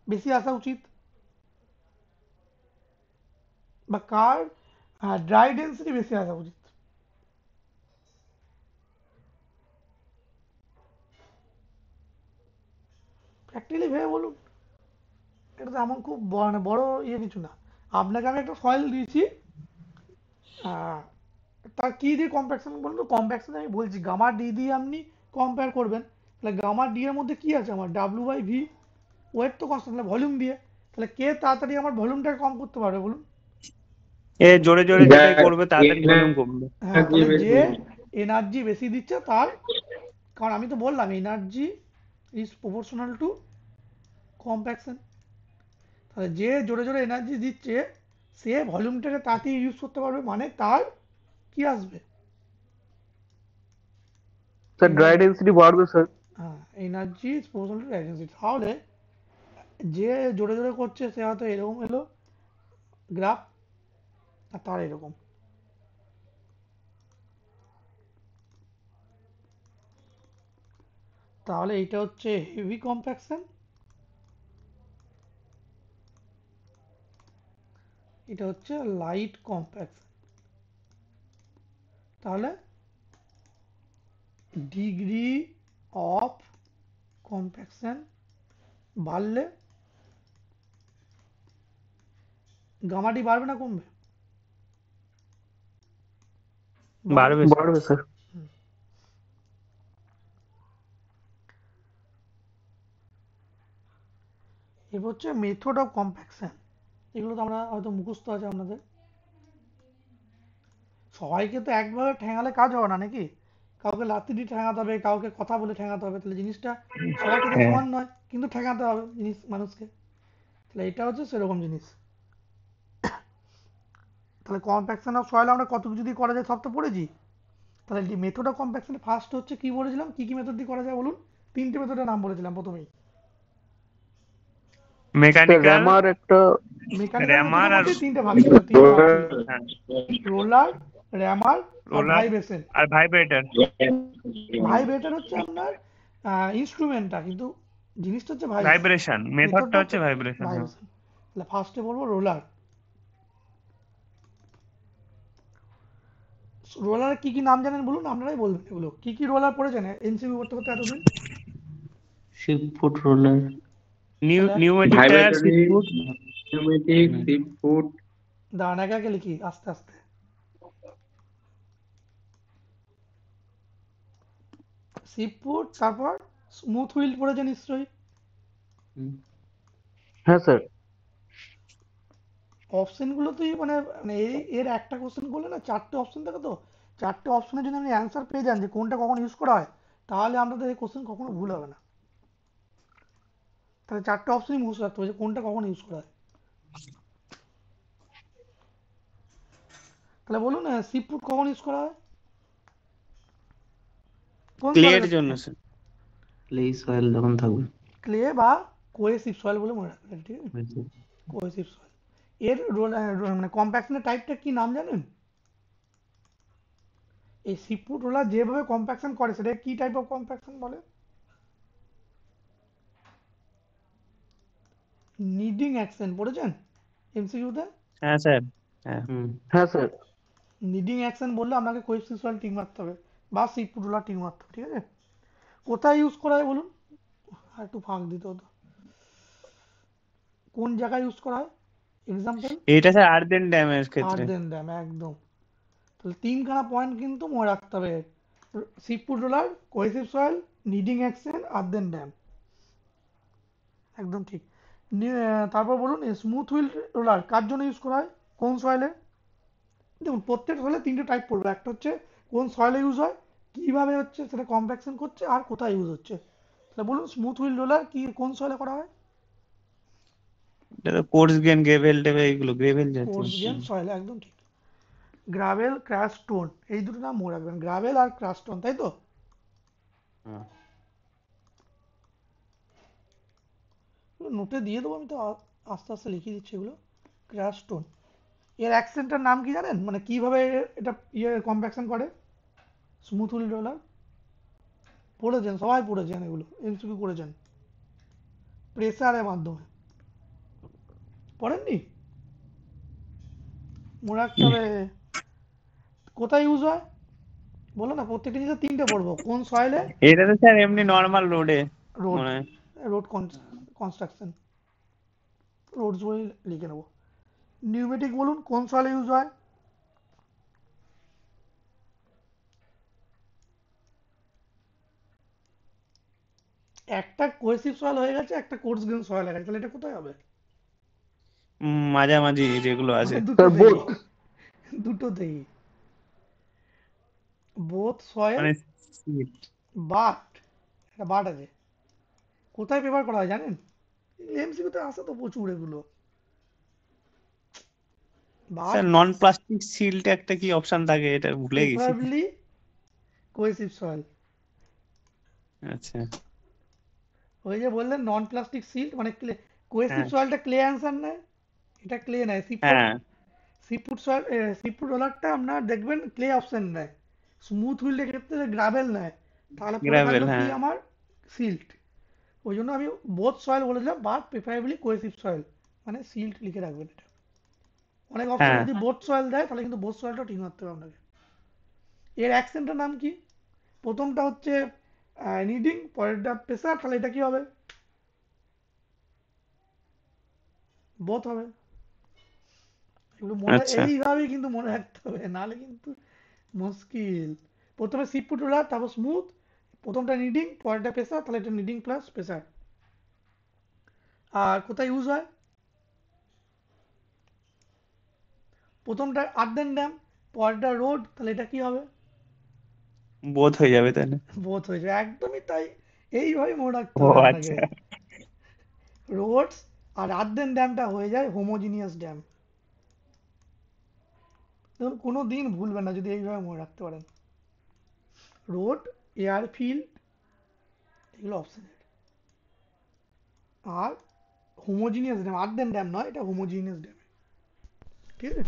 [SPEAKER 1] বেশি আসা উচিত, বা কার ড্রাই ডেন্সিটি বেশি আসা উচিত? প্র্যাকটিক্যালি ভেবে বলুন। এটা তো এমন খুব মানে বড় ইয়ে কিছু না। আপনাকে আমি একটা সয়েল দিয়েছি, আহ, তার কি দিয়ে কম্প্যাকশন বলুন তো, কম্প্যাকশন আমি বলছি গামা ডি দিয়ে আপনি কম্পেয়ার করবেন। তাহলে গামা ডি এর মধ্যে কি আছে, আমার ডাব্লিউ বাই ভি, ওয়েট তো কনস্ট্যান্ট, তাহলে ভলিউম দিয়ে। তাহলে কে তাড়াতাড়ি আমার ভলিউমটাকে কম করতে পারবে বলুন?
[SPEAKER 2] এ জোরে জোরে যেটাই করবে তাড়াতাড়ি ভলিউম
[SPEAKER 3] এনার্জি
[SPEAKER 2] কমবে।
[SPEAKER 1] হ্যাঁ, তাহলে
[SPEAKER 3] বেশি।
[SPEAKER 1] যে এনার্জি বেশি দিচ্ছে তার, কারণ আমি তো বললাম energy is proportional to compaction. তাহলে যে জোরে জোরে এনার্জি দিচ্ছে সে ভলিউমটাকে তাড়াতাড়ি ইউজ করতে পারবে, মানে তার কি আসবে,
[SPEAKER 5] স্যার ড্রাই ডেন্সিটি বাড়বে স্যার।
[SPEAKER 1] হ্যাঁ, energy is proportional to energy. তাহলে যে জোরে জোরে করছে সে হয়তো এরকম এলো গ্রাফ, আর তার এরকম। তাহলে এটা হচ্ছে হেভি কম্প্যাকশন, এটা হচ্ছে লাইট কম্প্যাকশন। তাহলে ডিগ্রি অফ কম্প্যাকশন বাড়লে গামাটি বাড়বে না কমবে?
[SPEAKER 2] বাড়বে স্যার।
[SPEAKER 5] বাড়বে স্যার।
[SPEAKER 1] এবার হচ্ছে মেথড অফ কম্প্যাকশন। এগুলো তো আমরা হয়তো মুখস্থ আছে আপনাদের। সবাইকে তো একভাবে ঠেঙালে কাজ হবে না নাকি, কাউকে লাথি দিয়ে ঠেঙাতে হবে, কাউকে কথা বলে ঠেঙাতে হবে, তাহলে জিনিসটা সবার ক্ষেত্রে
[SPEAKER 2] হ্যাঁ
[SPEAKER 1] সমান নয়, কিন্তু ঠেঙাতে হবে জিনিস মানুষকে। তাহলে এটা হচ্ছে সেরকম জিনিস। তাহলে কম্প্যাকশন অফ সয়েল আমরা কত কিছু দিয়ে করা যায় সব তো পড়েছি। তাহলে মেথড অফ কম্প্যাকশন ফার্স্ট হচ্ছে কি বলেছিলাম, কি কি মেথড দিয়ে করা যায় বলুন? তিনটে মেথডের নাম বলেছিলাম প্রথমেই।
[SPEAKER 5] স্যার
[SPEAKER 2] মেকানিক্যাল,
[SPEAKER 5] র্যামার একটা,
[SPEAKER 1] মেকানিক্যাল
[SPEAKER 2] র্যামার
[SPEAKER 1] মেথডের
[SPEAKER 2] আর
[SPEAKER 1] মধ্যে তিনটে ভাগ ছিল, তিনটে ভাগ ছিল,
[SPEAKER 2] হ্যাঁ,
[SPEAKER 1] রোলার, র্যামার আর
[SPEAKER 2] রোলার
[SPEAKER 1] ভাইব্রেশন।
[SPEAKER 2] আর ভাইব্রেটর।
[SPEAKER 1] ভাইব্রেটর হচ্ছে আপনার ইনস্ট্রুমেন্টটা, কিন্তু জিনিসটা হচ্ছে ভাইব্রেশন,
[SPEAKER 2] ভাইব্রেশন মেথডটা
[SPEAKER 1] মেথডটা
[SPEAKER 2] হচ্ছে
[SPEAKER 1] হচ্ছে
[SPEAKER 2] ভাইব্রেশন। হ্যাঁ
[SPEAKER 1] ভাইব্রেশন। তাহলে ফার্স্টে বলবো রোলার। রোলার কি কি নাম জানেন বলুন, আপনারাই বলবেন এগুলো কি কি রোলার পড়েছেন এনসিবি করতে করতে এতদিন।
[SPEAKER 4] Sheep foot roller.
[SPEAKER 1] তাহলে
[SPEAKER 2] নিউমেটিক টায়ার,
[SPEAKER 3] ভাইব্রেটরি,
[SPEAKER 2] সিট
[SPEAKER 3] নিউমেটিক, সিপ ফুড।
[SPEAKER 1] দাঁড়ান একে একে লিখি আস্তে আস্তে। শিপফুট, তারপর স্মুথ হুইল পড়েছে নিশ্চয়ই।
[SPEAKER 5] হ্যাঁ স্যার।
[SPEAKER 1] অপশনগুলো তুই মানে মানে এর একটা কোশ্চেন করলে না চারটে অপশন থাকে, তো চারটে অপশনে যদি আপনি অ্যান্সার পেয়ে যান যে কোনটা কখন ইউজ করা হয়, তাহলে আপনাদের এই কোশ্চেন কখনো ভুল হবে না। তাহলে চারটে অপশনই মুখস্থ রাখতে হবে যে কোনটা কখন ইউজ করা হয়। তাহলে বলুন সিপ ফুড কখন ইউজ করা হয়, কোন
[SPEAKER 2] ক্লের
[SPEAKER 1] সয়েলের
[SPEAKER 2] জন্য
[SPEAKER 1] ক্ষেত্রে?
[SPEAKER 2] স্যার।
[SPEAKER 4] ক্লে সয়েল যখন থাকবে।
[SPEAKER 1] ক্লে বা কোয়েসিভ সয়েল বলে মনে রাখবেন, ঠিক আছে,
[SPEAKER 4] হয়েছে।
[SPEAKER 1] Cohesive soil. এর রোল মানে কম্প্যাকশনের টাইপটা কি নাম জানেন? এই সিপ ফুড রোলার যেভাবে কম্প্যাকশন করে সেটা কি টাইপ অফ কম্প্যাকশন বলে? নিডিং অ্যাকশন পড়েছেন এমসিকিউতে?
[SPEAKER 2] হ্যাঁ স্যার। হ্যাঁ।
[SPEAKER 4] হুম।
[SPEAKER 5] হ্যাঁ স্যার।
[SPEAKER 1] নিডিং অ্যাকশন বললে আপনাকে কোয়েসিভ সয়েল টিক মারতে হবে বা সিপ ফুড রোলার টিক মারতে হবে, ঠিক আছে। কোথায় ইউজ করা হয় বলুন, আর একটু ফাঁক দিতে হতো, কোন জায়গায় ইউজ করা হয়? এক্সাম্পল,
[SPEAKER 2] এটা স্যার আর্দেন ড্যামের ক্ষেত্রে।
[SPEAKER 1] আর্দেন ড্যাম, একদম। তাহলে তিনখানা পয়েন্ট কিন্তু মনে রাখতে হবে, sheep foot roller, cohesive soil, kneading action, earthen dam, একদম ঠিক। তারপর বলুন স্মুথ হুইল রোলার কার জন্য ইউজ করা হয়, কোন সয়েলে? দেখুন প্রত্যেকটা সয়েলে তিনটে টাইপ পড়বে, একটা হচ্ছে কোন সয়েলে ইউজ হয়, কিভাবে হচ্ছে সেটা কম্প্যাকশন করছে, আর কোথায় ইউজ হচ্ছে। তাহলে বলুন স্মুথ হুইল রোলার কি কোন সয়েলে করা হয়?
[SPEAKER 2] এটা তো কোর্স গেন, গ্রেভেল টেপে, এইগুলো গ্রেভেল জাতীয়।
[SPEAKER 1] কোর্স গেম সয়েলে, একদম ঠিক। গ্রাভেল, ক্রাশ স্টোন, এই দুটো নাম মনে রাখবেন, গ্রাভেল আর ক্রাশ স্টোন, তাই তো?
[SPEAKER 4] হুম।
[SPEAKER 1] নোটে দিয়ে দেবো, আমি তো আস্তে আস্তে লিখে দিচ্ছি এগুলো। ক্রাশ স্টোন, এর অ্যাকসেন্টের নাম কি জানেন, মানে কিভাবে এটা কম্প্যাকশন করে? স্মুথ হুইল রোলার পড়েছেন, সবাই পড়েছেন, এগুলো এমসিকিউ করেছেন প্রেসারের মাধ্যমে, পড়েননি? মনে রাখতে হবে কোথায় ইউজ হয়, বলো না, প্রত্যেকটা জিনিসে তিনটে পড়বো, কোন সয়েলে,
[SPEAKER 2] এটা তো স্যার এমনি নর্মাল রোডে
[SPEAKER 1] রোড,
[SPEAKER 2] মনে হয়।
[SPEAKER 1] রোড কনস্ট্রাকশন, রোডস বলে লিখে নেবো। নিউমেটিক বলুন কোন সয়েলে ইউজ হয়? একটা কোহেসিভ সয়েল হয়ে গেছে, একটা কোর্স গ্রেন সয়েল হয়ে গেছে, তাহলে এটা কোথায় হবে?
[SPEAKER 2] মাঝামাঝি যেগুলো আছে।
[SPEAKER 1] মানে
[SPEAKER 5] স্যার
[SPEAKER 1] দুটোতেই,
[SPEAKER 5] বোথ।
[SPEAKER 1] দুটোতেই, বোথ সয়েল,
[SPEAKER 2] মানে seed।
[SPEAKER 1] বাট, একটা বাট আছে, কোথায় পেপার করা হয় জানেন? এমসিকিউতে আসে তো প্রচুর এগুলো, but
[SPEAKER 2] sir non plastic silt একটা কি অপশন থাকে, এটা ভুলে গেছি।
[SPEAKER 1] Preferably cohesive soil.
[SPEAKER 2] আচ্ছা।
[SPEAKER 1] ওই যে বললেন নন প্লাস্টিক সিল্ট মানে ক্লে, কোহেসিভ
[SPEAKER 2] হ্যাঁ।
[SPEAKER 1] সয়েলটা ক্লে অ্যান্সার নেয়, এটা ক্লে নেয়।
[SPEAKER 2] হ্যাঁ।
[SPEAKER 1] সিফুড সয়েল, সিফুড রোলারটা আপনার দেখবেন ক্লে অপশন নেয়, স্মুথ হুইলের ক্ষেত্রে গ্রাভেল নেয়, তাহলে পড়ে
[SPEAKER 2] গ্রাভেল।
[SPEAKER 1] থাকলো কি
[SPEAKER 2] হ্যাঁ।
[SPEAKER 1] আমার, সিল্ট। ওই জন্য আমি বোথ সয়েল বলেছিলাম, বাট প্রিফারেবলি কোহেসিভ সয়েল, মানে সিল্ট লিখে রাখবেন এটা। অনেক অপশন
[SPEAKER 2] হ্যাঁ।
[SPEAKER 1] যদি বোথ সয়েল দেয় তাহলে কিন্তু বোথ সয়েলটা ঠিক মারতে হবে আপনাকে। এর অ্যাকসেন্টের নাম কি? প্রথমটা হচ্ছে নিডিং, পরেরটা প্রেসার, তাহলে এটা কি হবে? বোথ হবে। এগুলো মনে
[SPEAKER 2] আচ্ছা।
[SPEAKER 1] এইভাবেই কিন্তু মনে রাখতে হবে, নাহলে কিন্তু মুশকিল। প্রথমে সিফুড রোলার, তারপর স্মুথ, প্রথমটা নিডিং, পরেরটা প্রেসার, তাহলে এটা নিডিং প্লাস প্রেসার। আর কোথায় ইউজ হয়? প্রথমটা আর্দেন ড্যাম, পরেরটা রোড, তাহলে এটা কি হবে?
[SPEAKER 2] বোধ হয়ে যাবে তাহলে।
[SPEAKER 1] বোথ হয়ে যায়, একদমই তাই, এইভাবে মনে রাখতে
[SPEAKER 2] ও
[SPEAKER 1] হবে আপনাকে।
[SPEAKER 2] আচ্ছা।
[SPEAKER 1] রোডস আর আর্দেন ড্যামটা হয়ে যায় হোমোজিনিয়াস ড্যাম। দেখুন কোনো দিন ভুলবেন না যদি এইভাবে মনে রাখতে পারেন, রোড, এয়ারফিল্ড, এগুলো অপশন। আর হোমোজিনিয়াস ড্যাম, আর্দেন ড্যাম নয়, এটা হোমোজিনিয়াস ড্যাম, ঠিক আছে।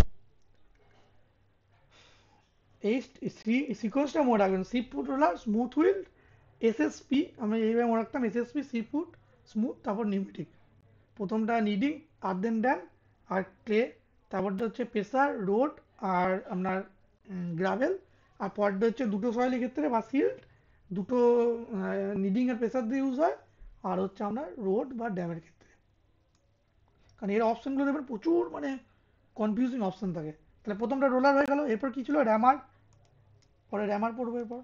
[SPEAKER 1] এই সিকোয়েন্সটা মনে রাখবেন, sea food roller, smooth wheel, SSP, আমরা এইভাবে মনে রাখতাম, এসএসপি, সি ফুড, স্মুথ, তারপর নিউমেটিক। প্রথমটা নিডিং, আর্দেন ড্যাম আর ক্লে, তারপরটা হচ্ছে প্রেসার, রোড আর আপনার গ্রাভেল, আর পরটা হচ্ছে দুটো সয়েলের ক্ষেত্রে বা সিল্ট, দুটো নিডিং আর প্রেসার দিয়ে ইউজ হয়, আর হচ্ছে আপনার রোড বা ড্যামের ক্ষেত্রে। কারণ এর অপশনগুলো দেখবেন প্রচুর মানে কনফিউজিং অপশন থাকে। তাহলে প্রথমটা রোলার হয়ে গেল, এরপর কি ছিল, র্যামার, পরে র্যামার পড়বো এরপর।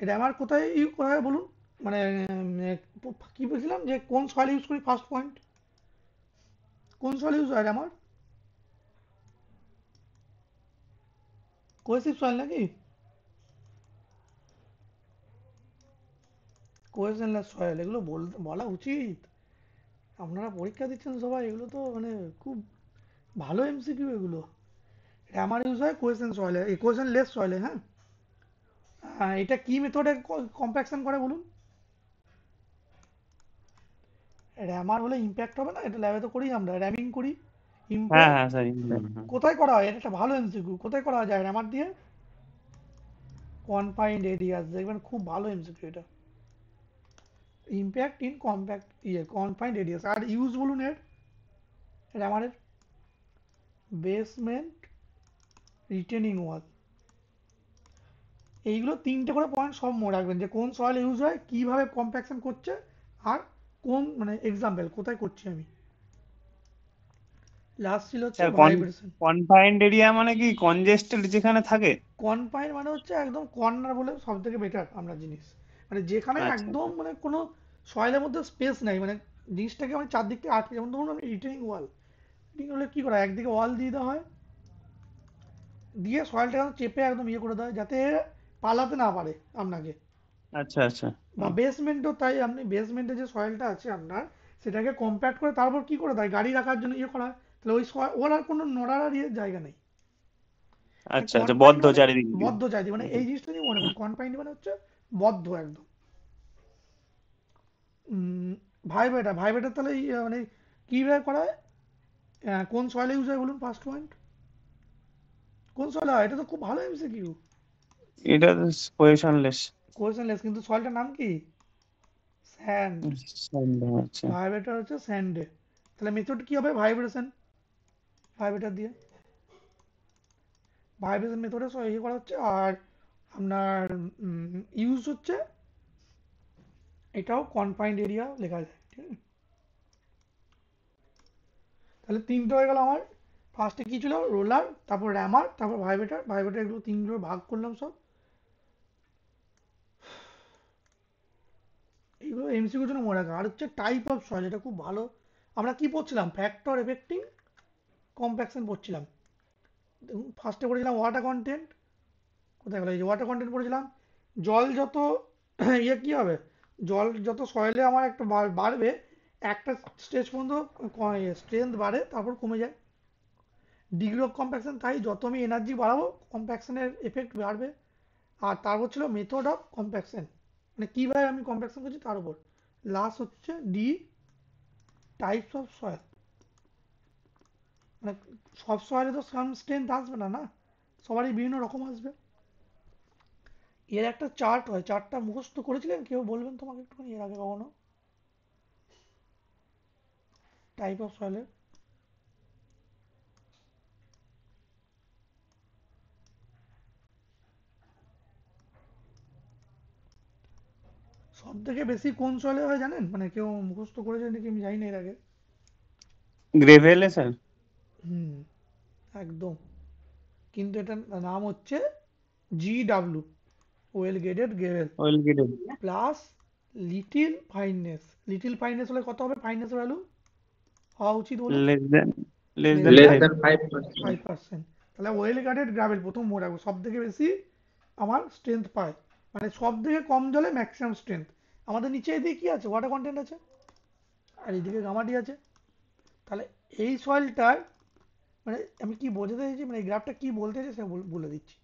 [SPEAKER 1] র্যামার কোথায় ইউজ করা হয় বলুন, মানে কি বলছিলাম যে কোন সয়েল ইউজ করি, ফার্স্ট পয়েন্ট, কোন সয়েল ইউজ হয় র্যামার? কোহেসিভ সয়েল নাকি? কোয়েশ্চেনলেস সয়েল, এগুলো বলা উচিত। আপনারা পরীক্ষা দিচ্ছেন সবাই, এগুলো তো মানে খুব ভালো এমসিকিউ এগুলো। র্যামার ইউজ হয় কোয়েশ্চেন সয়েলে, এই কোয়েশ্চেনলেস সয়েলে, হ্যাঁ। এটা কি মেথডে কম্প্যাকশন করে বলুন? র্যামার হলে ইম্প্যাক্ট হবে না, এটা ল্যাবে তো করি আমরা, র্যামিং করি।
[SPEAKER 2] হ্যাঁ
[SPEAKER 1] ইম্প্যাক্ট
[SPEAKER 2] হ্যাঁ স্যার
[SPEAKER 1] কোথায় করা হয়? এটা একটা ভালো এমসিকিউ, কোথায় করা যায় র্যামার দিয়ে? কনফাইন্ড এরিয়াস, দেখবেন খুব ভালো এমসিকিউ এটা। Impact in compact confined areas. আর ইউজ বলুন এর, র্যামারের বেসমেন্ট রিটেনিং ওয়াল। এইগুলো 3টে করে পয়েন্ট সব মনে রাখবেন, যে কোন সয়েল ইউজ হয়, কিভাবে কম্প্যাকশন করছে, আর কোন মানে এক্সাম্পল কোথায় করছি আমি। লাস্ট ছিল হচ্ছে
[SPEAKER 2] স্যার
[SPEAKER 1] ভাইব্রেশন।
[SPEAKER 2] কনফাইন্ড এরিয়া মানে কি কনজেস্টেড যেখানে থাকে?
[SPEAKER 1] কনফাইন মানে হচ্ছে একদম কর্নার বলে সব থেকে বেটার আমরা জিনিস, মানে যেখানে
[SPEAKER 2] আচ্ছা
[SPEAKER 1] একদম মানে কোনো সয়েলের মধ্যে স্পেস নাই, মানে জিনিসটাকে মানে চারদিক থেকে আটকে, যেমন ধরুন আমি রিটেনিং ওয়াল, রিটেনিং ওয়ালে কি করা হয়, একদিকে ওয়াল দিয়ে দেওয়া হয়, দিয়ে সয়েলটা একদম চেপে একদম ইয়ে করে দেওয়া হয়, যাতে পালাতে না পারে আপনাকে।
[SPEAKER 2] আচ্ছা আচ্ছা
[SPEAKER 1] বা বেসমেন্টও তাই, আপনি বেসমেন্টে যে সয়েলটা আছে আপনার, সেটাকে কম্প্যাক্ট করে তারপর কি করে দেয়, গাড়ি রাখার জন্য ইয়ে করা হয়, তাহলে ওই ওর আর কোনো নড়ার জায়গা নেই।
[SPEAKER 2] আচ্ছা আচ্ছা,
[SPEAKER 1] কনফাইন্ড
[SPEAKER 2] বদ্ধ
[SPEAKER 1] মানে
[SPEAKER 2] চারিদিকে।
[SPEAKER 1] বদ্ধ চাইছি, মানে এই জিনিসটা নিয়ে মনে রাখবেন, কনফাইন্ড মানে হচ্ছে বদ্ধ একদম। ভাইব্রেটার, ভাইব্রেটার তাহলে মানে কিভাবে করা হয়, কোন সয়েলে ইউজ হয় বলুন, ফার্স্ট পয়েন্ট কোন সয়েলে হয়? এটা তো খুব ভালো এমসিকিউ।
[SPEAKER 2] এটা কোয়েশনলেস।
[SPEAKER 1] কোয়েশ্চেনলেস, কিন্তু সয়েলটার নাম কি? স্যান্ড।
[SPEAKER 2] আচ্ছা
[SPEAKER 1] ভাইব্রেটার হচ্ছে স্যান্ডে। তাহলে মেথড কি হবে? ভাইব্রেশন, ভাইব্রেটার দিয়ে ভাইব্রেশন মেথডে ইয়ে করা হচ্ছে। আর আপনার ইউজ হচ্ছে, এটাও কনফাইন্ড এরিয়া লেখা যায়, ঠিক আছে। তাহলে 3টে হয়ে গেল আমার। ফার্স্টে কি ছিল? রোলার, তারপর র্যামার, তারপর ভাইব্রেটার। ভাইব্রেটার এগুলো 3 ভাগ করলাম সব। এইগুলো এমসিকিউর জন্য মনে রাখা। আর হচ্ছে টাইপ অফ সয়েল, এটা খুব ভালো। আমরা কি পড়ছিলাম? ফ্যাক্টর এফেক্টিং কম্প্যাকশন পড়ছিলাম। ফার্স্টে পড়েছিলাম ওয়াটার কন্টেন্ট, কোথায় গেল? এই যে ওয়াটার কন্টেন্ট পড়েছিলাম। জল যত ইয়ে কি হবে, জল যত সয়েলে আমার একটু বাড়বে, একটা স্টেজ পর্যন্ত স্ট্রেংথ বাড়ে, তারপর কমে যায়। ডিগ্রি অফ কম্প্যাকশন তাই, যত আমি এনার্জি বাড়াবো কম্প্যাকশনের এফেক্ট বাড়বে। আর তারপর ছিল মেথড অফ কম্প্যাকশন, মানে কীভাবে আমি কম্প্যাকশন করছি তার উপর। লাস্ট হচ্ছে ডি, টাইপস অফ সয়েল। মানে সব সয়েলে তো সাম স্ট্রেংথ আসবে না, না সবারই বিভিন্ন রকম আসবে। এর একটা চার্ট হয়, চার্টটা মুখস্থ করেছিলেন কেউ? বলবেন তোমাকে একটুখানি এর আগে কখনো টাইপ অফ সয়েলের? সব থেকে বেশি কোন সয়েলে হয় জানেন? মানে কেউ মুখস্থ করেছে নাকি আমি জানি না এর আগে।
[SPEAKER 2] গ্রেভেলে স্যার।
[SPEAKER 1] হুম, একদম। কিন্তু এটার নাম হচ্ছে GW, well graded gravel,
[SPEAKER 2] well graded.
[SPEAKER 1] Plus little fineness. Little fineness হলে কত হবে ফাইননেস ভ্যালু হওয়া উচিত বলুন?
[SPEAKER 2] Less than
[SPEAKER 1] Less
[SPEAKER 3] less
[SPEAKER 1] than
[SPEAKER 3] than 5%।
[SPEAKER 1] 5%। তাহলে ওয়েল গার্ডেড গ্রাভেল প্রথম মনে রাখবো, সব থেকে বেশি আমার স্ট্রেংথ পায়, মানে সব থেকে কম জলে ম্যাক্সিমাম স্ট্রেংথ। আমাদের নিচে এদিকে কি আছে? ওয়াটার কন্টেন্ট আছে, আর এইদিকে গামাটি আছে। তাহলে এই সয়েলটার মানে আমি কি বোঝাতে চাইছি, মানে এই গ্রাফটা কি বলতে চাইছি সে বলে দিচ্ছি।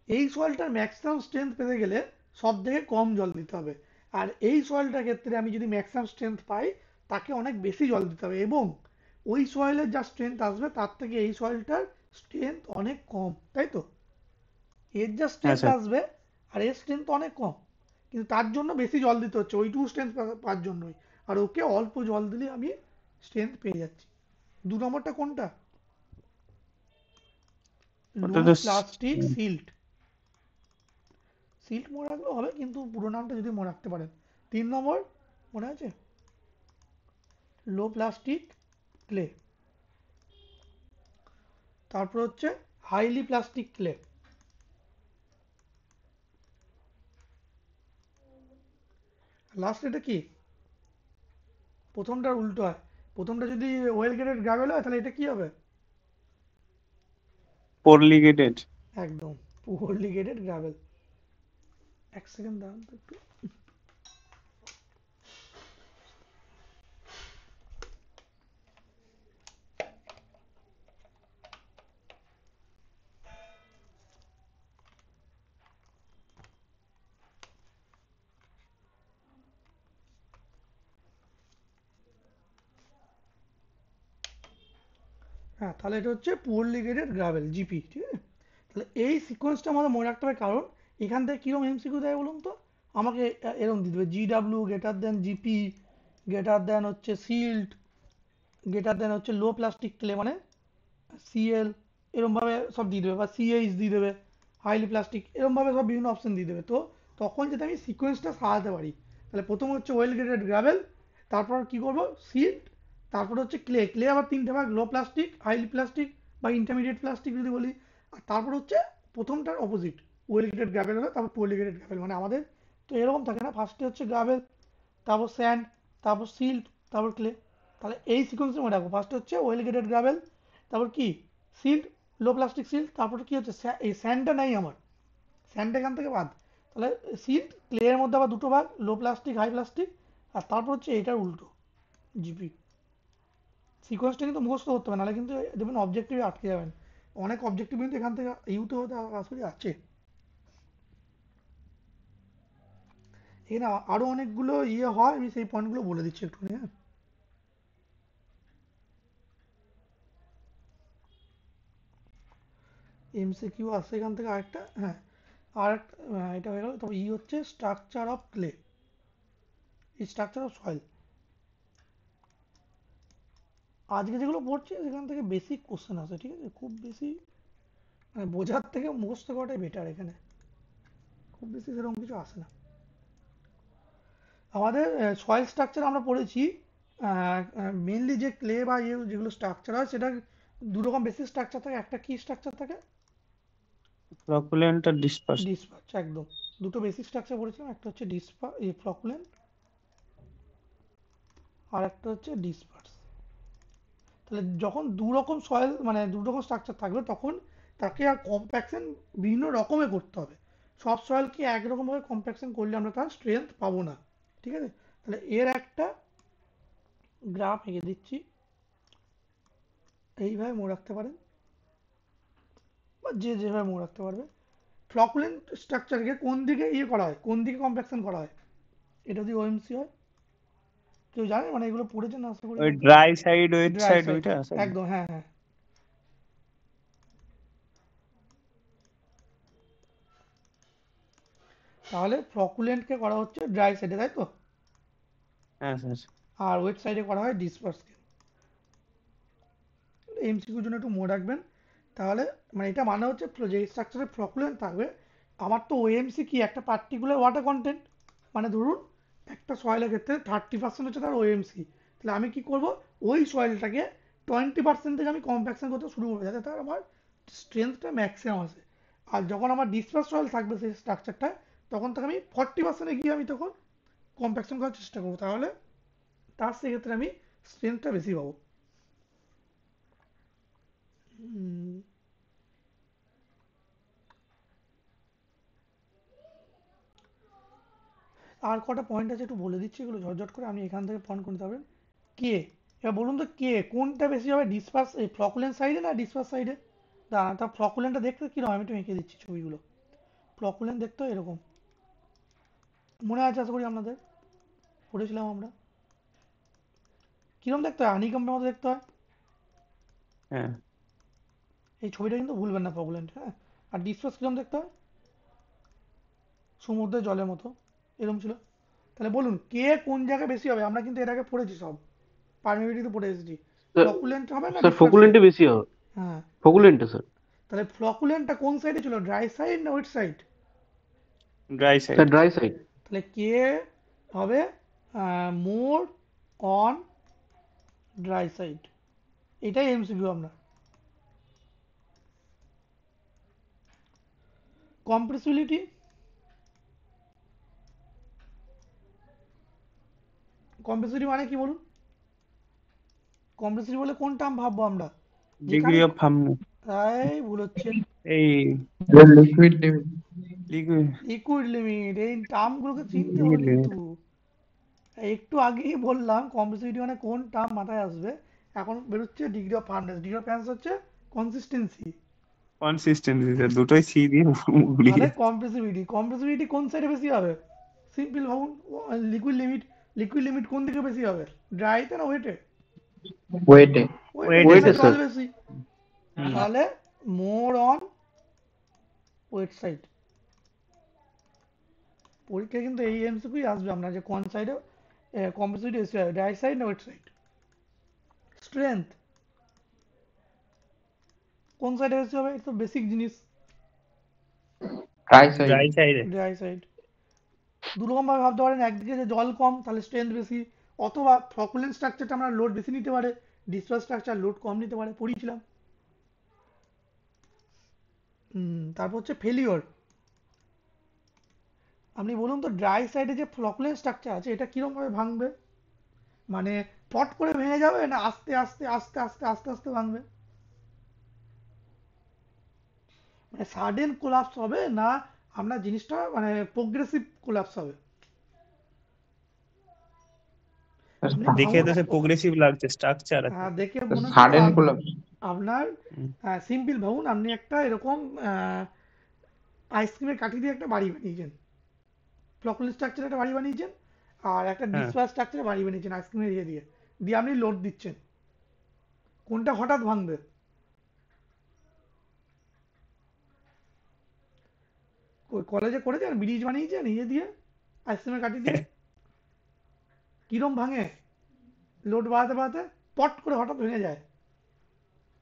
[SPEAKER 1] এই সয়েলটার ম্যাক্সিমাম স্ট্রেংথ পেতে গেলে সব থেকে কম জল দিতে হবে। আর এই সয়েলটার ক্ষেত্রে আমি যদি ম্যাক্সিমাম স্ট্রেংথ পাই, তাকে অনেক বেশি জল দিতে হবে, এবং ওই সয়েলের যা স্ট্রেংথ আসবে তার থেকে এই সয়েলটার স্ট্রেংথ অনেক কম, তাই তো? এর যা
[SPEAKER 2] হ্যাঁ
[SPEAKER 1] স্ট্রেংথ
[SPEAKER 2] স্যার।
[SPEAKER 1] আসবে আর এর স্ট্রেংথ অনেক কম, কিন্তু তার জন্য বেশি জল দিতে হচ্ছে ওইটুকু স্ট্রেংথ পাওয়ার জন্যই। আর ওকে অল্প জল দিলে আমি স্ট্রেংথ পেয়ে যাচ্ছি। 2 নম্বরটা কোনটা?
[SPEAKER 2] ওটা
[SPEAKER 1] লো
[SPEAKER 2] তো
[SPEAKER 1] প্লাস্টিক সিল্ট। সিল্ট মনে রাখলেও হবে, কিন্তু পুরো নামটা যদি মনে রাখতে পারেন। 3 নম্বর মনে আছে? লো প্লাস্টিক ক্লে। তারপর হচ্ছে হাইলি প্লাস্টিক ক্লে। লাস্ট এটা কি? প্রথমটার উল্টো হয়। প্রথমটা যদি ওয়েল গ্রেডেড গ্রাভেল হয়, তাহলে এটা কি হবে?
[SPEAKER 2] Poorly gated.
[SPEAKER 1] একদম পুয়ারলি গ্রেডেড গ্রাভেল, এক সেকেন্ড দাঁড়ান তো একটু। হ্যাঁ, তাহলে এটা হচ্ছে পুয়ারলি গ্রেডেড গ্রাভেল জিপি, ঠিক আছে? তাহলে এই সিকোয়েন্সটা আমাদের মনে রাখতে হবে, কারণ এখান থেকে কীরকম এমসিকিউ দেয় বলুন তো? আমাকে এরকম দিয়ে দেবে GW greater than GP greater than হচ্ছে সিল্ড গ্রেটার দেন হচ্ছে লো প্লাস্টিক ক্লে মানে সিএল, এরমভাবে সব দিয়ে দেবে, বা সিএইচ দিয়ে দেবে, হাইলি প্লাস্টিক, এরমভাবে সব বিভিন্ন অপশন দিয়ে দেবে। তো তখন যাতে আমি সিকোয়েন্সটা সাজাতে পারি, তাহলে প্রথম হচ্ছে ওয়েল গ্রেডেড গ্রাভেল, তারপর কি করব সিল্ড, তারপর হচ্ছে ক্লে। ক্লে আবার তিনটে ভাগ, লো প্লাস্টিক, হাইলি প্লাস্টিক বা ইন্টারমিডিয়েট প্লাস্টিক যদি বলি, আর তারপর হচ্ছে প্রথমটার অপোজিট ওয়েল গ্রেডেড গ্রাভেল হবে, তারপর পোর্লি গ্রেডেড গ্রাভেল। মানে আমাদের তো এরকম থাকে না, ফার্স্টে হচ্ছে গ্রাভেল, তারপর স্যান্ড, তারপর সিল্ড, তারপর ক্লে। তাহলে এই সিকোয়েন্সে মনে রাখবো, ফার্স্টে হচ্ছে ওয়েল গ্রেডেড গ্রাভেল, তারপর কি সিল্ড, লো প্লাস্টিক সিল্ড, তারপর কি হচ্ছে এই স্যান্ডটা নাই আমার, স্যান্ড এখান থেকে বাদ। তাহলে সিল্ড ক্লে এর মধ্যে আবার দুটো ভাগ, লো প্লাস্টিক হাই প্লাস্টিক, আর তারপর হচ্ছে এটার উল্টো জিপি। সিকোয়েন্সটা কিন্তু মুখস্থ করতে হবে, নাহলে কিন্তু দেখবেন অবজেক্টিভে আটকে যাবেন। অনেক অবজেক্টিভ কিন্তু এখান থেকে ইউতে হতে আসলে আছে। এখানে আরো অনেকগুলো হয়, আমি সেই পয়েন্টগুলো বলে দিচ্ছি একটুখানি। হ্যাঁ, এমসিকিউ আছে এখান থেকে আরেকটা। হ্যাঁ, আর একটা, এটা হয়ে গেল। তবে হচ্ছে structure of clay, structure of soil. আজকে যেগুলো পড়ছি সেখান থেকে বেসিক কোশ্চেন আছে, ঠিক আছে? খুব বেশি মানে বোঝার থেকে মুখস্থ করাটাই বেটার, এখানে খুব বেশি সেরকম কিছু আসে না। আমাদের সয়েল স্ট্রাকচার আমরা পড়েছি, মেনলি যে ক্লে বা যেগুলো স্ট্রাকচার হয়, সেটা দু রকম বেসিক স্ট্রাকচার থাকে। একটা কি স্ট্রাকচার থাকে?
[SPEAKER 2] ফ্লকুলেন্ট আর ডিসপার্স।
[SPEAKER 1] ডিসপার্স, একদম। দুটো বেসিক স্ট্রাকচার পড়েছিলাম, একটা হচ্ছে ফ্লকুলেন্ট, আর একটা হচ্ছে ডিসপার্স। তাহলে যখন দু রকম সয়েল মানে দু রকম স্ট্রাকচার থাকবে, তখন তাকে আর কম্প্যাকশন বিভিন্ন রকমের করতে হবে। সব সয়েলকে একরকমভাবে কম্প্যাকশন করলে আমরা তার স্ট্রেংথ পাবো না, ঠিক আছে? তাহলে এর একটা গ্রাফ এঁকে দিচ্ছি, এইভাবে মনে রাখতে পারেন, বা যেভাবে মনে রাখতে পারবে। ফ্লকুলেন্ট স্ট্রাকচারকে কোন দিকে করা হয়, কোন দিকে কম্প্যাকশন করা হয়, এটা যদি ওএমসি হয়? কেউ জানে? মানে এগুলো পড়েছেন আশা করি
[SPEAKER 2] ওই
[SPEAKER 1] হয়তো।
[SPEAKER 2] Dry side wet
[SPEAKER 1] dry
[SPEAKER 2] side
[SPEAKER 1] side,
[SPEAKER 2] ওইটা আছে।
[SPEAKER 1] একদম, হ্যাঁ হ্যাঁ। তাহলে ফ্লকুলেন্টকে করা হচ্ছে ড্রাই সাইডে, তাই তো?
[SPEAKER 2] হ্যাঁ স্যার।
[SPEAKER 1] আর ওয়েট সাইডে করা হয় ডিসপার্সকে। এমসিকিউর জন্য একটু মনে রাখবেন। তাহলে মানে এটা মানে হচ্ছে যে স্ট্রাকচারে ফ্লকুলেন্ট থাকবে, আমার তো ওএমসি কি একটা পার্টিকুলার ওয়াটার কন্টেন্ট, মানে ধরুন একটা সয়েলের ক্ষেত্রে 30% হচ্ছে তার ওএমসি। তাহলে আমি কি করব, ওই সয়েলটাকে 20% থেকে আমি কম্প্যাকশন করতে শুরু করবো, যাতে তার আমার স্ট্রেংথটা ম্যাক্সিমাম আসে। আর যখন আমার ডিসপার্স সয়েল থাকবে সেই স্ট্রাকচারটা, তখন তাকে আমি 40%-এ গিয়ে আমি তখন কম্প্যাকশন করার চেষ্টা করবো, তাহলে তার সেক্ষেত্রে আমি স্ট্রেংথটা বেশি পাবো। আর কটা পয়েন্ট আছে একটু বলে দিচ্ছি, এগুলো ঝটঝট করে আপনি এখান থেকে পয়েন্ট করতে পারবেন। কে, এবার বলুন তো কে কোনটা বেশি হবে, ডিসপার্স এই ফ্লকুলেন্ট সাইডে না ডিসপার্স সাইডে? দাঁড়ান, তা ফ্লকুলেন্টটা দেখতে কিরকম, আমি একটু এঁকে দিচ্ছি ছবিগুলো। ফ্লকুলেন্ট দেখতে হয় এরকম, মনে আছে আশা করি আপনাদের, পড়েছিলাম আমরা। কিরকম দেখতে হয়? হানিকম্বের মতো দেখতে হয়।
[SPEAKER 2] হ্যাঁ।
[SPEAKER 1] এই ছবিটা কিন্তু ভুলবেন না, ফ্লকুলেন্ট। হ্যাঁ, আর ডিসপার্স কিরকম দেখতে হয়? সমুদ্রের জলের মতো, এরকম ছিল। তাহলে বলুন কে কোন জায়গায় বেশি হবে? আমরা কিন্তু এর আগে পড়েছি সব, পারমিটিভিটি পড়ে এসেছি। ফ্লকুলেন্ট হবে না
[SPEAKER 5] স্যার
[SPEAKER 1] ডিসপার্সে?
[SPEAKER 5] ফকুলেন্টে বেশি হবে,
[SPEAKER 1] হ্যাঁ,
[SPEAKER 5] ফকুলেন্টে স্যার।
[SPEAKER 1] তাহলে ফ্লকুলেন্টটা কোন সাইডে ছিল, ড্রাই সাইড না wet side?
[SPEAKER 2] Dry side.
[SPEAKER 5] Sir dry side.
[SPEAKER 1] তাহলে কে হবে মোর অন ড্রাই সাইড, এটাই এমসিকিউ আপনার। কম্প্রেসিবিলিটি, কম্প্রেসিবিলিটি মানে কি বলুন? কম্প্রেসিবিলিটি বলে কোন টার্ম ভাববো আমরা? যেখানে
[SPEAKER 2] ডিগ্রি অফ ফার্মনেস।
[SPEAKER 1] তাই ভুল হচ্ছে,
[SPEAKER 2] এই
[SPEAKER 3] liquid level.
[SPEAKER 2] Liquid
[SPEAKER 1] liquid limit, এই টার্মগুলোকে চিনতে হবে কিন্তু। একটু আগেই বললাম কমপ্লেক্সিটি মানে কোন টার্ম মাথায় আসবে। এখন বেরোচ্ছে degree of hardness, degree of hardness হচ্ছে কনসিস্টেন্সি।
[SPEAKER 2] কনসিস্টেন্সি, স্যার দুটোই সি দিয়ে গুলিয়ে।
[SPEAKER 1] তাহলে কমপ্রেসিবিলিটি, কমপ্রেসিবিলিটি কোন সাইডে বেশি হবে? সিম্পল ভাবুন, লিকুইড লিমিট, লিকুইড লিমিট কোন দিকে বেশি হবে, ড্রাইতে না ওয়েটে?
[SPEAKER 3] ওয়েটে।
[SPEAKER 1] ওয়েটে,
[SPEAKER 2] Weight
[SPEAKER 1] যেখানে
[SPEAKER 5] এ,
[SPEAKER 1] জল
[SPEAKER 5] স্যার।
[SPEAKER 1] বেশি।
[SPEAKER 2] হুম।
[SPEAKER 1] তাহলে মোর অন ওয়েট সাইড। পরীক্ষায় কিন্তু এই এমসিকিউই আসবে আপনার, যে কোন সাইডে কমপ্রেসিবিলিটি বেশি হবে, ড্রাই সাইড না ওয়েট সাইড। স্ট্রেংথ কোন সাইডে বেশি হবে, এটা তো বেসিক জিনিস।
[SPEAKER 3] Dry side.
[SPEAKER 2] ড্রাই সাইডে।
[SPEAKER 1] Dry side. দুরকম ভাবে ভাবতে পারেন, একদিকে যে জল কম তাহলে স্ট্রেংথ বেশি, অথবা ফ্লকুলেন্ট স্ট্রাকচারটা আমরা লোড বেশি নিতে পারে, ডিসপার্স স্ট্রাকচার লোড কম নিতে পারে, পড়িয়েছিলাম। তারপর হচ্ছে ফেলিওর। আপনি বলুন তো, ড্রাই সাইডে যে ফ্লকুলেন্ট স্ট্রাকচার আছে এটা কিরকম ভাবে ভাঙবে? মানে ফট করে ভেঙে যাবে, না আস্তে আস্তে আস্তে আস্তে আস্তে আস্তে ভাঙবে? মানে সাডেন কোলাপস হবে, না আপনার জিনিসটা মানে প্রোগ্রেসিভ কোলাপস হবে? আপনি
[SPEAKER 2] দেখে
[SPEAKER 1] ভাঙুন,
[SPEAKER 2] তো সে প্রোগ্রেসিভ লাগছে, স্ট্রাকচার আছে।
[SPEAKER 1] দেখে মনে হচ্ছে তো
[SPEAKER 3] সাডেন কোলাপস।
[SPEAKER 1] আপনার
[SPEAKER 2] হুম।
[SPEAKER 1] সিম্পল ভাবুন, আপনি একটা এরকম আইসক্রিমের কাঠি দিয়ে একটা বাড়ি বানিয়েছেন, ফ্লকুলেন্ট স্ট্রাকচারে একটা বাড়ি বানিয়েছেন, আর একটা
[SPEAKER 2] হ্যাঁ,
[SPEAKER 1] ডিসপার্স স্ট্রাকচারে বাড়ি বানিয়েছেন আইসক্রিমের ইয়ে দিয়ে, দিয়ে আপনি লোড দিচ্ছেন, কোনটা হঠাৎ ভাঙবে? কলেজে করেছেন, ব্রিজ বানিয়েছেন ইয়ে দিয়ে, আইসক্রিমের কাঠি দিয়ে, কিরম ভাঙে? লোড বাড়াতে বাড়াতে পট করে হঠাৎ ভেঙে যায়।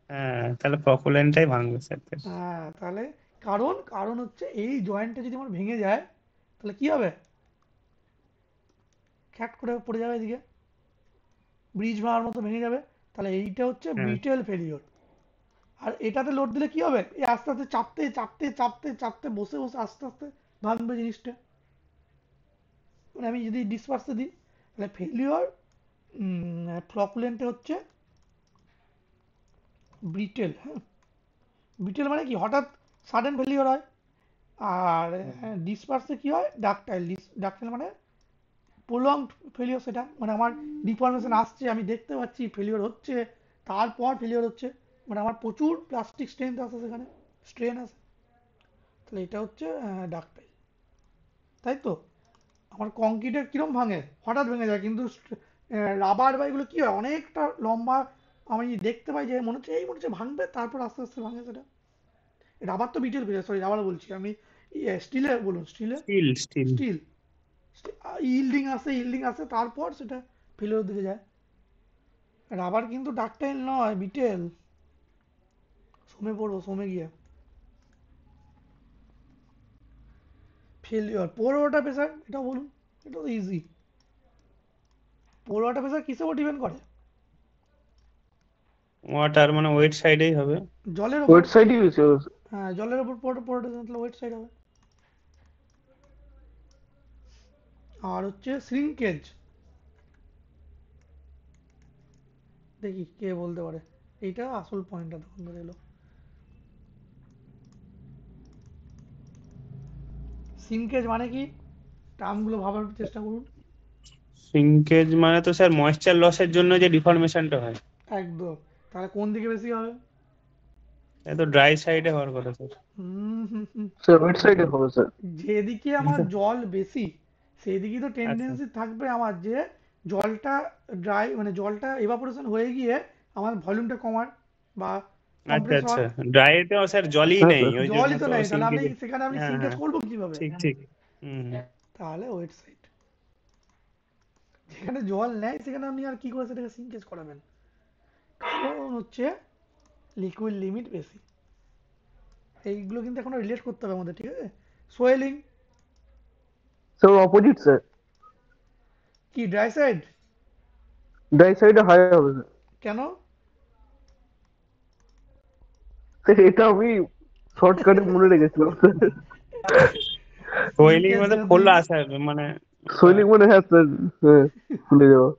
[SPEAKER 2] হ্যাঁ, তাহলে প্রকুলেন্টটাই ভাঙবে স্যার।
[SPEAKER 1] হ্যাঁ, তাহলে কারণ কারণ হচ্ছে এই জয়েন্টটা যদি আমার ভেঙে যায় তাহলে কি হবে? খ্যাট করে পড়ে যাবে এদিকে, ব্রিজ ভাঙার মতো ভেঙে যাবে। তাহলে এইটা হচ্ছে
[SPEAKER 2] হ্যাঁ,
[SPEAKER 1] ব্রিটেল ফেলিওর। আর এটাতে লোড দিলে কি হবে? এই আস্তে আস্তে চাপতে চাপতে চাপতে চাপতে বসে বসে আস্তে আস্তে ভাঙবে জিনিসটা। মানে আমি যদি ডিসপার্সে দিই তাহলে ফেলিওর ফ্লকুলেন্টে হচ্ছে ব্রিটেল। হ্যাঁ, ব্রিটেল মানে কি হঠাৎ সাডেন ফেলিওর হয়। আর ডিসপার্সে কি হয়? ডাকটাইল। ডাকটাইল মানে প্রলংড ফেলিওর, সেটা মানে আমার ডিফরমেশন আসছে, আমি দেখতে পাচ্ছি ফেলিওর হচ্ছে, তারপর ফেলিওর হচ্ছে, মানে আমার প্রচুর প্লাস্টিক স্ট্রেংথ আছে সেখানে, স্ট্রেন আছে। তাহলে এটা হচ্ছে ডাকটাইল, তাই তো? আমার কংক্রিটের কিরম ভাঙে? হঠাৎ ভেঙে যায়, কিন্তু রাবার বা এগুলো কি হয়, অনেকটা লম্বা, আমি দেখতে পাই যে মনে হচ্ছে এই মনে হচ্ছে ভাঙবে, তারপর আস্তে আস্তে ভাঙে সেটা। রাবার তো বিটেল ফেলিওর, সরি রাবার বলছি আমি, স্টিলে বলুন, স্টিলে,
[SPEAKER 2] স্টিল স্টিল।
[SPEAKER 1] স্টিল ইল্ডিং আসে তারপর সেটা ফেলিওর দিকে যায়। রাবার কিন্তু ডাকটাইল নয়, বিটেল। সোমে পড়বো, সোমে গিয়ে। ফেলিওর পোর ওয়াটার প্রেসার, এটা বলুন, এটা তো ইজি। পোর ওয়াটার প্রেসার কিসের উপর ডিপেন্ড করে?
[SPEAKER 2] ওয়াটার মানে ওয়েট সাইডেই হবে।
[SPEAKER 1] জলের ওপর।
[SPEAKER 5] ওয়েট সাইডই বেশি হবে, স্যার।
[SPEAKER 1] হ্যাঁ, জলের ওপর পোরোটা তাহলে ওয়েট সাইড হবে। আর হচ্ছে শ্রিঙ্কেজ, দেখি কে বলতে পারে, এইটা আসল পয়েন্টটা তখন ধরে এলো। শ্রিঙ্কেজ মানে কি? টার্মগুলো ভাবার চেষ্টা করুন।
[SPEAKER 2] সিঙ্কেজ মানে তো স্যার ময়েশ্চার লসের জন্য যে ডিফরমেশনটা হয়।
[SPEAKER 1] একদম। তাহলে কোন দিকে বেশি হবে?
[SPEAKER 2] এ তো ড্রাই সাইডে হওয়ার কথা স্যার।
[SPEAKER 1] হুম।
[SPEAKER 5] স্যার ওয়েট সাইডে হবে, স্যার।
[SPEAKER 1] যেদিকে আমার জল বেশি সেই দিকেই তো
[SPEAKER 2] আচ্ছা
[SPEAKER 1] টেন্ডেন্সি থাকবে আমার, যে জলটা ড্রাই মানে জলটা এভাপোরেশন হয়ে গিয়ে আমার ভলিউমটা কমার বা
[SPEAKER 2] আচ্ছা
[SPEAKER 1] কম্প্রেস হওয়ার।
[SPEAKER 2] আচ্ছা, ড্রাইতে স্যার জলই
[SPEAKER 5] হ্যাঁ,
[SPEAKER 2] নেই,
[SPEAKER 5] স্যার।
[SPEAKER 2] ওই জন্য
[SPEAKER 1] জলই তো
[SPEAKER 2] তো
[SPEAKER 1] নেই, তাহলে আপনি
[SPEAKER 2] সিঙ্কেজ।
[SPEAKER 1] সেখানে আপনি
[SPEAKER 2] হ্যাঁ
[SPEAKER 1] সিঙ্কেজ
[SPEAKER 2] হ্যাঁ,
[SPEAKER 1] করবো কিভাবে?
[SPEAKER 2] ঠিক ঠিক। হুম।
[SPEAKER 1] তাহলে ওয়েট সাইড, যেখানে জল নেই সেখানে আপনি আর কি করে সেটাকে সিঙ্কেজ করাবেন? কারণ হচ্ছে লিকুইড লিমিট বেশি। এইগুলো কিন্তু এখনো রিলেট করতে হবে আমাদের, ঠিক আছে? Swelling
[SPEAKER 5] sir opposite, sir.
[SPEAKER 1] কি ড্রাই সাইড?
[SPEAKER 5] ড্রাই সাইডে হাই হবে, স্যার।
[SPEAKER 1] কেন?
[SPEAKER 5] স্যার এটা আমি শর্টকাটে মনে রেখেছিলাম, স্যার।
[SPEAKER 2] সোয়েলিং
[SPEAKER 1] সিঙ্কেজ
[SPEAKER 2] মানে
[SPEAKER 1] যদি,
[SPEAKER 2] খোলা আছে মানে ওটা।
[SPEAKER 5] সোয়েলিং মানে, হ্যাঁ স্যার, হ্যাঁ, ভুলে যাওয়া।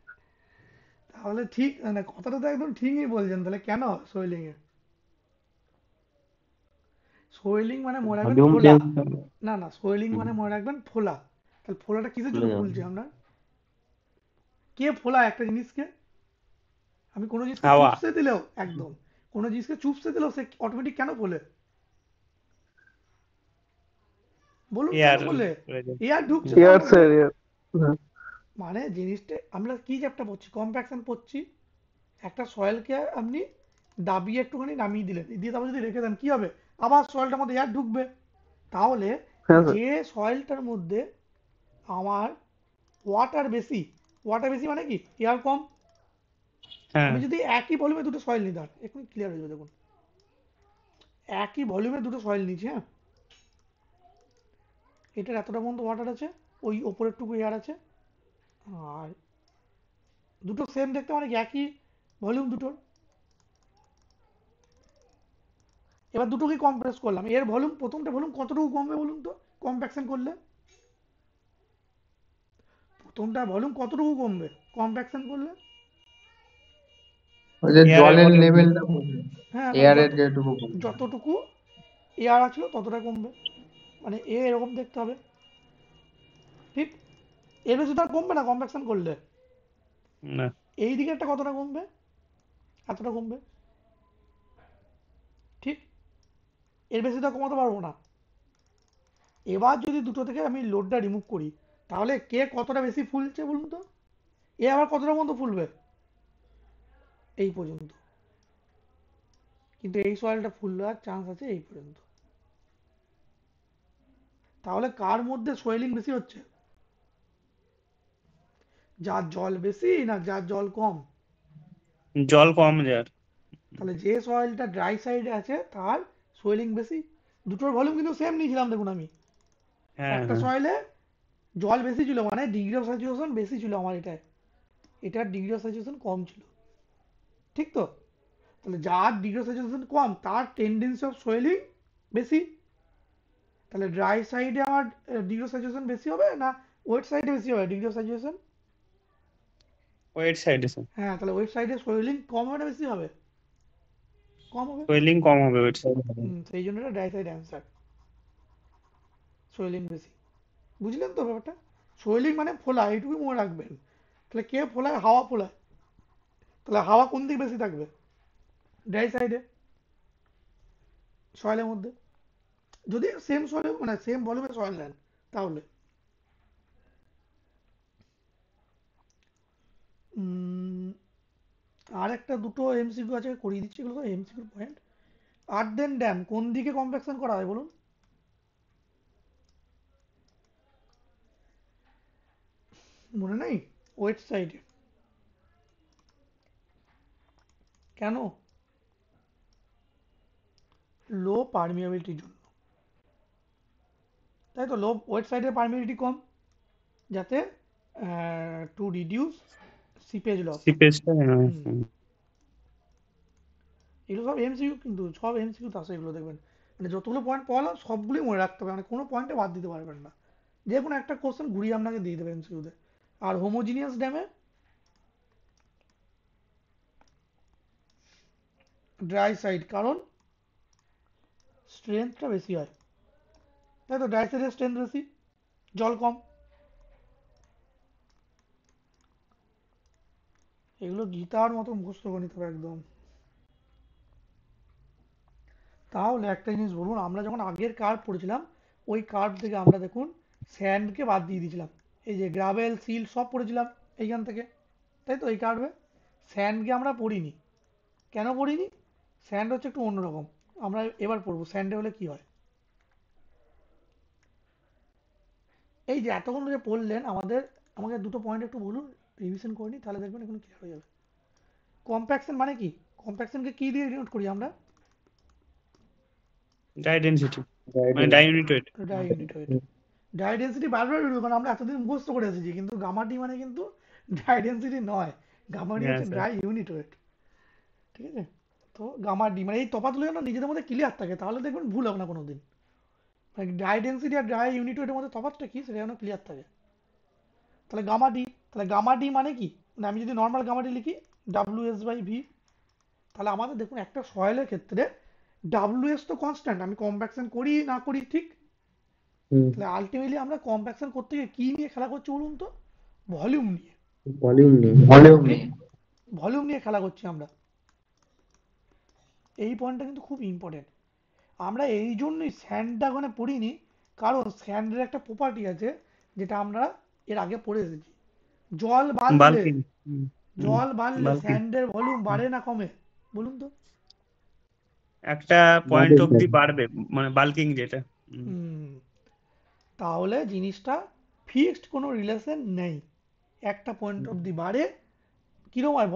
[SPEAKER 1] তাহলে ঠিক মানে কথাটা তো একদম ঠিকই বলছেন, তাহলে কেন সোয়েলিং এ? সোয়েলিং মানে মনে রাখবেন
[SPEAKER 4] ভলিউম
[SPEAKER 1] ফোলা।
[SPEAKER 4] চেঞ্জ
[SPEAKER 1] না না, সোয়েলিং মানে মনে রাখবেন ফোলা। তাহলে ফোলাটা কিসের
[SPEAKER 4] খুলে
[SPEAKER 1] জন্য
[SPEAKER 4] যাবে।
[SPEAKER 1] ফুলছি আমরা? কে ফোলায় একটা জিনিসকে? আমি কোনো জিনিসকে
[SPEAKER 2] হাওয়া।
[SPEAKER 1] চুপসে দিলেও, একদম, কোনো জিনিসকে চুপসে দিলেও সে অটোমেটিক কেন ফোলে? বলুন কেন
[SPEAKER 2] এয়ার
[SPEAKER 1] ফোলে? এয়ার ঢুকছে তার
[SPEAKER 5] এয়ার
[SPEAKER 1] মধ্যে।
[SPEAKER 5] Sir air.
[SPEAKER 1] মানে জিনিসটা আমরা কি চ্যাপ্টার পড়ছি? কম্প্যাকশন পড়ছি। একটা সয়েলকে আপনি দাবিয়ে একটুখানি নামিয়ে দিলেন, দিয়ে তারপর যদি রেখে দেন কি হবে? আবার সয়েলটার মধ্যে এয়ার ঢুকবে। তাহলে
[SPEAKER 5] হ্যাঁ স্যার।
[SPEAKER 1] যে সয়েলটার মধ্যে আমার ওয়াটার বেশি, ওয়াটার বেশি মানে কি এয়ার কম।
[SPEAKER 2] হ্যাঁ
[SPEAKER 1] আমি যদি একই ভলিউমে দুটো সয়েল নিই, ধর এখন ক্লিয়ার হয়ে যাবে দেখুন। একই ভলিউমে দুটো সয়েল নিচ্ছি, হ্যাঁ, এটার এতটা পর্যন্ত ওয়াটার আছে, ওই ওপরেরটুকু এয়ার আছে, আর দুটো সেম দেখতে মানে কি একই ভলিউম দুটোর। এবার দুটোকে কম্প্রেস করলাম, এর ভলিউম, প্রথমটা ভলিউম কতটুকু কমবে বলুন তো কম্প্যাকশন করলে? প্রথমটা ভলিউম কতটুকু কমবে কম্প্যাকশন করলে?
[SPEAKER 3] ওই যে
[SPEAKER 2] এয়ারের
[SPEAKER 3] জলের
[SPEAKER 2] ভলিউম।
[SPEAKER 3] লেভেলটা কমবে,
[SPEAKER 1] হ্যাঁ, তাহলে
[SPEAKER 3] এয়ারের যেটুকু কমবে।
[SPEAKER 1] যতটুকু এয়ার আছিল ততটা কমবে, মানে এ এরকম দেখতে হবে, ঠিক? এর বেশি তো আর কমবে না কম্প্যাকশন করলে।
[SPEAKER 2] না,
[SPEAKER 1] এই দিকে একটা কতটা কমবে? এতটা কমবে, ঠিক? এর বেশি তো আর কমাতে পারবো না। এবার যদি দুটো থেকে আমি লোডটা রিমুভ করি, তাহলে কে কতটা বেশি ফুলছে বলুন তো? এ আবার কতটা মতো ফুলবে? এই পর্যন্ত। কিন্তু এই সয়েলটা ফুলার চান্স আছে এই পর্যন্ত। তাহলে কার মধ্যে সোয়েলিং বেশি হচ্ছে? যার জল বেশি না যার জল কম?
[SPEAKER 2] জল কম যার।
[SPEAKER 1] তাহলে যে সয়েলটা ড্রাই সাইডে আছে তার সোয়েলিং বেশি। দুটোর ভলিউম কিন্তু সেম নিয়েছিলাম দেখুন আমি।
[SPEAKER 2] হ্যাঁ
[SPEAKER 1] একটা
[SPEAKER 2] হ্যাঁ
[SPEAKER 1] সয়েলে জল বেশি ছিল মানে ডিগ্রি অফ স্যাচুরেশন বেশি ছিল আমার এটায়, এটার ডিগ্রি অফ স্যাচুরেশন কম ছিল, ঠিক তো? তাহলে যার ডিগ্রি অফ স্যাচুরেশন কম তার টেন্ডেন্সি অফ সোয়েলিং বেশি। তাহলে ড্রাই সাইডে আমার ডিগ্রি অফ স্যাচুরেশন বেশি হবে না ওয়েট সাইডে বেশি হবে ডিগ্রি অফ স্যাচুরেশন?
[SPEAKER 2] ওয়েট সাইডে স্যার।
[SPEAKER 1] হ্যাঁ, তাহলে ওয়েট সাইডে সোয়েলিং কম হবে না বেশি হবে? কম হবে।
[SPEAKER 2] সোয়েলিং কম হবে ওয়েট সাইডে।
[SPEAKER 1] সেই জন্য এটা ড্রাই সাইড অ্যান্সার, সোয়েলিং বেশি। বুঝলেন তো ব্যাপারটা? সোয়েলিং মানে ফোলা, এইটুকুই মনে রাখবেন। তাহলে কে ফোলায়? হাওয়া ফোলায়। তাহলে হাওয়া কোন দিকে বেশি থাকবে? ড্রাই সাইডে, সয়েলের মধ্যে। যদি সেম সয়েল মানে সেম ভলিউমে সয়েল নেন তাহলে। উম, আর একটা দুটো এমসিকিউ আছে করিয়ে দিচ্ছি, এগুলো তো এমসিকিউ পয়েন্ট। আর্দেন ড্যাম কোন দিকে কম্প্যাকশন করা হয় বলুন? মনে নেই? ওয়েস্ট সাইডে। কেন? লো পারমিয়াবিলিটির জন্য, তাই তো। লো ওয়েট সাইডের পারমিয়াবিলিটি কম, যাতে টু রিডিউস সিপেজ লস।
[SPEAKER 2] সিপেজটা।
[SPEAKER 1] এগুলো সব এমসিকিউ, কিন্তু সব এমসিকিউ তো আসে এগুলো দেখবেন। মানে যতগুলো পয়েন্ট পড়ালাম সবগুলোই মনে রাখতে হবে, মানে কোনো পয়েন্টে বাদ দিতে পারবেন না। যে কোনো একটা কোশ্চেন ঘুরিয়ে আপনাকে দিয়ে দেবে এমসিকিউতে। আর হোমোজিনিয়াস ড্যামে ড্রাই সাইড, কারণ স্ট্রেংথটা বেশি হয়, তাই তো। ড্রাই সাইডের স্ট্রেংথ বেশি, জল কম। এগুলো গীতার মতো মুখস্থ করে নিতে হবে একদম। তাহলে একটা জিনিস বলুন, আমরা যখন আগের কার্ভ পড়েছিলাম ওই কার্ভ থেকে আমরা দেখুন স্যান্ডকে বাদ দিয়ে দিয়েছিলাম। এই যে গ্রাভেল সিল সব পড়েছিলাম এইখান থেকে, তাই তো। এই কার্ভে স্যান্ডকে আমরা পড়িনি। কেন পড়িনি? স্যান্ড হচ্ছে একটু অন্যরকম। আমরা এবার পড়বো স্যান্ডে হলে কি হয়। এই যে এতক্ষণ যে পড়লেন আমাদের, আমাকে দুটো পয়েন্ট একটু বলুন, রিভিশন করে নিই, তাহলে দেখবেন এখন ক্লিয়ার হয়ে যাবে। কম্প্যাকশন মানে কি? কম্প্যাকশনকে কি দিয়ে ডিনোট করি আমরা?
[SPEAKER 2] ডাই ডেনসিটি, মানে die unit wait.
[SPEAKER 1] Die unit wait. Die density বারবার বেরোবে, কারণ আমরা এতদিন মুখস্থ করে এসেছি, কিন্তু গামাটি মানে কিন্তু ডাই ডেন্সিটি নয়, গামাটি
[SPEAKER 2] হ্যাঁ
[SPEAKER 1] হচ্ছে
[SPEAKER 2] স্যার।
[SPEAKER 1] ডাই ইউনিট ওয়েট, ঠিক আছে? তো গামা ডি মানে এই তফাৎগুলো যেন নিজেদের মধ্যে ক্লিয়ার থাকে, তাহলে দেখবেন ভুল হবে না কোনোদিন। মানে ডাই ডেন্সিটি আর ডাই ইউনিট ওয়েটের মধ্যে তফাৎটা কি সেটা যেন ক্লিয়ার থাকে। তাহলে গামা ডি, তাহলে গামা ডি মানে কি? মানে আমি যদি নর্মাল গামা ডি লিখি ডাব্লিউ এস বাই ভি, তাহলে আমাদের দেখুন একটা সয়েলের ক্ষেত্রে WS তো কনস্ট্যান্ট, আমি কম্প্যাকশন করি না করি ঠিক।
[SPEAKER 5] হুম,
[SPEAKER 1] তাহলে আলটিমেটলি আমরা কম্প্যাকশন করতে গিয়ে কি নিয়ে খেলা করছি বলুন তো? ভলিউম নিয়ে।
[SPEAKER 5] ভলিউম নেই।
[SPEAKER 1] ঠিক, ভলিউম নিয়ে খেলা করছি আমরা। এই পয়েন্টটা কিন্তু খুব ইম্পর্টেন্ট। আমরা এই জন্যই স্যান্ডটা ওখানে পড়িনি, কারণ স্যান্ডের একটা প্রপার্টি আছে যেটা আমরা এর আগে পড়ে এসেছি। জল বাড়লে
[SPEAKER 2] বাল্কিং। বাল্কিং
[SPEAKER 1] স্যান্ডের ভলিউম বাড়ে না কমে বলুন তো?
[SPEAKER 2] একটা পয়েন্ট
[SPEAKER 5] বাড়ে
[SPEAKER 2] অব্দি
[SPEAKER 5] স্যার।
[SPEAKER 2] বাড়বে, মানে বাল্কিং যেটা।
[SPEAKER 1] হুম, তাহলে জিনিসটা ফিক্সড কোনো রিলেশন নেই। একটা পয়েন্ট অব্দি বাড়ে। কিরকম হয়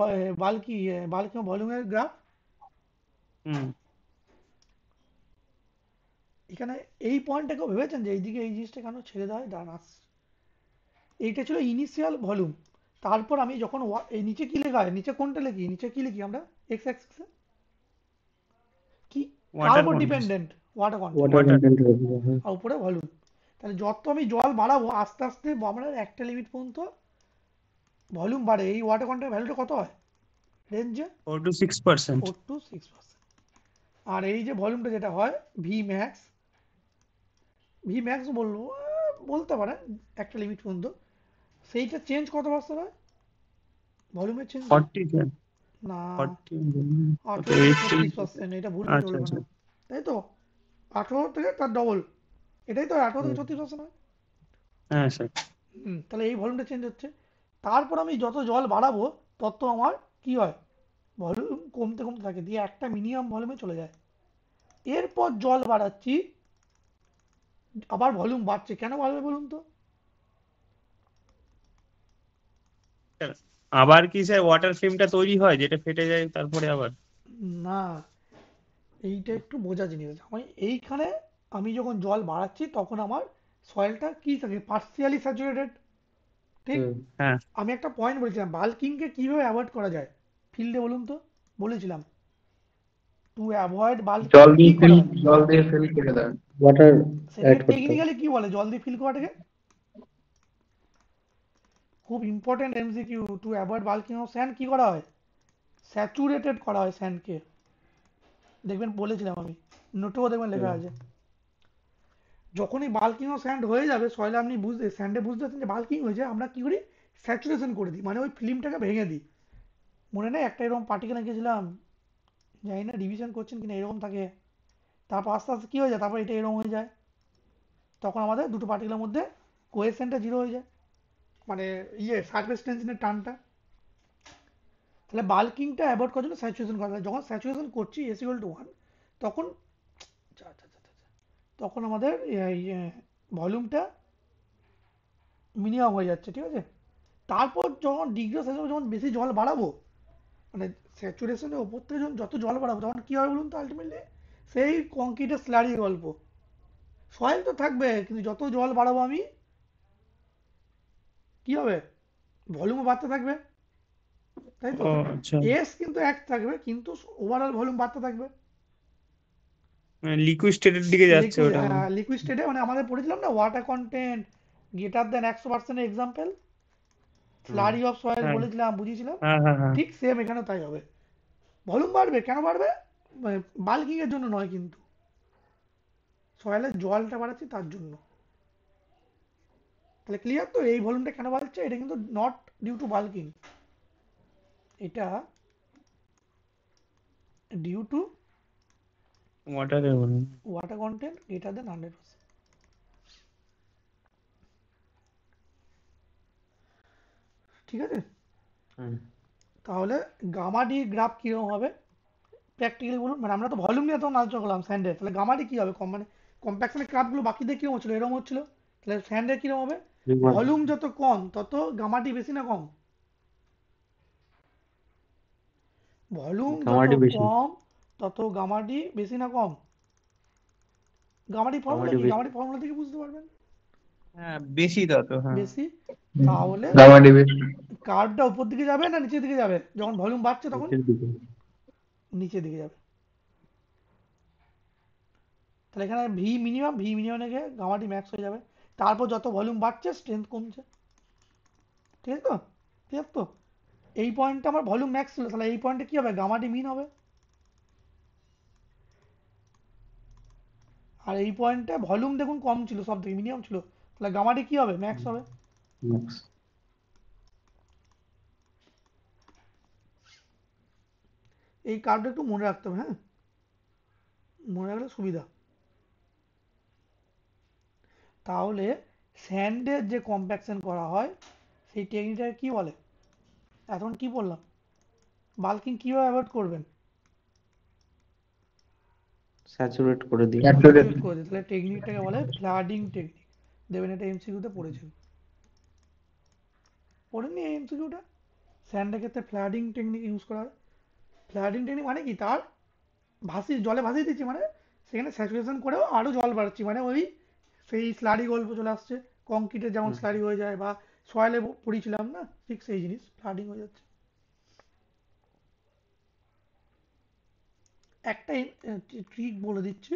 [SPEAKER 1] বাল্কি ভলিউমের গ্রাফ?
[SPEAKER 2] হুম
[SPEAKER 1] এখানে এই পয়েন্টটা কেউ ভেবেছেন যে এইদিকে এই জিনিসটা কেন ছেড়ে দেওয়া হয়? ডান আসছে। এইটা ছিল ইনিশিয়াল ভলিউম। তারপর আমি যখন এই নিচে কি লেখা হয়, নিচে কোনটা লিখি, নিচে কি লিখি আমরা এক্স অ্যাক্সিসে? কি কার
[SPEAKER 2] ওয়াটার
[SPEAKER 1] উপর
[SPEAKER 2] content.
[SPEAKER 1] Dependent? Water content.
[SPEAKER 5] Water
[SPEAKER 2] water.
[SPEAKER 5] Content হবে, হ্যাঁ।
[SPEAKER 1] আর উপরে ভলিউম। তাহলে যত আমি জল বাড়াবো আস্তে আস্তে আমরা একটা লিমিট পর্যন্ত ভলিউম বাড়ে। এই ওয়াটার কন্টেন্ট ভ্যালুটা কত হয় রেঞ্জে?
[SPEAKER 2] 4 to 6%।
[SPEAKER 1] 4 to 6%। আর এই যে ভলিউমটা যেটা হয় ভি ম্যাক্স, বলবো, বলতে পারেন একটা লিমিট পর্যন্ত, সেইটা চেঞ্জ কত পার্সেন্ট হয়? ভলিউমের চেঞ্জ
[SPEAKER 2] 40 স্যার।
[SPEAKER 1] না,
[SPEAKER 2] 40 কত
[SPEAKER 1] 18 থেকে 36%। এটা ভুল করে
[SPEAKER 2] আচ্ছা
[SPEAKER 1] চলবে
[SPEAKER 2] আচ্ছা।
[SPEAKER 1] না, তাই তো? 18 থেকে তার ডবল, এটাই তো 18 থেকে 36% হয়।
[SPEAKER 2] হ্যাঁ স্যার।
[SPEAKER 1] তাহলে এই ভলিউমটা চেঞ্জ হচ্ছে। তারপর আমি যত জল বাড়াবো তত আমার কি হয়, ভলিউম কমতে কমতে থাকে, দিয়ে একটা মিনিমাম ভলিউমে চলে যায়। এরপর জল বাড়াচ্ছি, আবার ভলিউম বাড়ছে। কেন বাড়বে বলুন তো?
[SPEAKER 2] স্যার, আবার কি স্যার ওয়াটার ফ্রেমটা তৈরি হয় যেটা ফেটে যায় তারপরে আবার?
[SPEAKER 1] না, এইটা একটু বোঝা জিনিস আছে। এইখানে আমি যখন জল বাড়াচ্ছি তখন আমার সয়েলটা কি থাকে, পার্সিয়ালি স্যাচুরেটেড। ঠিক।
[SPEAKER 5] হুম,
[SPEAKER 2] হ্যাঁ
[SPEAKER 1] আমি একটা পয়েন্ট বলেছিলাম বাল্কিংকে কিভাবে অ্যাভয়েড করা যায় ফিল্ডে বলুন তো? বলেছিলাম টু অ্যাভয়েড বাল্কিং
[SPEAKER 3] জল
[SPEAKER 1] কি
[SPEAKER 3] দিয়ে
[SPEAKER 1] করা
[SPEAKER 3] ফিল,
[SPEAKER 1] হয়?
[SPEAKER 3] জল দিয়ে ফিল করে দেয়।
[SPEAKER 5] ওয়াটার অ্যাড
[SPEAKER 1] সেটাকে
[SPEAKER 5] করতে হবে।
[SPEAKER 1] টেকনিক্যালি কি বলে জল দিয়ে ফিল করাটাকে? খুব important MCQ. To avoid bulking of sand কি করা হয়? স্যাচুরেটেড করা হয় স্যান্ডকে। দেখবেন বলেছিলাম আমি, নোটেও দেখবেন লেখা
[SPEAKER 5] হুম,
[SPEAKER 1] আছে। যখনই বাল্কিং অফ স্যান্ড হয়ে যাবে সয়েলে, আপনি স্যান্ডে বুঝতে পারছেন যে বাল্কিং হয়েছে, আমরা কি করি, স্যাচুরেশন করে দিই, মানে ওই ফিল্মটাকে ভেঙে দিই। মনে নেই একটা এরকম পার্টিকেল এঁকেছিলাম, জানি না রিভিশন করছেন কিনা, এরকম থাকে, তারপর আস্তে আস্তে কি হয়ে যায়, তারপর এটা এরকম হয়ে যায়, তখন আমাদের দুটো পার্টিকেলের মধ্যে কোএফিসিয়েন্টটা 0 হয়ে যায়, মানে সারফেস টেনশনের টানটা। তাহলে বাল্কিংটা অ্যাভয়েড করার জন্য স্যাচুরেশন করা হয়। যখন স্যাচুরেশন করছি S=1, তখন তখন আমাদের ভলিউমটা মিনিমাম হয়ে যাচ্ছে, ঠিক আছে? তারপর যখন ডিগ্রি অফ স্যাচুরেশন যখন বেশি জল বাড়াবো, মানে স্যাচুরেশনের ওপর থেকে যখন যত জল বাড়াবো, তখন কি হবে বলুন তো? আলটিমেটলি সেই কংক্রিটের স্ল্যারি গল্প। সয়েল তো থাকবে, কিন্তু যত জল বাড়াবো আমি, কি হবে, ভলিউমও বাড়তে থাকবে, তাই তো?
[SPEAKER 2] ও আচ্ছা।
[SPEAKER 1] এস কিন্তু এক থাকবে, কিন্তু ওভারঅল ভলিউম বাড়তে থাকবে।
[SPEAKER 2] লিকুইড স্টেটের দিকে যাচ্ছে
[SPEAKER 1] লিকুইড,
[SPEAKER 2] ওটা।
[SPEAKER 1] হ্যাঁ, লিকুইড স্টেটে, মানে আমাদের পড়েছিলাম না water content greater than 100% example,
[SPEAKER 5] hmm,
[SPEAKER 1] slurry of soil
[SPEAKER 2] হ্যাঁ
[SPEAKER 1] বলেছিলাম, বুঝিয়েছিলাম।
[SPEAKER 2] হ্যাঁ হ্যাঁ হ্যাঁ।
[SPEAKER 1] ঠিক সেম এখানে তাই হবে। ভলিউম বাড়বে, কেন বাড়বে? বাল্কিং এর জন্য নয়, কিন্তু সয়েলের জলটা বাড়াচ্ছি তার জন্য। তাহলে ক্লিয়ার তো? এই ভলিউমটা কেন বাড়ছে, এটা কিন্তু নট ডিউ টু বাল্কিং, এটা ডিউ টু
[SPEAKER 2] ওয়াটারের বলুন।
[SPEAKER 1] Water content greater than 100%। ঠিক আছে?
[SPEAKER 5] হুম।
[SPEAKER 1] তাহলে গামা ডি গ্রাফ কিরকম হবে প্র্যাকটিক্যালি বলুন? মানে আমরা তো ভলিউম নিয়ে তখন আলোচনা করলাম স্যান্ডের, তাহলে গামা ডি কি হবে? মানে কম্প্যাকশনের গ্রাফগুলো বাকিদের কিরকম হচ্ছিল, এরকম হচ্ছিল, তাহলে স্যান্ডের কিরকম হবে? ভলিউম যত কম তত গামা ডি বেশি না কম? ভলিউম যত
[SPEAKER 5] গামাটি বেশি।
[SPEAKER 1] কম তত গামা ডি বেশি না কম? গামা ডি ফর্মুলা
[SPEAKER 5] গামাটি
[SPEAKER 1] কি?
[SPEAKER 5] বেশি।
[SPEAKER 1] গামা ডি ফর্মুলা থেকে বুঝতে পারবেন,
[SPEAKER 2] হ্যাঁ বেশি তত, হ্যাঁ।
[SPEAKER 1] বেশি। তাহলে
[SPEAKER 3] গামা ডিবে।
[SPEAKER 1] কার্ভটা উপর দিকে যাবে না নিচের দিকে যাবে? যখন ভলিউম বাড়ছে তখন
[SPEAKER 5] নিচের দিকে।
[SPEAKER 1] নিচের দিকে যাবে। তাহলে এখানে ভি মিনিমামে গিয়ে গামাটি ম্যাক্স হয়ে যাবে। তারপর যত ভলিউম বাড়ছে স্ট্রেংথ কমছে, ঠিক আছে তো? ঠিক আছে তো? এই পয়েন্টে আমার ভলিউম ম্যাক্স ছিল, তাহলে এই পয়েন্টে কি হবে, গামাটি মিন হবে। আর এই পয়েন্টে ভলিউম দেখুন কম ছিল, সব থেকে মিনিমাম ছিল, তাহলে গামাটি কি হবে, ম্যাক্স হবে।
[SPEAKER 4] ম্যাক্স।
[SPEAKER 1] এই কার্ভটা একটু মনে রাখতে হবে, হ্যাঁ, মনে রাখলে সুবিধা। তাহলে স্যান্ডের যে কম্প্যাকশন করা হয় সেই টেকনিকটাকে কি বলে? এখন কি বললাম, বাল্কিং কিভাবে অ্যাভয়েড করবেন,
[SPEAKER 4] স্যাচুরেট করে দিই।
[SPEAKER 1] স্যাচুরেট করে দিই, তাহলে টেকনিকটাকে বলে ফ্লাডিং টেকনিক। দেবেন এটা এমসিকিউতে পড়েছেন, পড়েননি এই এমসিকিউটা? স্যান্ডের ক্ষেত্রে ফ্লাডিং টেকনিক ইউজ করা হয়। ফ্লাডিং টেকনিক মানে কি, তার জলে ভাসিয়ে দিচ্ছি, মানে সেখানে স্যাচুরেশন করেও আরও জল বাড়াচ্ছি, মানে ওই সেই স্লারি গল্প চলে আসছে, কংক্রিটের যেমন স্লারি হয়ে যায়, বা সয়েলে পড়িয়েছিলাম না, ঠিক সেই জিনিস ফ্লাডিং হয়ে যাচ্ছে। একটা ট্রিক বলে দিচ্ছি,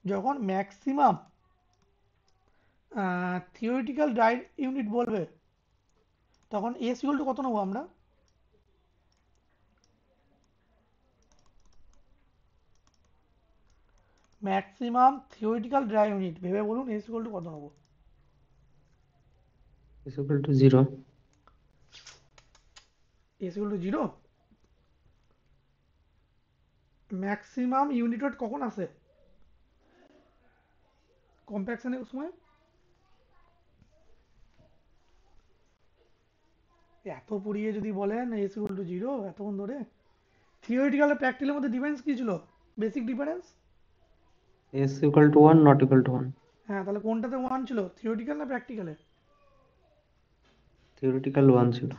[SPEAKER 1] যখন ম্যাক্সিমাম থিওরিটিক্যাল ড্রাই ইউনিট বলবে, তখন এস ইকুয়াল টু কত নেবো আমরা? ম্যাক্সিমাম থিওরিটিক্যাল ড্রাই ইউনিট ভেবে বলুন এস ইকুয়াল টু কত নেবো?
[SPEAKER 4] Is equal to 0।
[SPEAKER 1] S equal two 0। Maximum unit wait কখন আসে কম্প্যাকশনের সময়? এত পড়িয়ে যদি বলেন এস ইকুয়াল টু 0 এতক্ষণ ধরে, থিওরিটিক্যাল আর প্র্যাকটিক্যালের মধ্যে ডিফারেন্স কি ছিল, basic difference?
[SPEAKER 4] S equal to 1 not equal to 1।
[SPEAKER 1] হ্যাঁ, তাহলে কোনটাতে 1 ছিল, থিওরিটিক্যাল না প্র্যাকটিক্যালে?
[SPEAKER 4] থিওরিটিক্যাল 1 ছিল।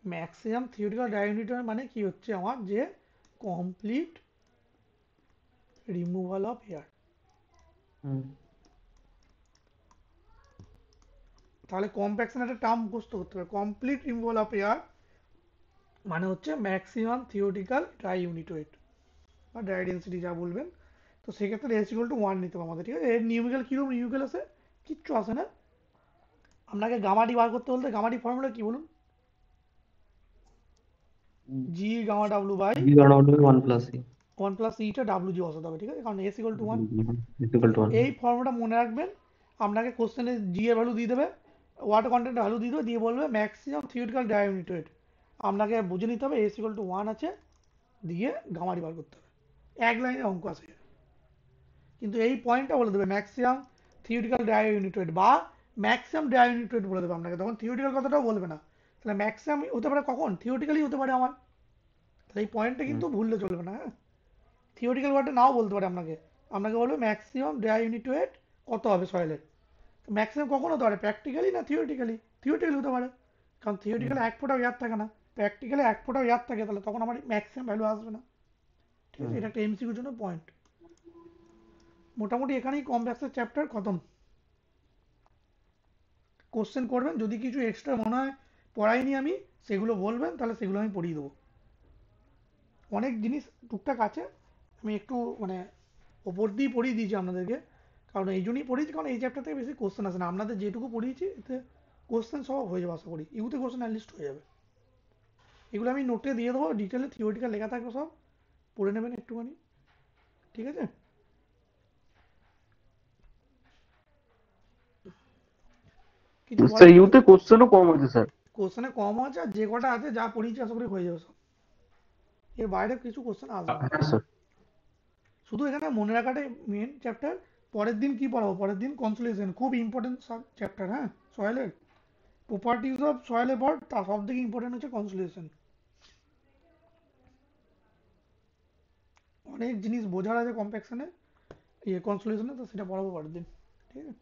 [SPEAKER 1] ম্যাক্সিমাম থিওরিটিক্যাল ড্রাই ইউনিট মানে কি হচ্ছে আমার, যে কমপ্লিট রিমুভাল অফ এয়ার।
[SPEAKER 4] হুম।
[SPEAKER 1] তাহলে কম্প্যাকশন একটা টার্ম মুখস্থ করতে হবে, কমপ্লিট রিমুভাল অফ এয়ার মানে হচ্ছে maximum theoretical dry unit wait বা ড্রাই ডেন্সিটি যা বলবেন। তো সেক্ষেত্রে এস ইকুয়াল টু 1 নিতে হবে আমাদের, ঠিক আছে। এর নিউমেরিক্যাল কীরকম নিউমেরিক্যাল আছে, কিচ্ছু আসে না। আপনাকে গামাটি বার করতে বলতে গামাটি ফর্মুলা কি বলুন, জি গামা ডাব্লু বাই
[SPEAKER 4] জি গণনা হবে 1 প্লাস ই।
[SPEAKER 1] 1 প্লাস ইটা ডাব্লু জি বসাতে হবে, ঠিক আছে, কারণ S equal to 1।
[SPEAKER 4] Is equal to 1।
[SPEAKER 1] এই ফর্মুলাটা মনে রাখবেন, আপনাকে কোশ্চেনে জি এর ভ্যালু দিয়ে দেবে, ওয়াটার কন্টেন্ট ভ্যালু দিয়ে দেবে, দিয়ে বলবে maximum theoretical dry unit wait, আপনাকে বুঝে নিতে হবে এস ইকুয়াল টু 1 আছে, দিয়ে গামাটি বার করতে হবে, এক লাইনের অঙ্ক আছে। কিন্তু এই পয়েন্টটা বলে দেবে maximum theoretical dry unit wait বা ম্যাক্সিমাম ড্রাই ইউনিট ওয়েট বলে দেবে আপনাকে, তখন থিওরিটিক্যাল কথাটাও বলবে না। তাহলে ম্যাক্সিমাম হতে পারে কখন, থিওরিটিক্যালি হতে পারে আমার, তাহলে এই পয়েন্টটা কিন্তু ভুললে চলবে না, হ্যাঁ। থিওরিটিক্যাল ওয়ার্ডটা নাও বলতে পারে আপনাকে, আপনাকে বলবে ম্যাক্সিমাম ড্রাই ইউনিট ওয়েট কত হবে সয়েলের। ম্যাক্সিমাম কখন হতে পারে, প্র্যাকটিক্যালি না থিওরিটিক্যালি? থিওরিটিক্যালি হতে পারে, কারণ থিওরিটিক্যালি এক ফোঁটাও এয়ার থাকে না, প্র্যাকটিক্যালি এক ফোঁটাও এয়ার থাকে, তাহলে তখন আমার ম্যাক্সিমাম ভ্যালু আসবে না, ঠিক আছে। এটা একটা এমসিকিউর জন্য পয়েন্ট। মোটামুটি এখানেই কমপ্লেক্সের চ্যাপ্টার খতম। কোশ্চেন করবেন, যদি কিছু এক্সট্রা মনে হয় পড়াইনি আমি, সেগুলো বলবেন, তাহলে সেগুলো আমি পড়িয়ে দেবো। অনেক জিনিস টুকটাক আছে, আমি একটু মানে ওপর দিয়েই পড়িয়ে দিয়েছি আপনাদেরকে, কারণ এই জন্যই পড়িয়েছি, কারণ এই চ্যাপ্টার থেকে বেশি কোশ্চেন আসে না, আপনাদের যেটুকু পড়িয়েছি এতে কোশ্চেন সব হয়ে যাবে আশা করি, ইউতে কোশ্চেন অ্যাটলিস্ট হয়ে যাবে। এগুলো আমি নোটে দিয়ে দেবো, ডিটেলে থিওরিটিক্যাল লেখা থাকবে, সব পড়ে নেবেন একটুখানি, ঠিক আছে। কিছু
[SPEAKER 5] স্যার
[SPEAKER 1] বলার,
[SPEAKER 5] ইউতে কোশ্চেনও কম আছে স্যার।
[SPEAKER 1] কোশ্চেনে কম আছে, আর যে কটা আছে যা পড়িয়েছি আশা করি হয়ে যাবে সব, এর বাইরে কিছু কোশ্চেন আসবে না।
[SPEAKER 5] হ্যাঁ স্যার।
[SPEAKER 1] শুধু এখানে মনে রাখাটাই মেন চ্যাপ্টার। পরের দিন কি পড়াবো, পরের দিন কনসোলিডেশন, খুব ইম্পর্টেন্ট চ্যাপ্টার, হ্যাঁ, সয়েলের প্রপার্টিজ অফ সয়েলের পর তা সব থেকে ইম্পর্টেন্ট হচ্ছে কনসোলিডেশন। অনেক জিনিস বোঝার আছে কম্প্যাকশনে, কনসোলিডেশনে, তো সেটা পড়াবো পরের দিন, ঠিক আছে।